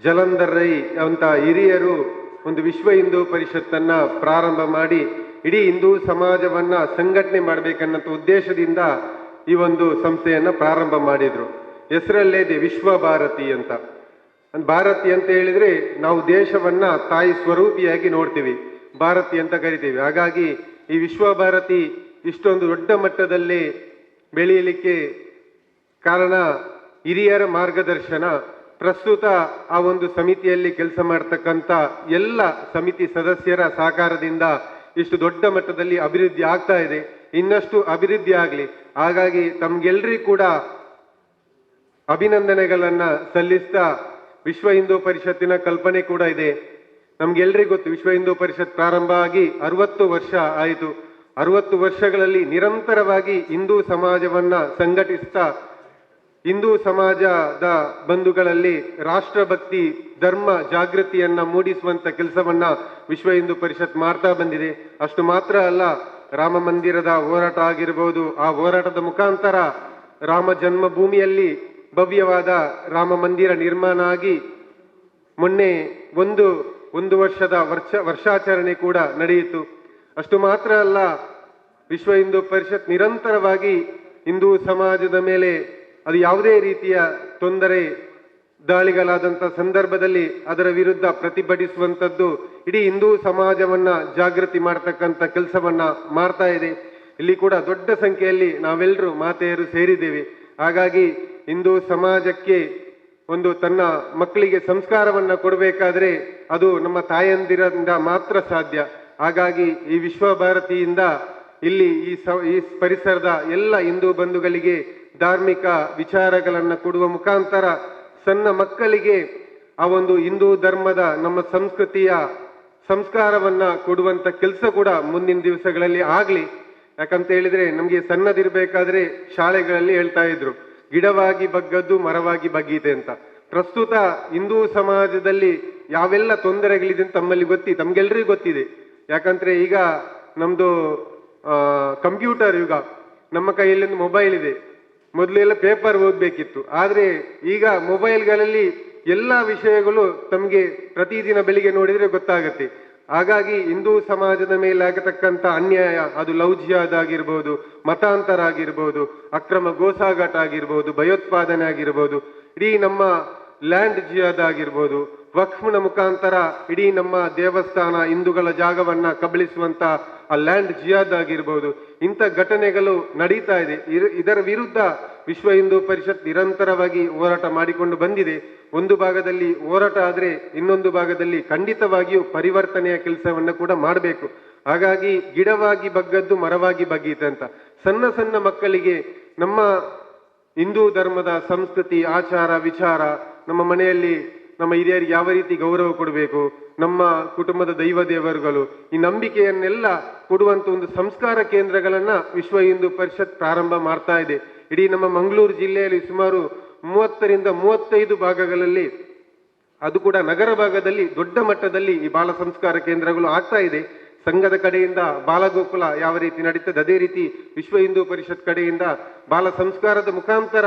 ಜಲಂಧರ್ ರೈ ಅಂತ ಹಿರಿಯರು ಒಂದು ವಿಶ್ವ ಹಿಂದೂ ಪರಿಷತ್ತನ್ನ ಪ್ರಾರಂಭ ಮಾಡಿ ಇಡೀ ಹಿಂದೂ ಸಮಾಜವನ್ನ ಸಂಘಟನೆ ಮಾಡಬೇಕನ್ನೋ ಉದ್ದೇಶದಿಂದ ಈ ಒಂದು ಸಂಸ್ಥೆಯನ್ನ ಪ್ರಾರಂಭ ಮಾಡಿದ್ರು. ಹೆಸರಲ್ಲೇ ಇದೆ ವಿಶ್ವ ಭಾರತಿ ಅಂತ. ಭಾರತಿ ಅಂತ ಹೇಳಿದ್ರೆ ನಾವು ದೇಶವನ್ನ ತಾಯಿ ಸ್ವರೂಪಿಯಾಗಿ ನೋಡ್ತೀವಿ, ಭಾರತಿ ಅಂತ ಕರಿತೀವಿ. ಹಾಗಾಗಿ ಈ ವಿಶ್ವ ಭಾರತಿ ಇಷ್ಟೊಂದು ದೊಡ್ಡ ಮಟ್ಟದಲ್ಲಿ ಬೆಳೆಯಲಿಕ್ಕೆ ಕಾರಣ ಹಿರಿಯರ ಮಾರ್ಗದರ್ಶನ. ಪ್ರಸ್ತುತ ಆ ಒಂದು ಸಮಿತಿಯಲ್ಲಿ ಕೆಲಸ ಮಾಡ್ತಕ್ಕಂಥ ಎಲ್ಲ ಸಮಿತಿ ಸದಸ್ಯರ ಸಹಕಾರದಿಂದ ಇಷ್ಟು ದೊಡ್ಡ ಮಟ್ಟದಲ್ಲಿ ಅಭಿವೃದ್ಧಿ ಆಗ್ತಾ ಇದೆ. ಇನ್ನಷ್ಟು ಅಭಿವೃದ್ಧಿ ಆಗಲಿ. ಹಾಗಾಗಿ ತಮ್ಗೆಲ್ರಿಗೂ ಕೂಡ ಅಭಿನಂದನೆಗಳನ್ನ ಸಲ್ಲಿಸ್ತಾ, ವಿಶ್ವ ಹಿಂದೂ ಪರಿಷತ್ತಿನ ಕಲ್ಪನೆ ಕೂಡ ಇದೆ. ನಮ್ಗೆಲ್ರಿಗೂ ಗೊತ್ತು, ವಿಶ್ವ ಹಿಂದೂ ಪರಿಷತ್ ಪ್ರಾರಂಭ ಆಗಿ 60 ವರ್ಷ ಆಯಿತು. 60 ವರ್ಷಗಳಲ್ಲಿ ನಿರಂತರವಾಗಿ ಹಿಂದೂ ಸಮಾಜವನ್ನ ಸಂಘಟಿಸ್ತಾ ಹಿಂದೂ ಸಮಾಜದ ಬಂಧುಗಳಲ್ಲಿ ರಾಷ್ಟ್ರಭಕ್ತಿ, ಧರ್ಮ ಜಾಗೃತಿಯನ್ನ ಮೂಡಿಸುವಂತ ಕೆಲಸವನ್ನ ವಿಶ್ವ ಹಿಂದೂ ಪರಿಷತ್ ಮಾಡ್ತಾ ಬಂದಿದೆ. ಅಷ್ಟು ಮಾತ್ರ ಅಲ್ಲ, ರಾಮ ಮಂದಿರದ ಹೋರಾಟ ಆಗಿರ್ಬೋದು, ಆ ಹೋರಾಟದ ಮುಖಾಂತರ ರಾಮ ಜನ್ಮಭೂಮಿಯಲ್ಲಿ ಭವ್ಯವಾದ ರಾಮ ಮಂದಿರ ನಿರ್ಮಾಣ ಆಗಿ ಮೊನ್ನೆ ಒಂದು ವರ್ಷದ ವರ್ಷಾಚರಣೆ ಕೂಡ ನಡೆಯಿತು. ಅಷ್ಟು ಮಾತ್ರ ಅಲ್ಲ, ವಿಶ್ವ ಹಿಂದೂ ಪರಿಷತ್ ನಿರಂತರವಾಗಿ ಹಿಂದೂ ಸಮಾಜದ ಮೇಲೆ ಅದು ಯಾವುದೇ ರೀತಿಯ ತೊಂದರೆ ದಾಳಿಗಳಾದಂಥ ಸಂದರ್ಭದಲ್ಲಿ ಅದರ ವಿರುದ್ಧ ಪ್ರತಿಭಟಿಸುವಂಥದ್ದು, ಇಡೀ ಹಿಂದೂ ಸಮಾಜವನ್ನ ಜಾಗೃತಿ ಮಾಡ್ತಕ್ಕಂಥ ಕೆಲಸವನ್ನ ಮಾಡ್ತಾ ಇದೆ. ಇಲ್ಲಿ ಕೂಡ ದೊಡ್ಡ ಸಂಖ್ಯೆಯಲ್ಲಿ ನಾವೆಲ್ಲರೂ ಮಾತೆಯರು ಸೇರಿದ್ದೇವೆ. ಹಾಗಾಗಿ ಹಿಂದೂ ಸಮಾಜಕ್ಕೆ ಒಂದು ತನ್ನ ಮಕ್ಕಳಿಗೆ ಸಂಸ್ಕಾರವನ್ನ ಕೊಡಬೇಕಾದ್ರೆ ಅದು ನಮ್ಮ ತಾಯಂದಿರಿಂದ ಮಾತ್ರ ಸಾಧ್ಯ. ಹಾಗಾಗಿ ಈ ವಿಶ್ವ ಭಾರತಿಯಿಂದ ಇಲ್ಲಿ ಈ ಪರಿಸರದ ಎಲ್ಲ ಹಿಂದೂ ಬಂಧುಗಳಿಗೆ ಧಾರ್ಮಿಕ ವಿಚಾರಗಳನ್ನ ಕೊಡುವ ಮುಖಾಂತರ ಸಣ್ಣ ಮಕ್ಕಳಿಗೆ ಆ ಒಂದು ಹಿಂದೂ ಧರ್ಮದ ನಮ್ಮ ಸಂಸ್ಕೃತಿಯ ಸಂಸ್ಕಾರವನ್ನ ಕೊಡುವಂತ ಕೆಲಸ ಕೂಡ ಮುಂದಿನ ದಿವಸಗಳಲ್ಲಿ ಆಗ್ಲಿ. ಯಾಕಂತ ಹೇಳಿದ್ರೆ ನಮ್ಗೆ ಸಣ್ಣದಿರ್ಬೇಕಾದ್ರೆ ಶಾಲೆಗಳಲ್ಲಿ ಹೇಳ್ತಾ ಇದ್ರು, ಗಿಡವಾಗಿ ಬಗ್ಗದ್ದು ಮರವಾಗಿ ಬಗ್ಗೀತೆ ಅಂತ. ಪ್ರಸ್ತುತ ಹಿಂದೂ ಸಮಾಜದಲ್ಲಿ ಯಾವೆಲ್ಲ ತೊಂದರೆಗಳಿದೆ ಅಂತ ತಮ್ಗೆಲ್ರಿಗೂ ಗೊತ್ತಿದೆ. ಯಾಕಂದ್ರೆ ಈಗ ನಮ್ದು ಕಂಪ್ಯೂಟರ್ ಯುಗ, ನಮ್ಮ ಕೈಯಲ್ಲಿ ಒಂದು ಮೊಬೈಲ್ ಇದೆ. ಮೊದಲೆಲ್ಲ ಪೇಪರ್ ಓದಬೇಕಿತ್ತು, ಆದ್ರೆ ಈಗ ಮೊಬೈಲ್ಗಳಲ್ಲಿ ಎಲ್ಲ ವಿಷಯಗಳು ತಮಗೆ ಪ್ರತಿದಿನ ಬೆಳಿಗ್ಗೆ ನೋಡಿದ್ರೆ ಗೊತ್ತಾಗತ್ತೆ. ಹಾಗಾಗಿ ಹಿಂದೂ ಸಮಾಜದ ಮೇಲೆ ಆಗತಕ್ಕಂಥ ಅನ್ಯಾಯ, ಅದು ಲವ್ ಜಿಹಾದ್ ಆಗಿರ್ಬೋದು, ಮತಾಂತರ ಆಗಿರ್ಬೋದು, ಅಕ್ರಮ ಗೋಸಾಗಾಟ ಆಗಿರ್ಬೋದು, ಭಯೋತ್ಪಾದನೆ ಆಗಿರ್ಬೋದು, ಇಡೀ ನಮ್ಮ ಲ್ಯಾಂಡ್ ಜಿಹಾದ್ ಆಗಿರ್ಬೋದು, ವಕ್ಫ್ನ ಮುಖಾಂತರ ಇಡೀ ನಮ್ಮ ದೇವಸ್ಥಾನ ಹಿಂದೂಗಳ ಜಾಗವನ್ನ ಕಬಳಿಸುವಂತ ಆ ಲ್ಯಾಂಡ್ ಜಿಹಾದ್ ಆಗಿರ್ಬೋದು, ಇಂಥ ಘಟನೆಗಳು ನಡೀತಾ ಇದೆ. ಇದರ ವಿರುದ್ಧ ವಿಶ್ವ ಹಿಂದೂ ಪರಿಷತ್ ನಿರಂತರವಾಗಿ ಹೋರಾಟ ಮಾಡಿಕೊಂಡು ಬಂದಿದೆ. ಒಂದು ಭಾಗದಲ್ಲಿ ಹೋರಾಟ ಆದ್ರೆ ಇನ್ನೊಂದು ಭಾಗದಲ್ಲಿ ಖಂಡಿತವಾಗಿಯೂ ಪರಿವರ್ತನೆಯ ಕೆಲಸವನ್ನ ಕೂಡ ಮಾಡಬೇಕು. ಹಾಗಾಗಿ ಗಿಡವಾಗಿ ಬಗ್ಗದ್ದು ಮರವಾಗಿ ಬಗ್ಗೀತೆ ಅಂತ ಸಣ್ಣ ಸಣ್ಣ ಮಕ್ಕಳಿಗೆ ನಮ್ಮ ಹಿಂದೂ ಧರ್ಮದ ಸಂಸ್ಕೃತಿ, ಆಚಾರ, ವಿಚಾರ, ನಮ್ಮ ಮನೆಯಲ್ಲಿ ನಮ್ಮ ಹಿರಿಯರಿಗೆ ಯಾವ ರೀತಿ ಗೌರವ ಕೊಡಬೇಕು, ನಮ್ಮ ಕುಟುಂಬದ ದೈವ ದೇವರುಗಳು, ಈ ನಂಬಿಕೆಯನ್ನೆಲ್ಲ ಕೊಡುವಂತ ಒಂದು ಸಂಸ್ಕಾರ ಕೇಂದ್ರಗಳನ್ನ ವಿಶ್ವ ಹಿಂದೂ ಪರಿಷತ್ ಪ್ರಾರಂಭ ಮಾಡ್ತಾ ಇದೆ. ಇಡೀ ನಮ್ಮ ಮಂಗಳೂರು ಜಿಲ್ಲೆಯಲ್ಲಿ ಸುಮಾರು 30ರಿಂದ 35 ಭಾಗಗಳಲ್ಲಿ, ಅದು ಕೂಡ ನಗರ ಭಾಗದಲ್ಲಿ ದೊಡ್ಡ ಮಟ್ಟದಲ್ಲಿ ಈ ಬಾಲ ಸಂಸ್ಕಾರ ಕೇಂದ್ರಗಳು ಆಗ್ತಾ ಇದೆ. ಸಂಘದ ಕಡೆಯಿಂದ ಬಾಲಗೋಕುಲ ಯಾವ ರೀತಿ ನಡೀತದೆ ಅದೇ ರೀತಿ ವಿಶ್ವ ಹಿಂದೂ ಪರಿಷತ್ ಕಡೆಯಿಂದ ಬಾಲ ಸಂಸ್ಕಾರದ ಮುಖಾಂತರ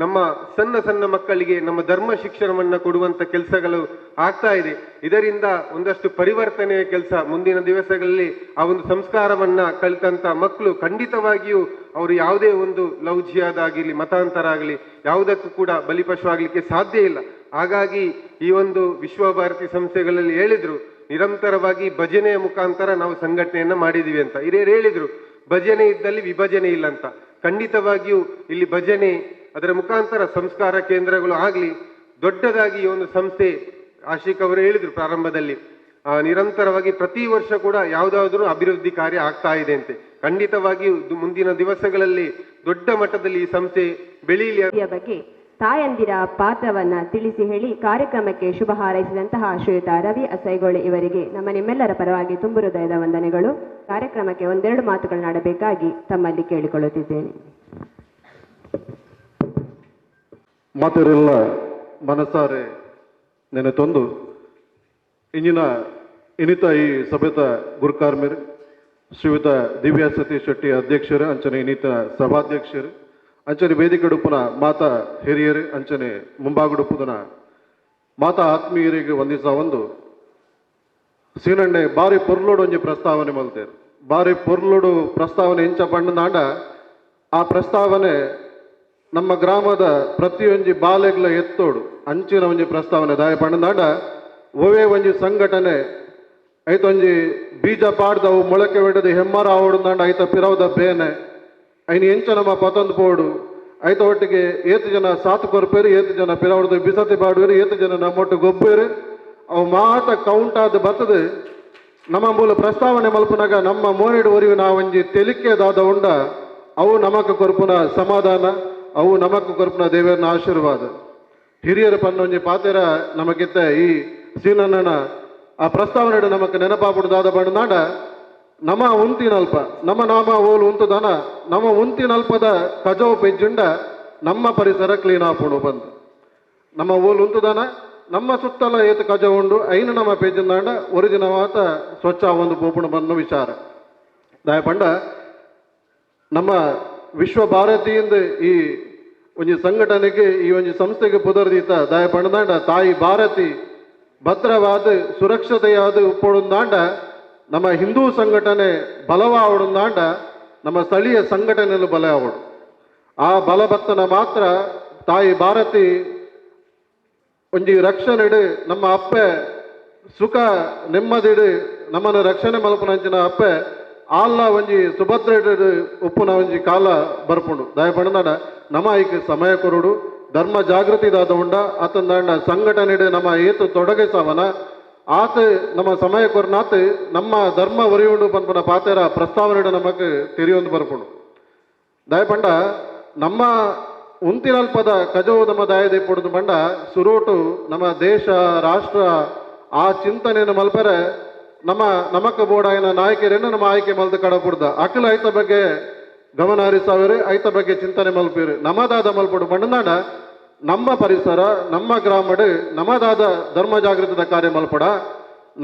ನಮ್ಮ ಸಣ್ಣ ಸಣ್ಣ ಮಕ್ಕಳಿಗೆ ನಮ್ಮ ಧರ್ಮ ಶಿಕ್ಷಣವನ್ನ ಕೊಡುವಂತ ಕೆಲಸಗಳು ಆಗ್ತಾ ಇದೆ. ಇದರಿಂದ ಒಂದಷ್ಟು ಪರಿವರ್ತನೆಯ ಕೆಲಸ ಮುಂದಿನ ದಿವಸಗಳಲ್ಲಿ ಆ ಒಂದು ಸಂಸ್ಕಾರವನ್ನ ಕಲಿತಂತ ಮಕ್ಕಳು ಖಂಡಿತವಾಗಿಯೂ ಅವರು ಯಾವುದೇ ಒಂದು ಲವ್ ಜಿಹಾದ್ ಆಗಿರ್ಲಿ, ಮತಾಂತರ ಆಗಲಿ ಯಾವುದಕ್ಕೂ ಕೂಡ ಬಲಿಪಶು ಆಗ್ಲಿಕ್ಕೆ ಸಾಧ್ಯ ಇಲ್ಲ. ಹಾಗಾಗಿ ಈ ಒಂದು ವಿಶ್ವಭಾರತಿ ಸಂಸ್ಥೆಗಳಲ್ಲಿ ಹೇಳಿದ್ರು, ನಿರಂತರವಾಗಿ ಭಜನೆಯ ಮುಖಾಂತರ ನಾವು ಸಂಘಟನೆಯನ್ನ ಮಾಡಿದೀವಿ ಅಂತ. ಹಿರಿಯರು ಹೇಳಿದ್ರು, ಭಜನೆ ಇದ್ದಲ್ಲಿ ವಿಭಜನೆ ಇಲ್ಲ ಅಂತ. ಖಂಡಿತವಾಗಿಯೂ ಇಲ್ಲಿ ಭಜನೆ, ಅದರ ಮುಖಾಂತರ ಸಂಸ್ಕಾರ ಕೇಂದ್ರಗಳು ಆಗಲಿ, ದೊಡ್ಡದಾಗಿ ಈ ಒಂದು ಸಂಸ್ಥೆ ಆಶಿಕ್ ಅವರು ಹೇಳಿದ್ರು ಪ್ರಾರಂಭದಲ್ಲಿ, ನಿರಂತರವಾಗಿ ಪ್ರತಿ ವರ್ಷ ಕೂಡ ಯಾವುದಾದ್ರೂ ಅಭಿವೃದ್ಧಿ ಕಾರ್ಯ ಆಗ್ತಾ ಇದೆ ಅಂತೆ. ಖಂಡಿತವಾಗಿಯೂ ಮುಂದಿನ ದಿವಸಗಳಲ್ಲಿ ದೊಡ್ಡ ಮಟ್ಟದಲ್ಲಿ ಈ ಸಂಸ್ಥೆ ಬೆಳೀಲಿ ಬಗ್ಗೆ ತಾಯಂದಿರ ಪಾತ್ರವನ್ನ ತಿಳಿಸಿ ಹೇಳಿ ಕಾರ್ಯಕ್ರಮಕ್ಕೆ ಶುಭ ಹಾರೈಸಿದಂತಹ ಶ್ರೀಯುತ ರವಿ ಅಸೈಗೋಳಿ ಇವರಿಗೆ ನಮ್ಮ ನಿಮ್ಮೆಲ್ಲರ ಪರವಾಗಿ ತುಂಬು ಹೃದಯದ ವಂದನೆಗಳು. ಕಾರ್ಯಕ್ರಮಕ್ಕೆ ಒಂದೆರಡು ಮಾತುಗಳನ್ನಾಡಬೇಕಾಗಿ ತಮ್ಮಲ್ಲಿ ಕೇಳಿಕೊಳ್ಳುತ್ತಿದ್ದೇನೆ. ಮಾತೆರೆಲ್ಲ ಮನಸಾರೆ ನೆನೆತೊಂದು ಇಂಜಿನ ಇನಿತ ಈ ಸಭೆತ ಗುರುಕಾರ್ಮಿರು ಶ್ರೀಯುತ ದಿವ್ಯಾ ಸತೀಶ್ ಶೆಟ್ಟಿ ಅಧ್ಯಕ್ಷರು, ಅಂಚನೆ ಇನಿತ ಸಭಾಧ್ಯಕ್ಷರು, ಅಂಚನೆ ವೇದಿಕೆಡುಪುನ ಮಾತಾ ಹಿರಿಯರು, ಅಂಚನೆ ಮುಂಭಾಗುಡುಪುದನ ಮಾತಾ ಆತ್ಮೀಯರಿಗೆ ವಂದಿಸ ಒಂದು ಸೀನಣ್ಣೆ ಬಾರಿ ಪೊರ್ಲೋಡು ಒಂಜಿ ಪ್ರಸ್ತಾವನೆ ಮಲ್ತೇರು. ಬಾರಿ ಪೊರ್ಲೋಡು ಪ್ರಸ್ತಾವನೆ ಇಂಚ ಪಂಡನಾಂಡ ಆ ಪ್ರಸ್ತಾವನೆ ನಮ್ಮ ಗ್ರಾಮದ ಪ್ರತಿಯೊಂಜಿ ಬಾಲೆಗ್ಲ ಎತ್ತೋಡು ಅಂಚಿನ ಒಂಜಿ ಪ್ರಸ್ತಾವನೆ ದಾಯ ಪಂಡನಾಂಡ ಒವೇ ಒಂಜಿ ಸಂಘಟನೆ ಐತೊಂಜಿ ಬೀಜ ಪಾಡ್ದವು ಮೊಳಕೆ ಬಿಡದೆ ಹೆಮ್ಮರ ಆವಡುಂದಾಂಡ ಐತ ಪಿರವದ ಬೇನೆ ಐನು ಎಂಚ ನಮ್ಮ ಪತೊಂದು ಪೋಡು ಐತ ಒಟ್ಟಿಗೆ ಏತು ಜನ ಸಾತು ಕೊರ್ಪೇರು, ಏತು ಜನ ಪಿರವಡ್ದು ಬಿಸತಿ ಬಾಡುವೇರು, ಏತು ಜನ ನಮ್ಮೊಟ್ಟು ಗೊಬ್ಬೇರು ಅವು ಮಾತ ಕೌಂಟ್ ಆದ ಬರ್ತದೆ. ನಮ್ಮ ಮೂಲ ಪ್ರಸ್ತಾವನೆ ಮಲ್ಪನಾಗ ನಮ್ಮ ಮೋನೆಡು ಒರಿವು ನಾವೊಂಜಿ ತೆಲಿಕೆದಾದ ಉಂಡ ಅವು ನಮಕ್ ಕೊರ್ಪುನ ಸಮಾಧಾನ, ಅವು ನಮಕ್ ಕೊರ್ಪುನ ದೇವರನ ಆಶೀರ್ವಾದ. ಹಿರಿಯರ ಪನ್ನೊಂಜಿ ಪಾತೆರ ನಮಗಿತ್ತ ಈ ಸೀನಣ್ಣನ ಆ ಪ್ರಸ್ತಾವನೆ ನಮಕ್ ನೆನಪಾಪುಡ್ದಾದ ಬಣ್ಣನಾಡ ನಮ ಉಂತಿನಲ್ಪ ನಮ್ಮ ನಾಮ ಓಲು ಉಂತುದನ ನಮ್ಮ ಉಂತಿನಲ್ಪದ ಕಜವು ಪೆಜ್ಜುಂಡ ನಮ್ಮ ಪರಿಸರ ಕ್ಲೀನ್ ಆಪುಡು ಬಂದು ನಮ್ಮ ಓಲು ಉಂತುದನ ನಮ್ಮ ಸುತ್ತಲ ಏತು ಕಜ ಉಂಡು ಐನು ನಮ್ಮ ಪೆಜ್ಜುಂದಾಂಡ ಒರಿಜಿನ ಮಾತ ಸ್ವಚ್ಛ ಒಂದು ಪೋಪುಣ ಬಂದು ವಿಚಾರ ದಾಯ ಪಂಡ ನಮ್ಮ ವಿಶ್ವ ಭಾರತಿಯಿಂದ ಈ ಒಂಜಿ ಸಂಘಟನೆಗೆ ಈ ಒಂಜಿ ಸಂಸ್ಥೆಗೆ ಪುದರ್ದೀತ ದಾಯ ಪಂಡದಾಂಡ ತಾಯಿ ಭಾರತಿ ಭದ್ರವಾದ ಸುರಕ್ಷತೆಯಾದ ಉಪ್ಪೊಡುಂದಾಂಡ ನಮ್ಮ ಹಿಂದೂ ಸಂಘಟನೆ ಬಲವಾವಡುಂದಾಂಡ ನಮ್ಮ ಸ್ಥಳೀಯ ಸಂಘಟನೆಯಲ್ಲಿ ಬಲ ಆವಡು ಆ ಬಲಭತ್ತನ ಮಾತ್ರ ತಾಯಿ ಭಾರತಿ ಒಂಜಿ ರಕ್ಷಣೆಡು ನಮ್ಮ ಅಪ್ಪೆ ಸುಖ ನೆಮ್ಮದಿಡು ನಮ್ಮನ್ನು ರಕ್ಷಣೆ ಮಲ್ಪನಂಚಿನ ಅಪ್ಪೆ ಆಲ್ಲ ಒಂಜಿ ಸುಭದ್ರ ಉಪ್ಪುನ ಒಂಜಿ ಕಾಲ ಬರ್ಪುಂಡು ದಾಯ ಪಂಡದಾಂಡ ನಮ್ಮ ಐಕ್ ಸಮಯ ಕೊರುಡು ಧರ್ಮ ಜಾಗೃತಿ ದಾದ ಉಂಡ ಆತಂದಾಂಡ ಸಂಘಟನೆಡು ನಮ್ಮ ಏತು ತೊಡಗಿಸವನ ಆತ ನಮ್ಮ ಸಮಯ ಕೊರ್ನಾತ್ ನಮ್ಮ ಧರ್ಮ ಒರಿಯುಂಡು ಪನ್ಪನ ಪಾತೆರ ಪ್ರಸ್ತಾವನೆ ನಮಕ್ ತೆರಿಯೊಂದು ಬರ್ಪುಂಡು ದಾಯ ಪಂಡ ನಮ್ಮ ಉಂತಿನಲ್ಪದ ಕಜವು ನಮ್ಮ ದಾಯದೆ ಪೊಡುದು ಪಂಡ ಸುರೋಟು ನಮ್ಮ ದೇಶ ರಾಷ್ಟ್ರ ಆ ಚಿಂತನೆಯನ್ನು ಮಲ್ಪರೆ ನಮಕ್ ಬೋಡಾಯಿನ ನಾಯಕರೇನು ನಮ್ಮ ಆಯ್ಕೆ ಮಲ್ದು ಕಡಪುಡ್ದ ಅಕಲ ಐತ ಬಗ್ಗೆ ಗಮನ ಹರಿಸಾವಿರು, ಐತ ಬಗ್ಗೆ ಚಿಂತನೆ ಮಲ್ಪಿರು ನಮ್ಮದಾದ ಮಲ್ಪಡು ಪಂಡನಾಡ ನಮ್ಮ ಪರಿಸರ ನಮ್ಮ ಗ್ರಾಮಡು ನಮ್ಮದಾದ ಧರ್ಮ ಜಾಗೃತದ ಕಾರ್ಯ ಮಲ್ಪಡ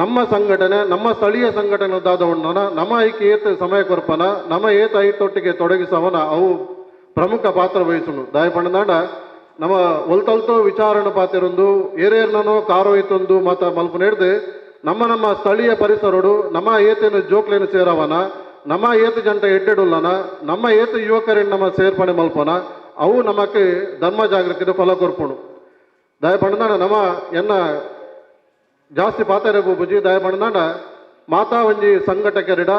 ನಮ್ಮ ಸಂಘಟನೆ ನಮ್ಮ ಸ್ಥಳೀಯ ಸಂಘಟನೆದಾದ ಉಂಡನ ನಮ್ಮ ಐಕೆ ಏತು ಸಮಯ ಕೊರ್ಪನ ನಮ್ಮ ಏತ ಐತೊಟ್ಟಿಗೆ ತೊಡಗಿಸವನ ಅವು ಪ್ರಮುಖ ಪಾತ್ರ ವಹಿಸುನು ದಾಯ ಪಂಡನಾಡ ನಮ್ಮ ಒಲ್ತಲ್ತೋ ವಿಚಾರಣೆ ಪಾತಿರೊಂದು ಏರೇರ್ನೋ ಕಾರೋಯ್ತೊಂದು ಮತ ಮಲ್ಪನ ಹಿಡ್ದು ನಮ್ಮ ಸ್ಥಳೀಯ ಪರಿಸರಡು ನಮ್ಮ ಏತೇನು ಜೋಕ್ಲೇನು ಸೇರವನ ನಮ್ಮ ಏತು ಜಂಟ ಎಡ್ಡೆಡುಲ್ಲನ ನಮ್ಮ ಏತು ಯುವಕರೇನು ನಮ್ಮ ಸೇರ್ಪಣೆ ಮಲ್ಪನ ಅವು ನಮಕ್ ಧರ್ಮ ಜಾಗೃತಿದ ಫಲ ಕೊರ್ಪುಣು ದಾಯ ಪಂಡನಾಡ ನಮ್ಮ ಎನ್ನ ಜಾಸ್ತಿ ಪಾತಾರೆ ಬುಜಿ ದಾಯ ಪಂಡನಾಡ ಮಾತಾ ಒಂಜಿ ಸಂಘಟಕರಿಡ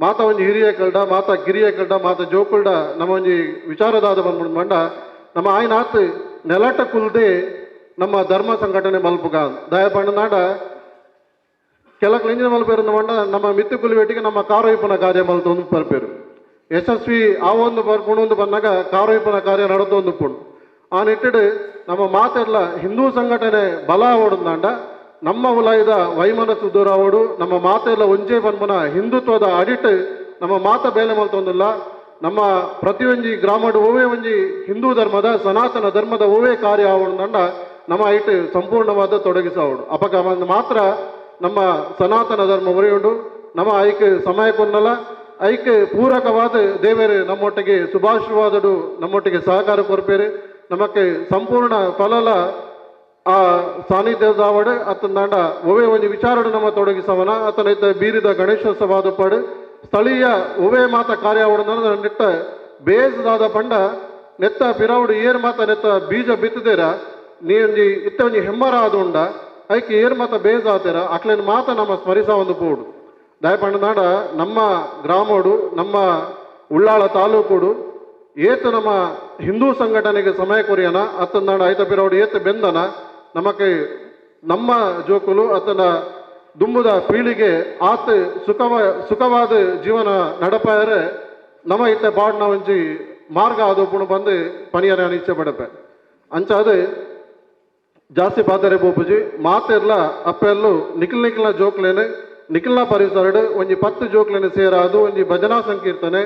ಮಾತಾ ಒಂಜಿ ಹಿರಿಯ ಕಲ್ಡ ಮಾತಾ ಗಿರಿಯ ಕಲ್ಡ ಮಾತಾ ಜೋಕುಲ್ಡ ನಮ್ಮ ಒಂಜಿ ವಿಚಾರದಾದ ಬಂದ್ಬಿಡ್ ಮಂಡ ನಮ್ಮ ಆಯ್ನಾತ್ ನೆಲಟ ಕುಲ್ದೆ ನಮ್ಮ ಧರ್ಮ ಸಂಘಟನೆ ಮಲ್ಪುಗ ದಾಯ ಪಂಡನಾಡ ಕೆಲಕ್ಕೆ ಇಂಜಿನ ಮಲ್ಪೇರು ಮಂಡ ನಮ್ಮ ಮಿತ್ತು ಕುಲಿವೆಟ್ಟಿಗೆ ನಮ್ಮ ಕಾರೋಯ್ಪನ ಕಾರ್ಯ ಮಲ್ತೊಂದು ಬರ್ಪೇರು ಯಶಸ್ವಿ ಆ ಒಂದು ಬರ್ಕೊಂಡು ಬಂದಾಗ ಕಾರೋಯ್ಪನ ಕಾರ್ಯ ನಡೆದೊಂದು ಪುಂಡು ಆ ನಿಟ್ಟಿಡು ನಮ್ಮ ಮಾತೆಲ್ಲ ಹಿಂದೂ ಸಂಘಟನೆ ಬಲ ಆವಡುಂದಾಂಡ ನಮ್ಮ ಉಲಾಯದ ವೈಮನಸ್ಸು ದೂರ ಆವಡು ನಮ್ಮ ಮಾತೆಲ್ಲ ಒಂಜೆ ಬಂದ್ಮನ ಹಿಂದುತ್ವದ ಅಡಿಟ್ ನಮ್ಮ ಮಾತ ಬೇಲೆ ಮಲ್ತೊಂದಿಲ್ಲ ನಮ್ಮ ಪ್ರತಿಯೊಂಜಿ ಗ್ರಾಮಡು ಓವೇ ಒಂಜಿ ಹಿಂದೂ ಧರ್ಮದ ಸನಾತನ ಧರ್ಮದ ಓವೇ ಕಾರ್ಯ ಆವಡುಂದಾಂಡ ನಮ್ಮ ಐಟ್ ಸಂಪೂರ್ಣವಾದ ತೊಡಗಿಸಾವಡು ಅಪಕ ಮಾತ್ರ ನಮ್ಮ ಸನಾತನ ಧರ್ಮ ಒರೆಯುಂಡು ನಮ್ಮ ಐಕೆ ಸಮಯಕ್ಕೊಂದಲ್ಲ ಐಕೆ ಪೂರಕವಾದ ದೇವರು ನಮ್ಮೊಟ್ಟಿಗೆ ಶುಭಾಶೀರ್ವಾದಡು ನಮ್ಮೊಟ್ಟಿಗೆ ಸಹಕಾರ ಕೊರ್ಪೇರು ನಮಕ್ಕೆ ಸಂಪೂರ್ಣ ಫಲಲ ಆ ಸಾನ್ನಿಧ್ಯದಾವಡು ಅತಂದಾಂಡ ಒವೇ ಒಂದು ವಿಚಾರಡು ನಮ್ಮ ತೊಡಗಿಸವನ ಅತನೈತ ಬೀರಿದ ಗಣೇಶೋತ್ಸವಾದ ಪಡು ಸ್ಥಳೀಯ ಒವೇ ಮಾತ ಕಾರ್ಯಾವಡ ನಿಟ್ಟ ಬೇಸ್ದಾದ ಪಂಡ ನೆತ್ತ ಪಿರಾವುಡು ಏರ್ ಮಾತ ನೆತ್ತ ಬೀಜ ಬಿತ್ತದೇರ ನೀ ಒಂಜಿ ಇತ್ತ ಒಂಜಿ ಹೆಮ್ಮರ ಆದುಂಡ ಐಕೆ ಏರ್ ಮಾತ ಬೇಸ್ ಆತೇರ ಅಕ್ಲೇನ್ ಮಾತ ನಮ್ಮ ಸ್ಮರಿಸ ಒಂದು ಪೋಡು ದಾಯಪಂಡನಾಡ ನಮ್ಮ ಗ್ರಾಮೋಡು ನಮ್ಮ ಉಳ್ಳಾಳ ತಾಲೂಕುಡು ಏತು ನಮ್ಮ ಹಿಂದೂ ಸಂಘಟನೆಗೆ ಸಮಯ ಕೊರಿಯನ ಅತ್ತಂದಾಂಡ ಐತ ಪಿರಾವುಡು ಏತು ಬೆಂದನ ನಮಕ್ಕೆ ನಮ್ಮ ಜೋಕುಲು ಅತನ ದುಂಬುದ ಪೀಳಿಗೆ ಆತ ಸುಖವಾದ ಜೀವನ ನಡಪಾಯರೆ ನಮ್ಮ ಇತ್ತ ಪಾಡ್ನ ಒಂಜಿ ಮಾರ್ಗ ಆದೋಪುಣು ಬಂದು ಪನಿಯರ ಅನಿಚ್ಛೆ ಪಡಪೆ ಅಂಚಾದು ಜಾಸ್ತಿ ಪಾದರೆ ಬೋಪುಜಿ ಮಾತೆರ್ಲ ಅಪ್ಪೆಲ್ಲೂ ನಿಖಿಲ್ನ ಜೋಕ್ಲೇನೆ ನಿಖಿಲ್ನ ಪರಿಸರಡು ಒಂಜಿ 10 ಜೋಕ್ಲೇನೆ ಸೇರಾದು ಒಂಜಿ ಭಜನಾ ಸಂಕೀರ್ತನೆ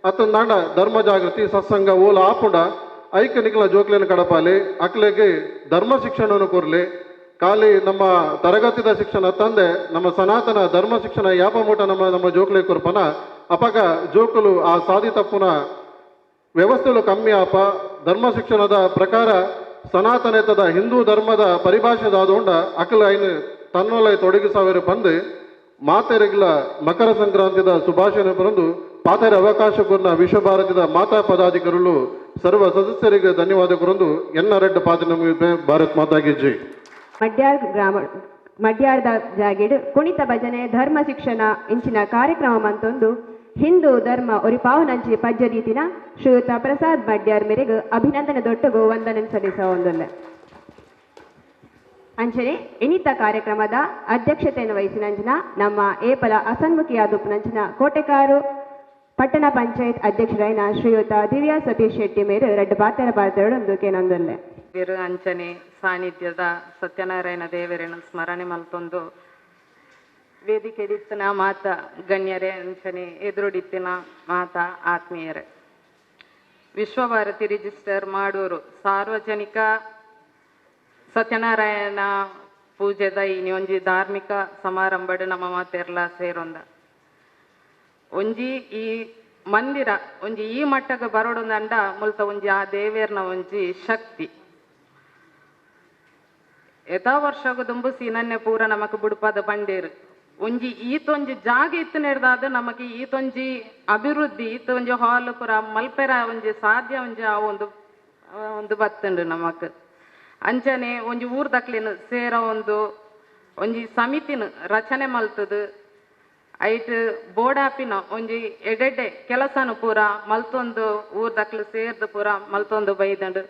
ಅತ್ತಂದಾಂಡ ಧರ್ಮ ಜಾಗೃತಿ ಸತ್ಸಂಗ ಓಲ ಆಪುಂಡ ಐಕ ನಿಖಿಲ ಜೋಕ್ಲೇನೆ ಕಡಪಾಲಿ ಅಕ್ಲೆಗೆ ಧರ್ಮ ಶಿಕ್ಷಣವನ್ನು ಕೊರ್ಲಿ ಖಾಲಿ ನಮ್ಮ ತರಗತಿದ ಶಿಕ್ಷಣ ತಂದೆ ನಮ್ಮ ಸನಾತನ ಧರ್ಮ ಶಿಕ್ಷಣ ಯಾಪಮೂಟ ನಮ್ಮ ಜೋಕ್ಲೆ ಕೊರ್ಪನ ಅಪಗ ಜೋಕುಲು ಆ ಸಾಧಿ ತಪ್ಪುನ ವ್ಯವಸ್ಥೆಲು ಕಮ್ಮಿ ಆಪ ಧರ್ಮ ಶಿಕ್ಷಣದ ಪ್ರಕಾರ ಸನಾತನೇತದ ಹಿಂದೂ ಧರ್ಮದ ಪರಿಭಾಷೆದಾದೋಂಡ ಅಕಲ ಐನು ತನ್ನೊಲೆ ತೊಡಗಿಸವರು ಬಂದು ಮಾತೆರೆಗ್ಲ ಮಕರ ಸಂಕ್ರಾಂತಿದ ಶುಭಾಶಯ ಬರೆದು ಪಾತೆರ ಅವಕಾಶ ಕೊರ್ನ ವಿಶ್ವಭಾರತದ ಮಾತಾ ಪದಾಧಿಕಾರಿಗಳು ಸರ್ವ ಸದಸ್ಯರಿಗೆ ಧನ್ಯವಾದ ಕೊರಂದು ಎನ್ನ ರೆಡ್ಡ ಪಾತ್ರ ನಮಗೆ ಭಾರತ್ ಮಾತಾಗಿ ಜೈ. ಮಡ್ಯಾರ್ದ ಜಾಗಿಡ್ ಕುಣಿತ ಭಜನೆ ಧರ್ಮ ಶಿಕ್ಷಣ ಇಂಚಿನ ಕಾರ್ಯಕ್ರಮ ಮಂತೊಂದು ಹಿಂದೂ ಧರ್ಮ ಒರಿ ಪಾವನಂಚಿ ಪಜ್ಜದೀತಿನ ಶ್ರೀಯುತ ಪ್ರಸಾದ್ ಮಡ್ಯಾರ್ ಮೇರೆಗೆ ಅಭಿನಂದನೆ ದೊಟ್ಟಗು ವಂದನೆ ಸಲ್ಲಿಸ ಒಂದೊಲ್ಲೆ ಅಂಚನೆ ಇನಿತ ಕಾರ್ಯಕ್ರಮದ ಅಧ್ಯಕ್ಷತೆಯನ್ನು ವಹಿಸಿನಂಚಿನ ನಮ್ಮ ಏಪಲ ಅಸನ್ಮುಖಿಯಾದುಪ್ಪುನಂಚಿನ ಕೋಟೆಕಾರು ಪಟ್ಟಣ ಪಂಚಾಯತ್ ಅಧ್ಯಕ್ಷರಾಯಿನ ಶ್ರೀಯುತ ದಿವ್ಯಾ ಸತೀಶ್ ಶೆಟ್ಟಿ ಮೇರೆ ರೆಡ್ಡು ಪಾತ್ರ ಪಾತ್ರಗಳು ಕೇನೊಂದೊಲ್ಲೆ ಇರು ಅಂಚನೆ ಸಾನ್ನಿಧ್ಯದ ಸತ್ಯನಾರಾಯಣ ದೇವರನ್ನು ಸ್ಮರಣೆ ಮಲ್ತೊಂದು ವೇದಿಕೆ ದಿತ್ತಿನ ಮಾತ ಗಣ್ಯರೇ ಅಂಚನೆ ಎದುರುಡಿತ್ತಿನ ಮಾತ ಆತ್ಮೀಯರೇ ವಿಶ್ವಭಾರತಿ ರಿಜಿಸ್ಟರ್ ಮಾಡೂರು ಸಾರ್ವಜನಿಕ ಸತ್ಯನಾರಾಯಣ ಪೂಜೆದ ಇನಿ ಒಂಜಿ ಧಾರ್ಮಿಕ ಸಮಾರಂಭಡು ನಮ್ಮ ಮಾತೆರ್ಲ ಸೇರೊಂದ ಒಂಜಿ ಈ ಮಂದಿರ ಒಂಜಿ ಈ ಮಟ್ಟಕ್ಕೆ ಬರೋಡೊಂದಂಡ ಮುಲ್ತ ಒಂಜಿ ಆ ದೇವೇರ್ನ ಒಂಜಿ ಶಕ್ತಿ ಯಥಾ ವರ್ಷಗ ದುಂಬು ಸೀನನ್ನೆ ಪೂರ ನಮಕ್ ಬುಡುಪಾದ ಬಂಡೇರು ಒಂಜಿ ಈತೊಂಜಿ ಜಾಗ ಇತ್ತು ನೆಡ್ದಾದ ನಮಗೆ ಈತೊಂಜಿ ಅಭಿವೃದ್ಧಿ ಈತ ಒಂಜಿ ಹಾಲ್ ಪುರ ಮಲ್ಪೆರ ಒಂಜಿ ಸಾಧ್ಯ ಒಂಜಿ ಆ ಒಂದು ಬತ್ತುಂಡು ನಮಕ್ ಅಂಚನೆ ಒಂಜಿ ಊರ್ದಕ್ಲಿನ ಸೇರ ಒಂಜಿ ಸಮಿತಿನ ರಚನೆ ಮಲ್ತದು ಐಟ್ ಬೋಡಾಪಿನ ಒಂಜಿ ಎಡೆಡ್ಡೆ ಕೆಲಸನು ಪೂರ ಮಲ್ತೊಂದು ಊರ್ದಕ್ಲು ಸೇರ್ದು ಪೂರ ಮಲ್ತೊಂದು ಬೈದಂಡು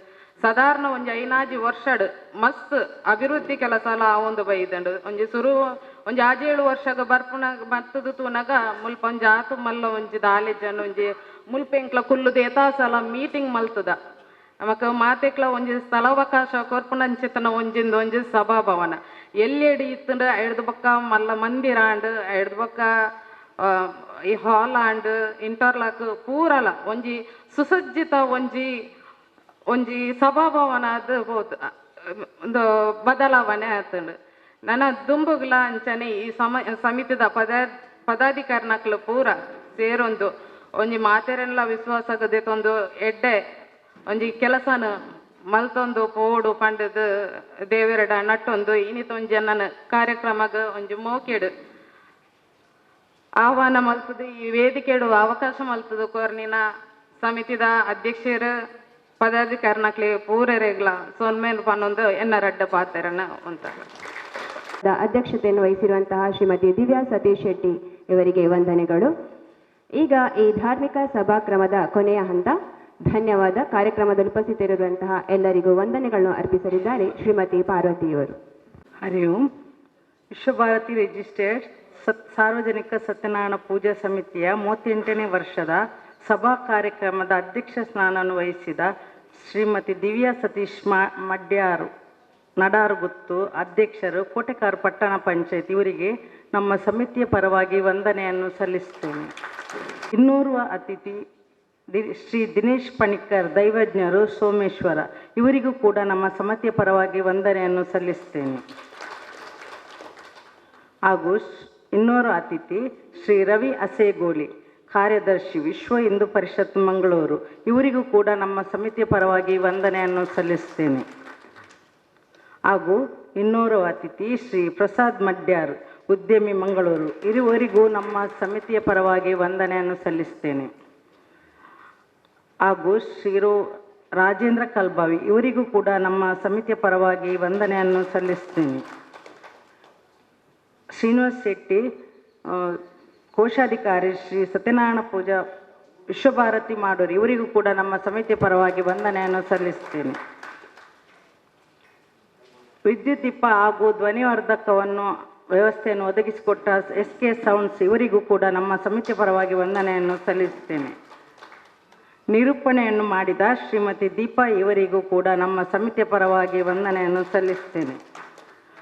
ಸಾಧಾರಣ ಒಂಜಿ 5 ವರ್ಷಡ್ ಮಸ್ತ್ ಅಭಿವೃದ್ಧಿ ಕೆಲಸ ಎಲ್ಲ ಒಂದು ಬೈದಂಡು ಒಂಜಿ ಒಂಜಿ 6-7 ವರ್ಷಗ ಬರ್ಪುನ ಬರ್ತದು ತೂನಗ ಮುಲ್ಪ ಒಂಜಿ ಆತು ಮಲ್ಲ ಒಂಜಿ ದಾಲೆಜನ್ ಒಂಜಿ ಮುಲ್ಪೆಂಕ್ಲ ಕುಲ್ಲುದು ಯಥಾಸಲ ಮೀಟಿಂಗ್ ಮಲ್ತದ ನಮಕ್ ಮಾತೆಕ್ಲ ಒಂಜಿ ಸ್ಥಳಾವಕಾಶ ಕೊರ್ಪುನಂಚಿತನ ಒಂಜಿ ಸಭಾಭವನ ಎಲ್ಲೆಡಿ ಇತ್ತಂಡು ಐಡ್ದು ಬಕ್ಕ ಮಲ್ಲ ಮಂದಿರ ಆಂಡ್ ಐಡ್ದು ಬಕ್ಕ ಈ ಹಾಲ್ ಆಂಡ್ ಇಂಟರ್ಲಾಕ್ ಪೂರಲ ಒಂಜಿ ಸುಸಜ್ಜಿತ ಒಂಜಿ ಸಭಾಭವನ ಅದು ಒಂದು ಬದಲಾವಣೆ ಆತಂಡು ನನ್ನ ದುಂಬುಗ್ಲ ಅಂಚನೆ ಈ ಸಮಿತಿದ ಪದಾಧಿಕಾರಿನಕ್ಲು ಪೂರ ಸೇರೊಂದು ಒಂಜಿ ಮಾತೆರೆಲ್ಲ ವಿಶ್ವಾಸಗದೆ ತೊಂದು ಎಡ್ಡೆ ಒಂಜಿ ಕೆಲಸನ ಮಲ್ತೊಂದು ಪೋಡು ಪಂಡದು ದೇವರಡ ನಟ್ಟೊಂದು ಇನಿತೊಂಜಿ ನನ್ನ ಕಾರ್ಯಕ್ರಮಗ ಒಂಜಿ ಮೋಕೆಡು ಆಹ್ವಾನ ಮಲ್ತದು ಈ ವೇದಿಕೆಡು ಅವಕಾಶ ಮಲ್ತದು ಕೊರ್ನಿನ ಸಮಿತಿದ ಅಧ್ಯಕ್ಷರು ಪದಾಧಿಕಾರಿನಕ್ಲೆ ಪೂರರೆಗ್ಲ ಸೊನ್ಮೇಲು ಪನ್ನೊಂದು ಎನ್ನ ರಡ್ಡ ಪಾತ್ರನ ಅಂತ ಅಧ್ಯಕ್ಷತೆಯನ್ನು ವಹಿಸಿರುವಂತಹ ಶ್ರೀಮತಿ ದಿವ್ಯಾ ಸತೀಶ್ ಶೆಟ್ಟಿ ಇವರಿಗೆ ವಂದನೆಗಳು. ಈಗ ಈ ಧಾರ್ಮಿಕ ಸಭಾಕ್ರಮದ ಕೊನೆಯ ಹಂತ ಧನ್ಯವಾದ. ಕಾರ್ಯಕ್ರಮದಲ್ಲಿ ಉಪಸ್ಥಿತರಿರುವಂತಹ ಎಲ್ಲರಿಗೂ ವಂದನೆಗಳನ್ನು ಅರ್ಪಿಸಲಿದ್ದಾರೆ ಶ್ರೀಮತಿ ಪಾರ್ವತಿಯವರು. ಹರಿ ಓಂ. ವಿಶ್ವಭಾರತಿ ರಿಜಿಸ್ಟರ್ಡ್ ಸಾರ್ವಜನಿಕ ಸತ್ಯನಾರಾಯಣ ಪೂಜಾ ಸಮಿತಿಯ 38ನೇ ವರ್ಷದ ಸಭಾ ಕಾರ್ಯಕ್ರಮದ ಅಧ್ಯಕ್ಷ ಸ್ಥಾನವನ್ನು ವಹಿಸಿದ ಶ್ರೀಮತಿ ದಿವ್ಯಾ ಸತೀಶ್ ಮಡ್ಯಾರು ನಡಾರುಗುತ್ತು ಅಧ್ಯಕ್ಷರು ಕೋಟೆಕಾರು ಪಟ್ಟಣ ಪಂಚಾಯತ್ ಇವರಿಗೆ ನಮ್ಮ ಸಮಿತಿಯ ಪರವಾಗಿ ವಂದನೆಯನ್ನು ಸಲ್ಲಿಸುತ್ತೇನೆ. ಇನ್ನೋರ್ವ ಅತಿಥಿ ಶ್ರೀ ದಿನೇಶ್ ಪಣಿಕ್ಕರ್ ದೈವಜ್ಞರು ಸೋಮೇಶ್ವರ ಇವರಿಗೂ ಕೂಡ ನಮ್ಮ ಸಮಿತಿಯ ಪರವಾಗಿ ವಂದನೆಯನ್ನು ಸಲ್ಲಿಸುತ್ತೇನೆ. ಹಾಗೂ ಇನ್ನೋರು ಅತಿಥಿ ಶ್ರೀ ರವಿ ಅಸೇಗೋಳಿ, ಕಾರ್ಯದರ್ಶಿ ವಿಶ್ವ ಹಿಂದೂ ಪರಿಷತ್ ಮಂಗಳೂರು. ಇವರಿಗೂ ಕೂಡ ನಮ್ಮ ಸಮಿತಿಯ ಪರವಾಗಿ ವಂದನೆಯನ್ನು ಸಲ್ಲಿಸ್ತೇನೆ. ಹಾಗೂ ಇನ್ನೋರು ಅತಿಥಿ ಶ್ರೀ ಪ್ರಸಾದ್ ಮಡ್ಯಾರ್, ಉದ್ಯಮಿ ಮಂಗಳೂರು. ಇರುವರಿಗೂ ನಮ್ಮ ಸಮಿತಿಯ ಪರವಾಗಿ ವಂದನೆಯನ್ನು ಸಲ್ಲಿಸ್ತೇನೆ. ಹಾಗೂ ರಾಜೇಂದ್ರ ಕಲ್ಬಾವಿ, ಇವರಿಗೂ ಕೂಡ ನಮ್ಮ ಸಮಿತಿಯ ಪರವಾಗಿ ವಂದನೆಯನ್ನು ಸಲ್ಲಿಸ್ತೇನೆ. ಶ್ರೀನಿವಾಸ್ ಶೆಟ್ಟಿ, ಕೋಶಾಧಿಕಾರಿ ಶ್ರೀ ಸತ್ಯನಾರಾಯಣ ಪೂಜಾ ವಿಶ್ವಭಾರತಿ ಮಾಡೂರು, ಇವರಿಗೂ ಕೂಡ ನಮ್ಮ ಸಮಿತಿಯ ಪರವಾಗಿ ವಂದನೆಯನ್ನು ಸಲ್ಲಿಸ್ತೇನೆ. ವಿದ್ಯುತ್ ದೀಪ ಹಾಗೂ ಧ್ವನಿವರ್ಧಕವನ್ನು ವ್ಯವಸ್ಥೆಯನ್ನು ಒದಗಿಸಿಕೊಟ್ಟ SK ಸೌಂಡ್ಸ್, ಇವರಿಗೂ ಕೂಡ ನಮ್ಮ ಸಮಿತಿಯ ಪರವಾಗಿ ವಂದನೆಯನ್ನು ಸಲ್ಲಿಸ್ತೇನೆ. ನಿರೂಪಣೆಯನ್ನು ಮಾಡಿದ ಶ್ರೀಮತಿ ದೀಪಾ, ಇವರಿಗೂ ಕೂಡ ನಮ್ಮ ಸಮಿತಿಯ ಪರವಾಗಿ ವಂದನೆಯನ್ನು ಸಲ್ಲಿಸ್ತೇನೆ.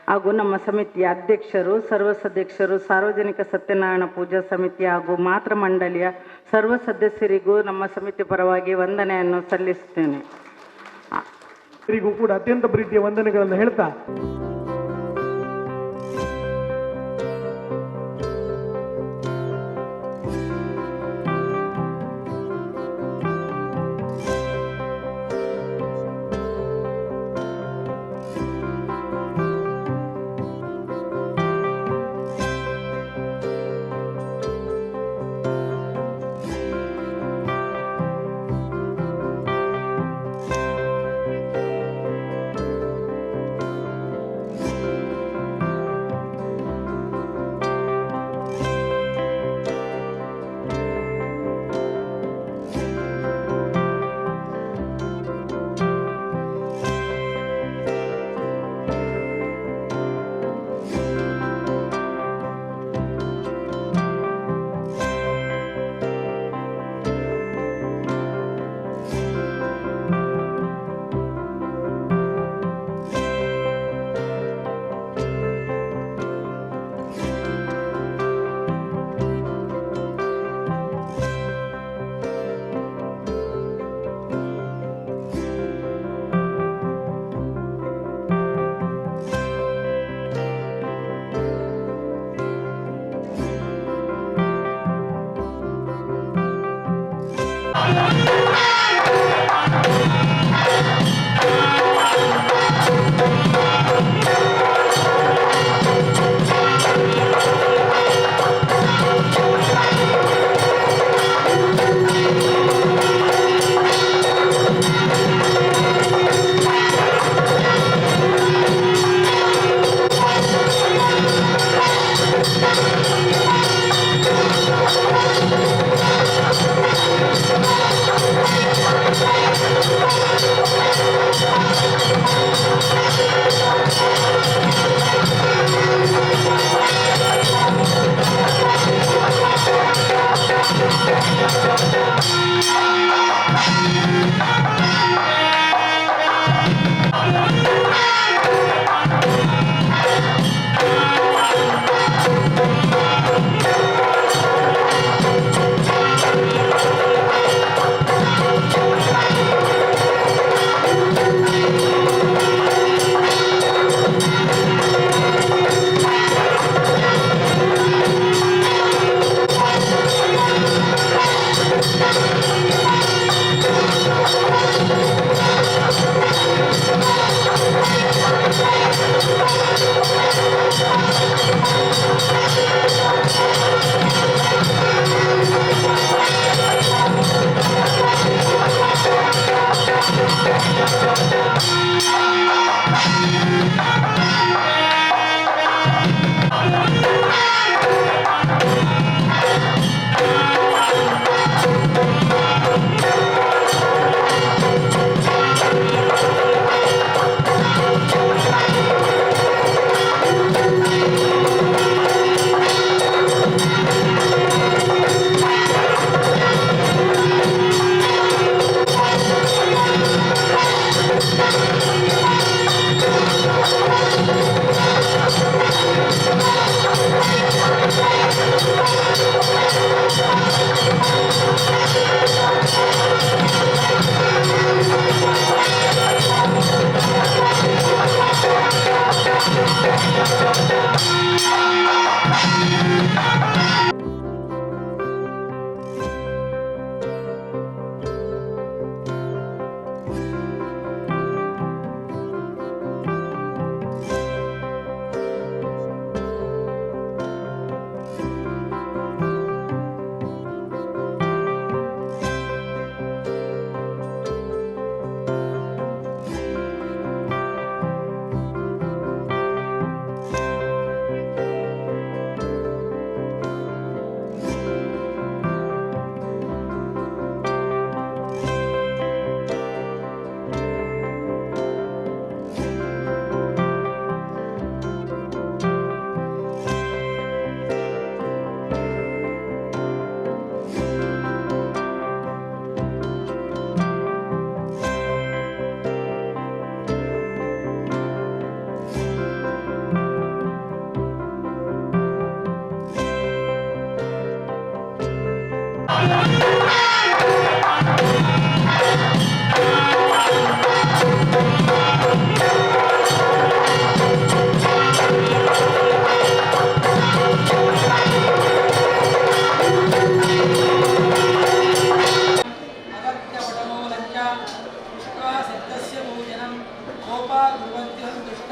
ಹಾಗೂ ನಮ್ಮ ಸಮಿತಿಯ ಅಧ್ಯಕ್ಷರು, ಸರ್ವ ಸದಸ್ಯರು, ಸಾರ್ವಜನಿಕ ಸತ್ಯನಾರಾಯಣ ಪೂಜಾ ಸಮಿತಿ ಹಾಗೂ ಮಾತೃ ಮಂಡಳಿಯ ಸರ್ವ ಸದಸ್ಯರಿಗೂ ನಮ್ಮ ಸಮಿತಿಯ ಪರವಾಗಿ ವಂದನೆಯನ್ನು ಸಲ್ಲಿಸ್ತೇನೆ. ಇವರಿಗೂ ಕೂಡ ಅತ್ಯಂತ ಪ್ರೀತಿಯ ವಂದನೆಗಳನ್ನು ಹೇಳ್ತಾ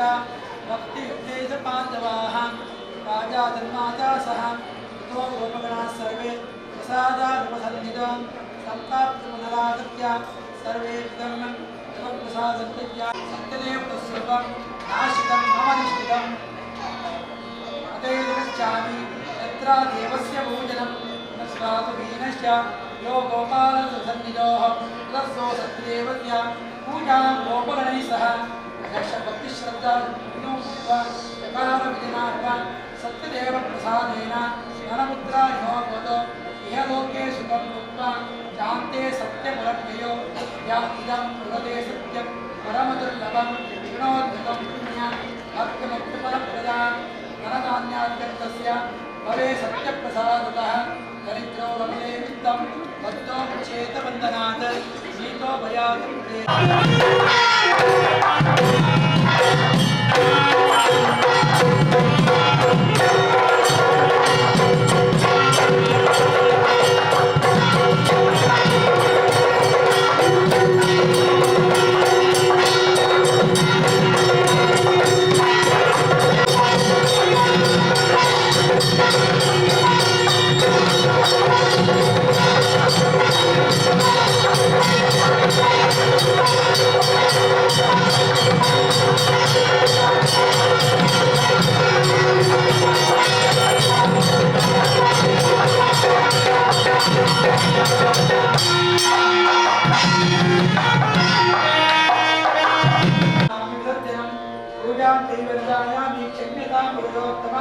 भक्तियुक्तेज पाण्डवाः राजाधर्माजा सह ततो गोपगणाः सर्वे प्रसादानुपसन्निधं सम्प्राप्तपुनरागत्य सर्वे विधर्मं प्रसादन्त्या सत्यदेव तत्सर्वं नाशितं मम निष्ठितम् अतैर्गच्छामि यत्र देवस्य भोजनं न स्वातुहीनश्च यो गोपालसन्निधोः तत्सो सत्यदेवस्य पूजां गोपगणैः सह भक्तिश्रद्धा चकारविजनार्थ सत्यदेव प्रसादेन धनमुद्रायो भवतो इहलोके सुखं भुक्त्वा शान्ते सत्यमुरभ्ययो या इदं पुरते सत्यं परमदुर्लभं गुणोद्भुतं पुण्यं भक्तिमुक्तिफलप्रदां धनधान्याद्यर्थस्य भवे सत्यप्रसादतः दरिद्रो रमणे वित्तं भक्तो चेतवन्दनात् नीतो भयात्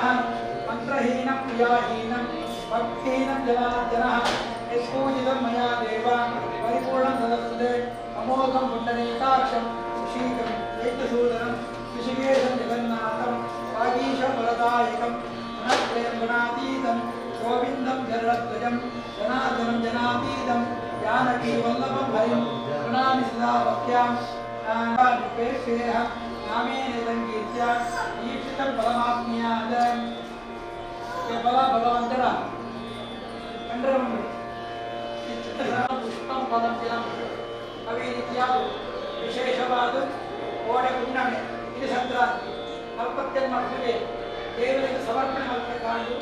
मंत्रहीनं क्रियाहीनं भक्तिहीनं जनार्दनः यत्पूजितं मया देव परिपूर्णं तदस्तुते अमोघं पुण्डरीकाक्षं सुशीलं चैत्यसूदनं ऋषिकेशं जगन्नाथं वागीशं वरदायकं गुणत्रयं गुणातीतं गोविन्दं गरुडध्वजं जनार्दनं जनातीतं जानकीवल्लभं हरिं गुणानि सदा भक्त्यां निपेक्षेह नामेन संगीत्य ईप्सितं फलमाप्नुयात् फल भगवन्तर कंडरमुंडु पुष्पं फलं जलम् अवी ರೀತಿಯಾದ ವಿಶೇಷವಾದ ಕೋಡೆ ಹುಣ್ಣಿಮೆ ಇದು ಸಂಕ್ರಾಂತಿ ಕಲ್ಪತ್ಯನ್ಮಕ್ಕಳಿಗೆ ದೇವರಿಗೆ ಸಮರ್ಪಣೆ ಮಾಡಬೇಕಾದ್ದು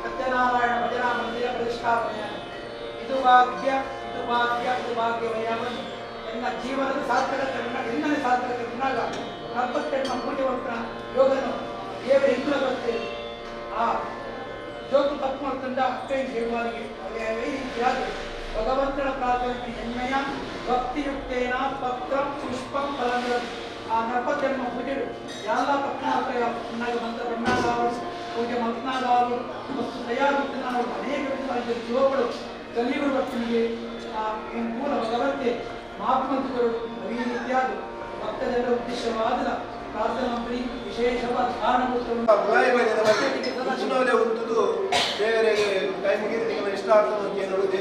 ಸತ್ಯನಾರಾಯಣ ಭಜನಾ ಮಂದಿರ ಪ್ರತಿಷ್ಠಾಪನೆ ಇದು ಭಾಗ್ಯವಯ್ಯ ನನ್ನ ಜೀವನದ ಸಾರ್ಥಕತೆ ಎಲ್ಲನೇ ಸಾರ್ಥಕತೆ ಉಂಟಾಗ ಕಲ್ಪತ್ಯನ್ಮ ಪೂಜೆ ಮಾಡ್ತಾನ ಯೋಗನು ದೇವರ ಹಿಂದೆ ಬರ್ತೇವೆ ಆ ಜೋತು ತಪ್ಪು ಮಾಡ್ತಂಡ ಅಕ್ಕೈ ದೇವರಿಗೆ ಈ ರೀತಿಯಾಗಿ ಭಗವಂತನ ಪ್ರಾರ್ಥನೆ ಹೆಮ್ಮೆಯ ಭಕ್ತಿಯುಕ್ತೇನ ಪತ್ರ ಪುಷ್ಪಂ ಫಲಂಗಳು ಆ ನರ್ಪತ್ಯನ್ಮ ಪೂಜೆಗಳು ಎಲ್ಲ ಪಕ್ಕನ ಉನ್ನಾಗ ಮಂತ್ರ ಬ್ರಹ್ಮಗಾವರು ಪೂಜೆ ಮಂತ್ನಾಗಾವರು ಮತ್ತು ತಯಾರು ನಾವು ಅನೇಕ ವಿಧವಾದ ಜೀವಗಳು ಕಲಿಗಳು ಭಕ್ತನಿಗೆ ಆ ಮೂಲ ಭಗವಂತೆ ಮಹಾತ್ಮಂತಗಳು ಈ ರೀತಿಯಾದ ಭಕ್ತರೆಲ್ಲ ಉದ್ದೇಶವಾದ ಪ್ರಾರ್ಥನಾ ವಿಶೇಷವಾದ ಕಾರಣಗಳು ಉಂಟು ದೇವರಿಗೆ ಟೈಮಿಗೆ ನೀವು ಇಷ್ಟ ಆಗ್ತದೆ ಅಂತ ಹೇಳೋದು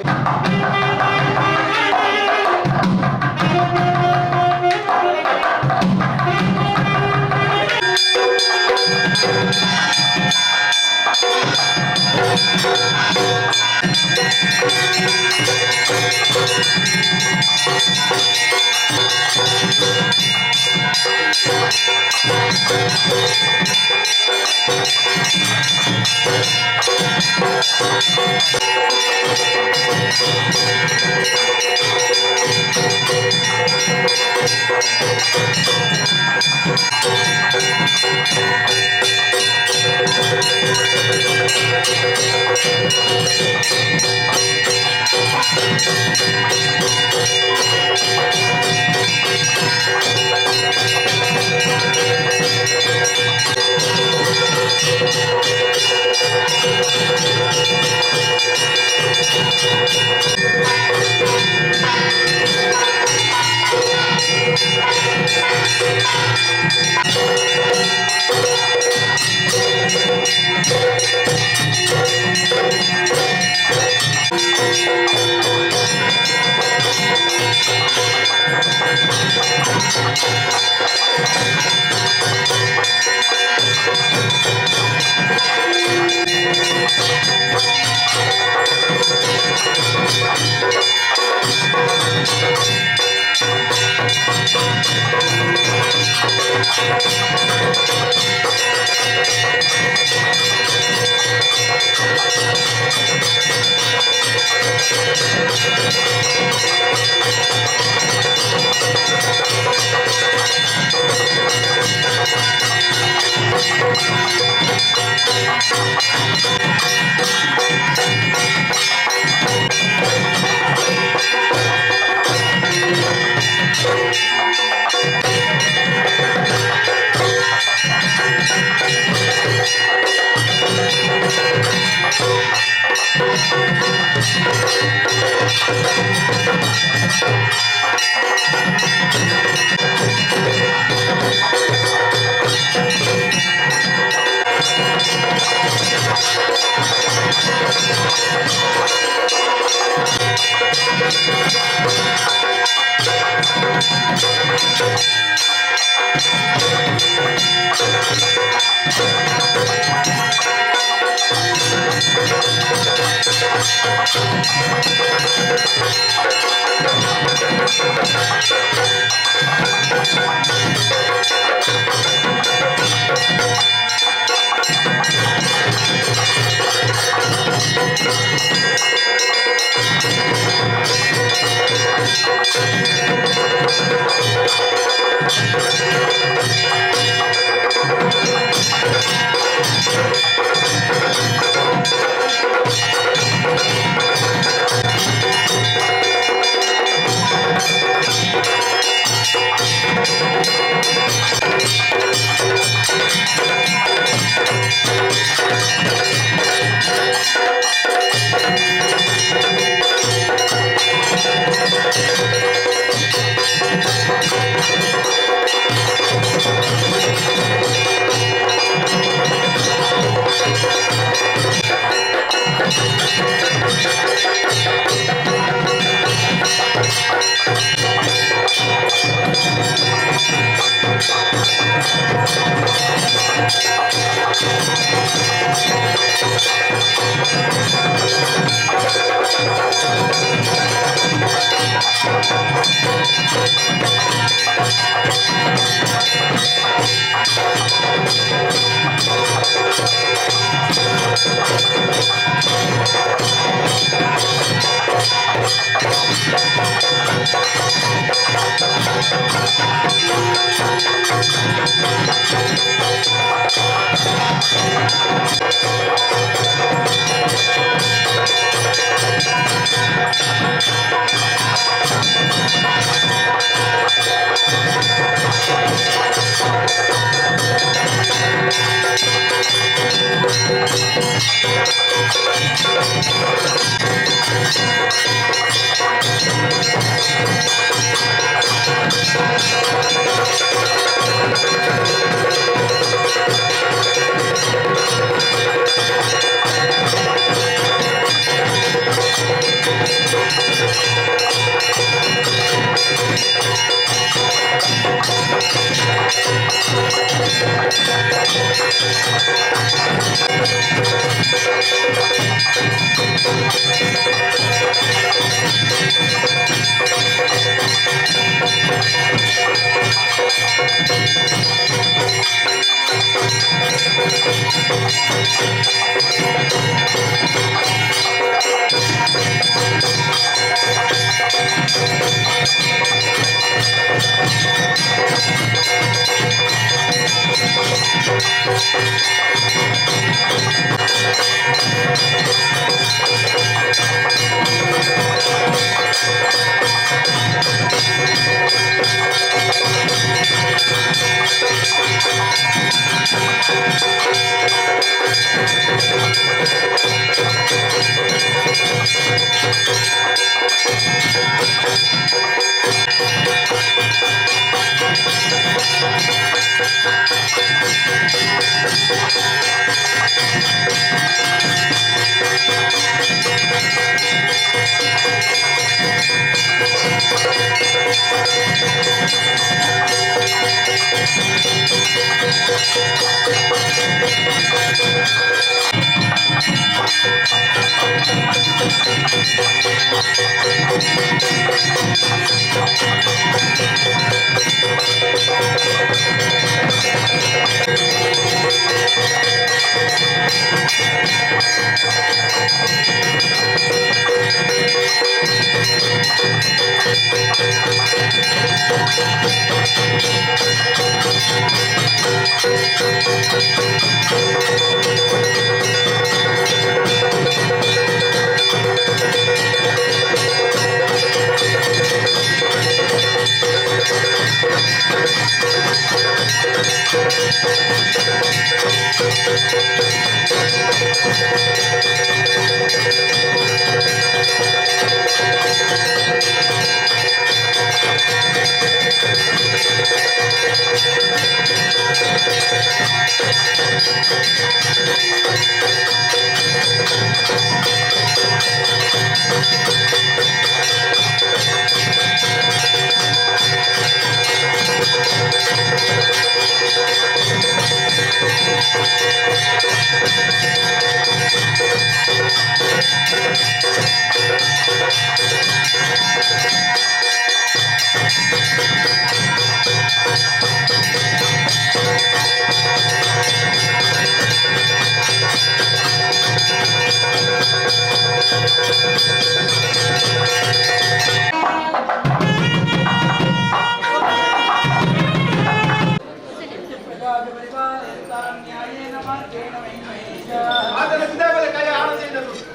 ನ್ಯಾಯೇನ ಮಾರ್ಗೇಣ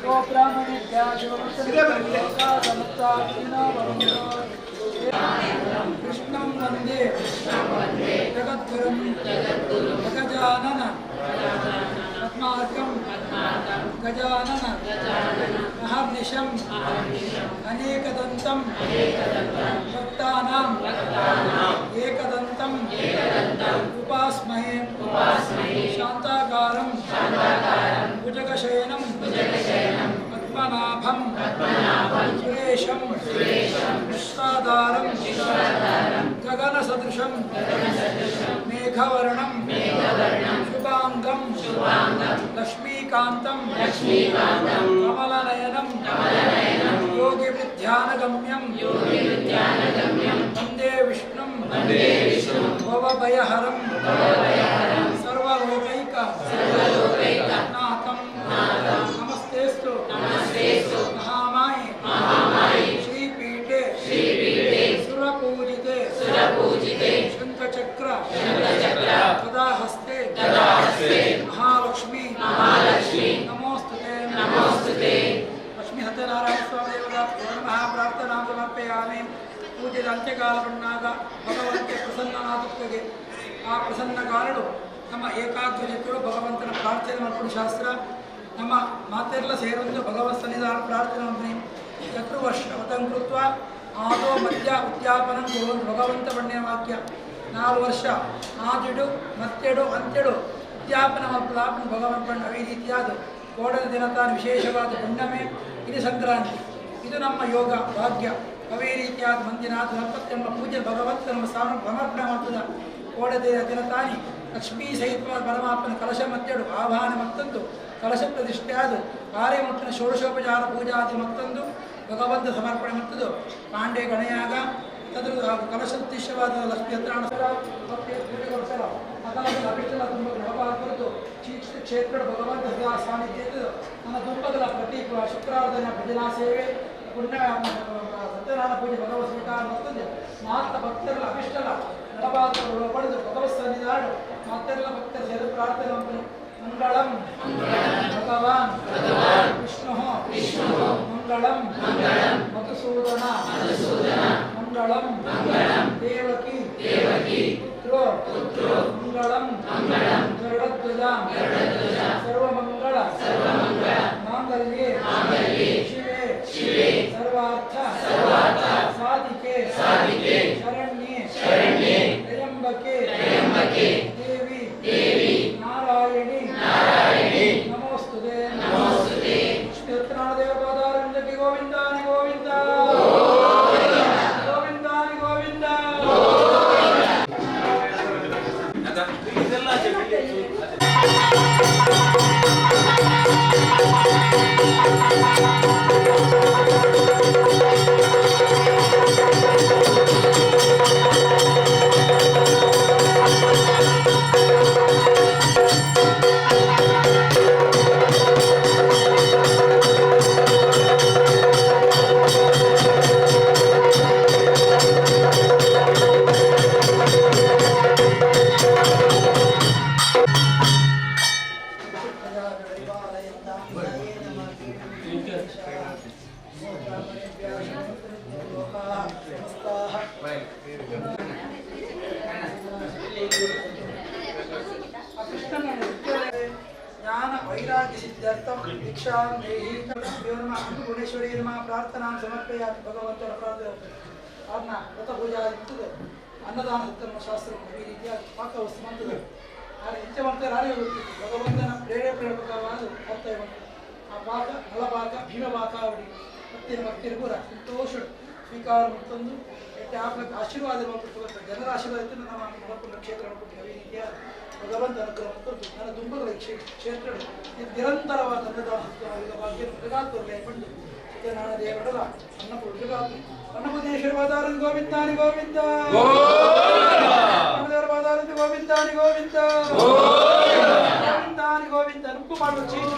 ಗೋ ಬ್ರಾಹ್ಮಣೇಭ್ಯ ಕೃಷ್ಣಂ ವಂದೇ ಜಗದ್ಗುರುಂ ಗಜಾನನ ಪದ್ಮಾರ್ಕಂ ಗಜಾನನ ಮಹರ್ನಿಶಂ ಅನೇಕದಂತಂ ಭಕ್ತಾನಾಂ ಏಕದಂತಂ ಉಪಾಸ್ಮಹೇ ಶಾಂತಾಕಾರಂ ಭುಜಗಶಯನಂ ಪದ್ಮನಾಭಂ ಸುರೇಶಂ ವಿಶ್ವಾಧಾರಂ ಗಗನಸದೃಶಂ ಮೇಘವರ್ಣಂ ಶುಭಾಂಗಂ ಲಕ್ಷ್ಮೀಕಾಂತಂ ಕಮಲನಯನಂ ಯೋಗಿವಿಧ್ಯಾನಗಮ್ಯಂ ವಂದೇ ವಿಷ್ಣುಂ ಭವಭಯಹರಂ ಸರ್ವಲೋಕೈಕ ನಾಥಂ ನಮಸ್ತೇಸ್ತು ಮಹಾಮಾಯೆ ಶ್ರೀಪೀಠೆ ಸುರಪೂಜಿತೆ ಶಂಖಚಕ್ರ ಕದಾಹಸ್ತೆ ಮಹಾಲಕ್ಷ್ಮೀ ನಮೋಸ್ತುತೆ ಲಕ್ಷ್ಮೀ ಸತ್ಯನಾರಾಯಣ ಸ್ವಾಮಿ ದೇವತಾ ಪ್ರಾರ್ಥನಾ ಸಮರ್ಪಯಾಮಿ. ಪೂಜೆದ ಅಂತ್ಯಕಾಲ ಬಂದಾಗ ಭಗವಂತೆ ಪ್ರಸನ್ನನಾಗುತ್ತದೆ. ಆ ಪ್ರಸನ್ನ ಕಾರಣ ನಮ್ಮ ಏಕಾಗ್ರತೆಗಳು ಭಗವಂತನ ಪ್ರಾರ್ಥನೆ ಮಾಡಿಕೊಂಡು ಶಾಸ್ತ್ರ ನಮ್ಮ ಮಾತೆಲ್ಲ ಸೇರೊಂದು ಭಗವತ್ ಸನ್ನಿಧಾನ ಪ್ರಾರ್ಥನೆ ಮಾಡಿ ಚತುರ್ವರ್ಷ ವತಂಕೃತ್ವ ಆದೋ ಮಧ್ಯ ಉದ್ಯಾಪನ ಕೊಡುವಂಥ ಭಗವಂತ ಬಣ್ಣ ವಾಕ್ಯ 4 ವರ್ಷ ಆದಿಡು ಮತ್ತೆಡು ಅಂತ್ಯಡು ಉದ್ಯಾಪನ ಮಲ್ಪದಾಪನ ಭಗವಂತ ಬಣ್ಣ ಈ ರೀತಿಯಾದ ಕೋಡದ ದಿನ ತಾನು ವಿಶೇಷವಾದ ಹುಣ್ಣಿಮೆ ಇದು ಸಂಕ್ರಾಂತಿ. ಇದು ನಮ್ಮ ಯೋಗ ಭಾಗ್ಯ. ಅವೇ ರೀತಿಯಾದ ಮಂದಿನಾಥ ದಂಪತ್ಯಮ್ಮ ಪೂಜೆ ಭಗವಂತ ನಮ್ಮ ಸ್ಥಾನ ಸಮರ್ಪಣೆ ಮಾಡ್ತದ. ಕೋಡದ ದಿನ ತಾನಿ ಲಕ್ಷ್ಮೀ ಸಹಿತವಾದ ಪರಮಾತ್ಮನ ಕಲಶ ಮತ್ತೆಡು ಆವಾಹನ ಮತ್ತೊಂದು ಕಲಶ ಪ್ರತಿಷ್ಠೆ ಆದು ಕಾರ್ಯಮುಟ್ಟಿನ ಷೋಡಶೋಪಚಾರ ಪೂಜಾದಿ ಮತ್ತೊಂದು ಭಗವಂತ ಸಮರ್ಪಣೆ ಮತ್ತದು ಪಾಂಡೆ ಗಣಯಾಗ ತದ್ರ ಕಲಶೋತ್ತಿಷ್ಯವಾದ ಲಕ್ಷ್ಮೀ ಹತ್ರ ಪೂಜೆಗೊಳಿಸಲ ಅದನ್ನು ಅಭಿಷ್ಟಲ ತುಂಬ ಹೊರಬಾರದು ಕ್ಷೇತ್ರ ಭಗವಂತ ಸದಾ ಸಾನ್ನಿಧ್ಯ ನನ್ನ ದುಂಪಗಳ ಪ್ರತಿ ಶುಕ್ರವಾರದ ಭಜನಾ ಸೇವೆ ಪುಣ್ಯ ಸತ್ಯನಾರಾಯಣ ಪೂಜೆ ಭಗವತ್ ಸ್ವೀಕಾರ ಮತ್ತೊಂದು ಮಾತ್ರ ಭಕ್ತರ ಅಭಿಷ್ಟಲ ನಡಬಾರದು ಪಡೆದು ಭಗವತ್ ಸನ್ನಿಧಾನ ಮತ್ತೆಲ್ಲ ಭಕ್ತರ ಸೇರಿ ಪ್ರಾರ್ಥನೆ ಮಂಗಳಂ ಭಗವಾನ್ ವಿಷ್ಣು ಮಂಗಳಂ ಮಧುಸೂದನ ಮಂಗಳಂ ದೇವಕಿ ಪುತ್ರೋ ಮಂಗಳಂ ಗರುಡಧ್ವಜ ಸರ್ವಮಂಗಳ ಮಾಂಗಲ್ಯೆ ಶಿವೆ ಸರ್ವಾರ್ಥ ಸಾಧಿಕೆ ಶರಣ್ಯೆ ತ್ರಯಂಬಕೆ ದೇವಿ ನಾರಾಯಣಿ ನಮೋಸ್ತುತೆ ವಿಷ್ಣು ಸತ್ಯನಾರಾಯಣ ದೇವಪಾದಾರವಿಂದಕ್ಕೆ ಗೋವಿಂದಾನಿ ಗೋವಿಂದ ಗೋವಿಂದಾನಿ ಗೋವಿಂದ. ಜ್ಞಾನ ವೈರಾಗ್ಯ ಸಿದ್ಧಾರ್ಥಂ ದೀಕ್ಷಾಂ ದೇಹಿ ಅನ್ನಪೂರ್ಣೇಶ್ವರಿ ನಮಃ ಪ್ರಾರ್ಥನಾ ಸಮರ್ಪಯಾಮಿ. ಭಗವಂತನ ಪ್ರಾರ್ಥನೆ ಅದನ್ನ ವ್ರತ ಪೂಜಾ ಇರ್ತದೆ. ಅನ್ನದಾನ ಸತ್ಯಮ ಶಾಸ್ತ್ರ ಈ ರೀತಿಯಾಗಿ ಪಾಕ ವಸ್ತು ಮಾಡ್ತದೆ. ಆದರೆ ನಿತ್ಯ ಮಾಡ್ತಾರೆ ಯಾರೇ ಗೊತ್ತಿತ್ತು ಭಗವಂತನ ಪ್ರೇರೇಪಕವಾದ ಕರ್ತವ್ಯ ಮಾಡ್ತದೆ. ಆ ಪಾಕ ನಳಪಾಕ ಭೀಮಪಾಕಾವಳಿ ಭಕ್ತಿನ ಪೂರ ಸಂತೋಷ ಸ್ವೀಕಾರ ಮತ್ತೊಂದು ಆಪ್ಲಕ್ಕೆ ಆಶೀರ್ವಾದ ಮಾಡ್ಕೊಳ್ತಾರೆ. ಜನರ ಆಶೀರ್ವಾದ ಇತ್ತು ನಮ್ಮ ಮಲಪುರ ಕ್ಷೇತ್ರ ಮಾಡ್ಕೊಳ್ತೀವಿ. ಈ ರೀತಿಯಾದ ಭಗವಂತ ಅನುಗ್ರಹ ಮತ್ತು ನನ್ನ ದುಂಬಗಳ ಕ್ಷೇತ್ರ ನಿರಂತರವಾದ ಅನ್ನದಾನ ಮೃಗಾತ್ವರ್ಕೊಂಡು ಸತ್ಯನಾರಾಯಣ ದೇವರ ಅನ್ನಪೂರ್ಣೇಶ್ವರ ಬಾದಾರನ್ ಗೋವಿಂದಾನಿ ಗೋವಿಂದ ದೇವರ ಬಾದಾರನ್ ಗೋವಿಂದಾನಿ ಗೋವಿಂದ ಗೋವಿಂದಾನಿ ಗೋವಿಂದ ನುಕ್ಕು ಮಾಡುವ ಚೀಟಿ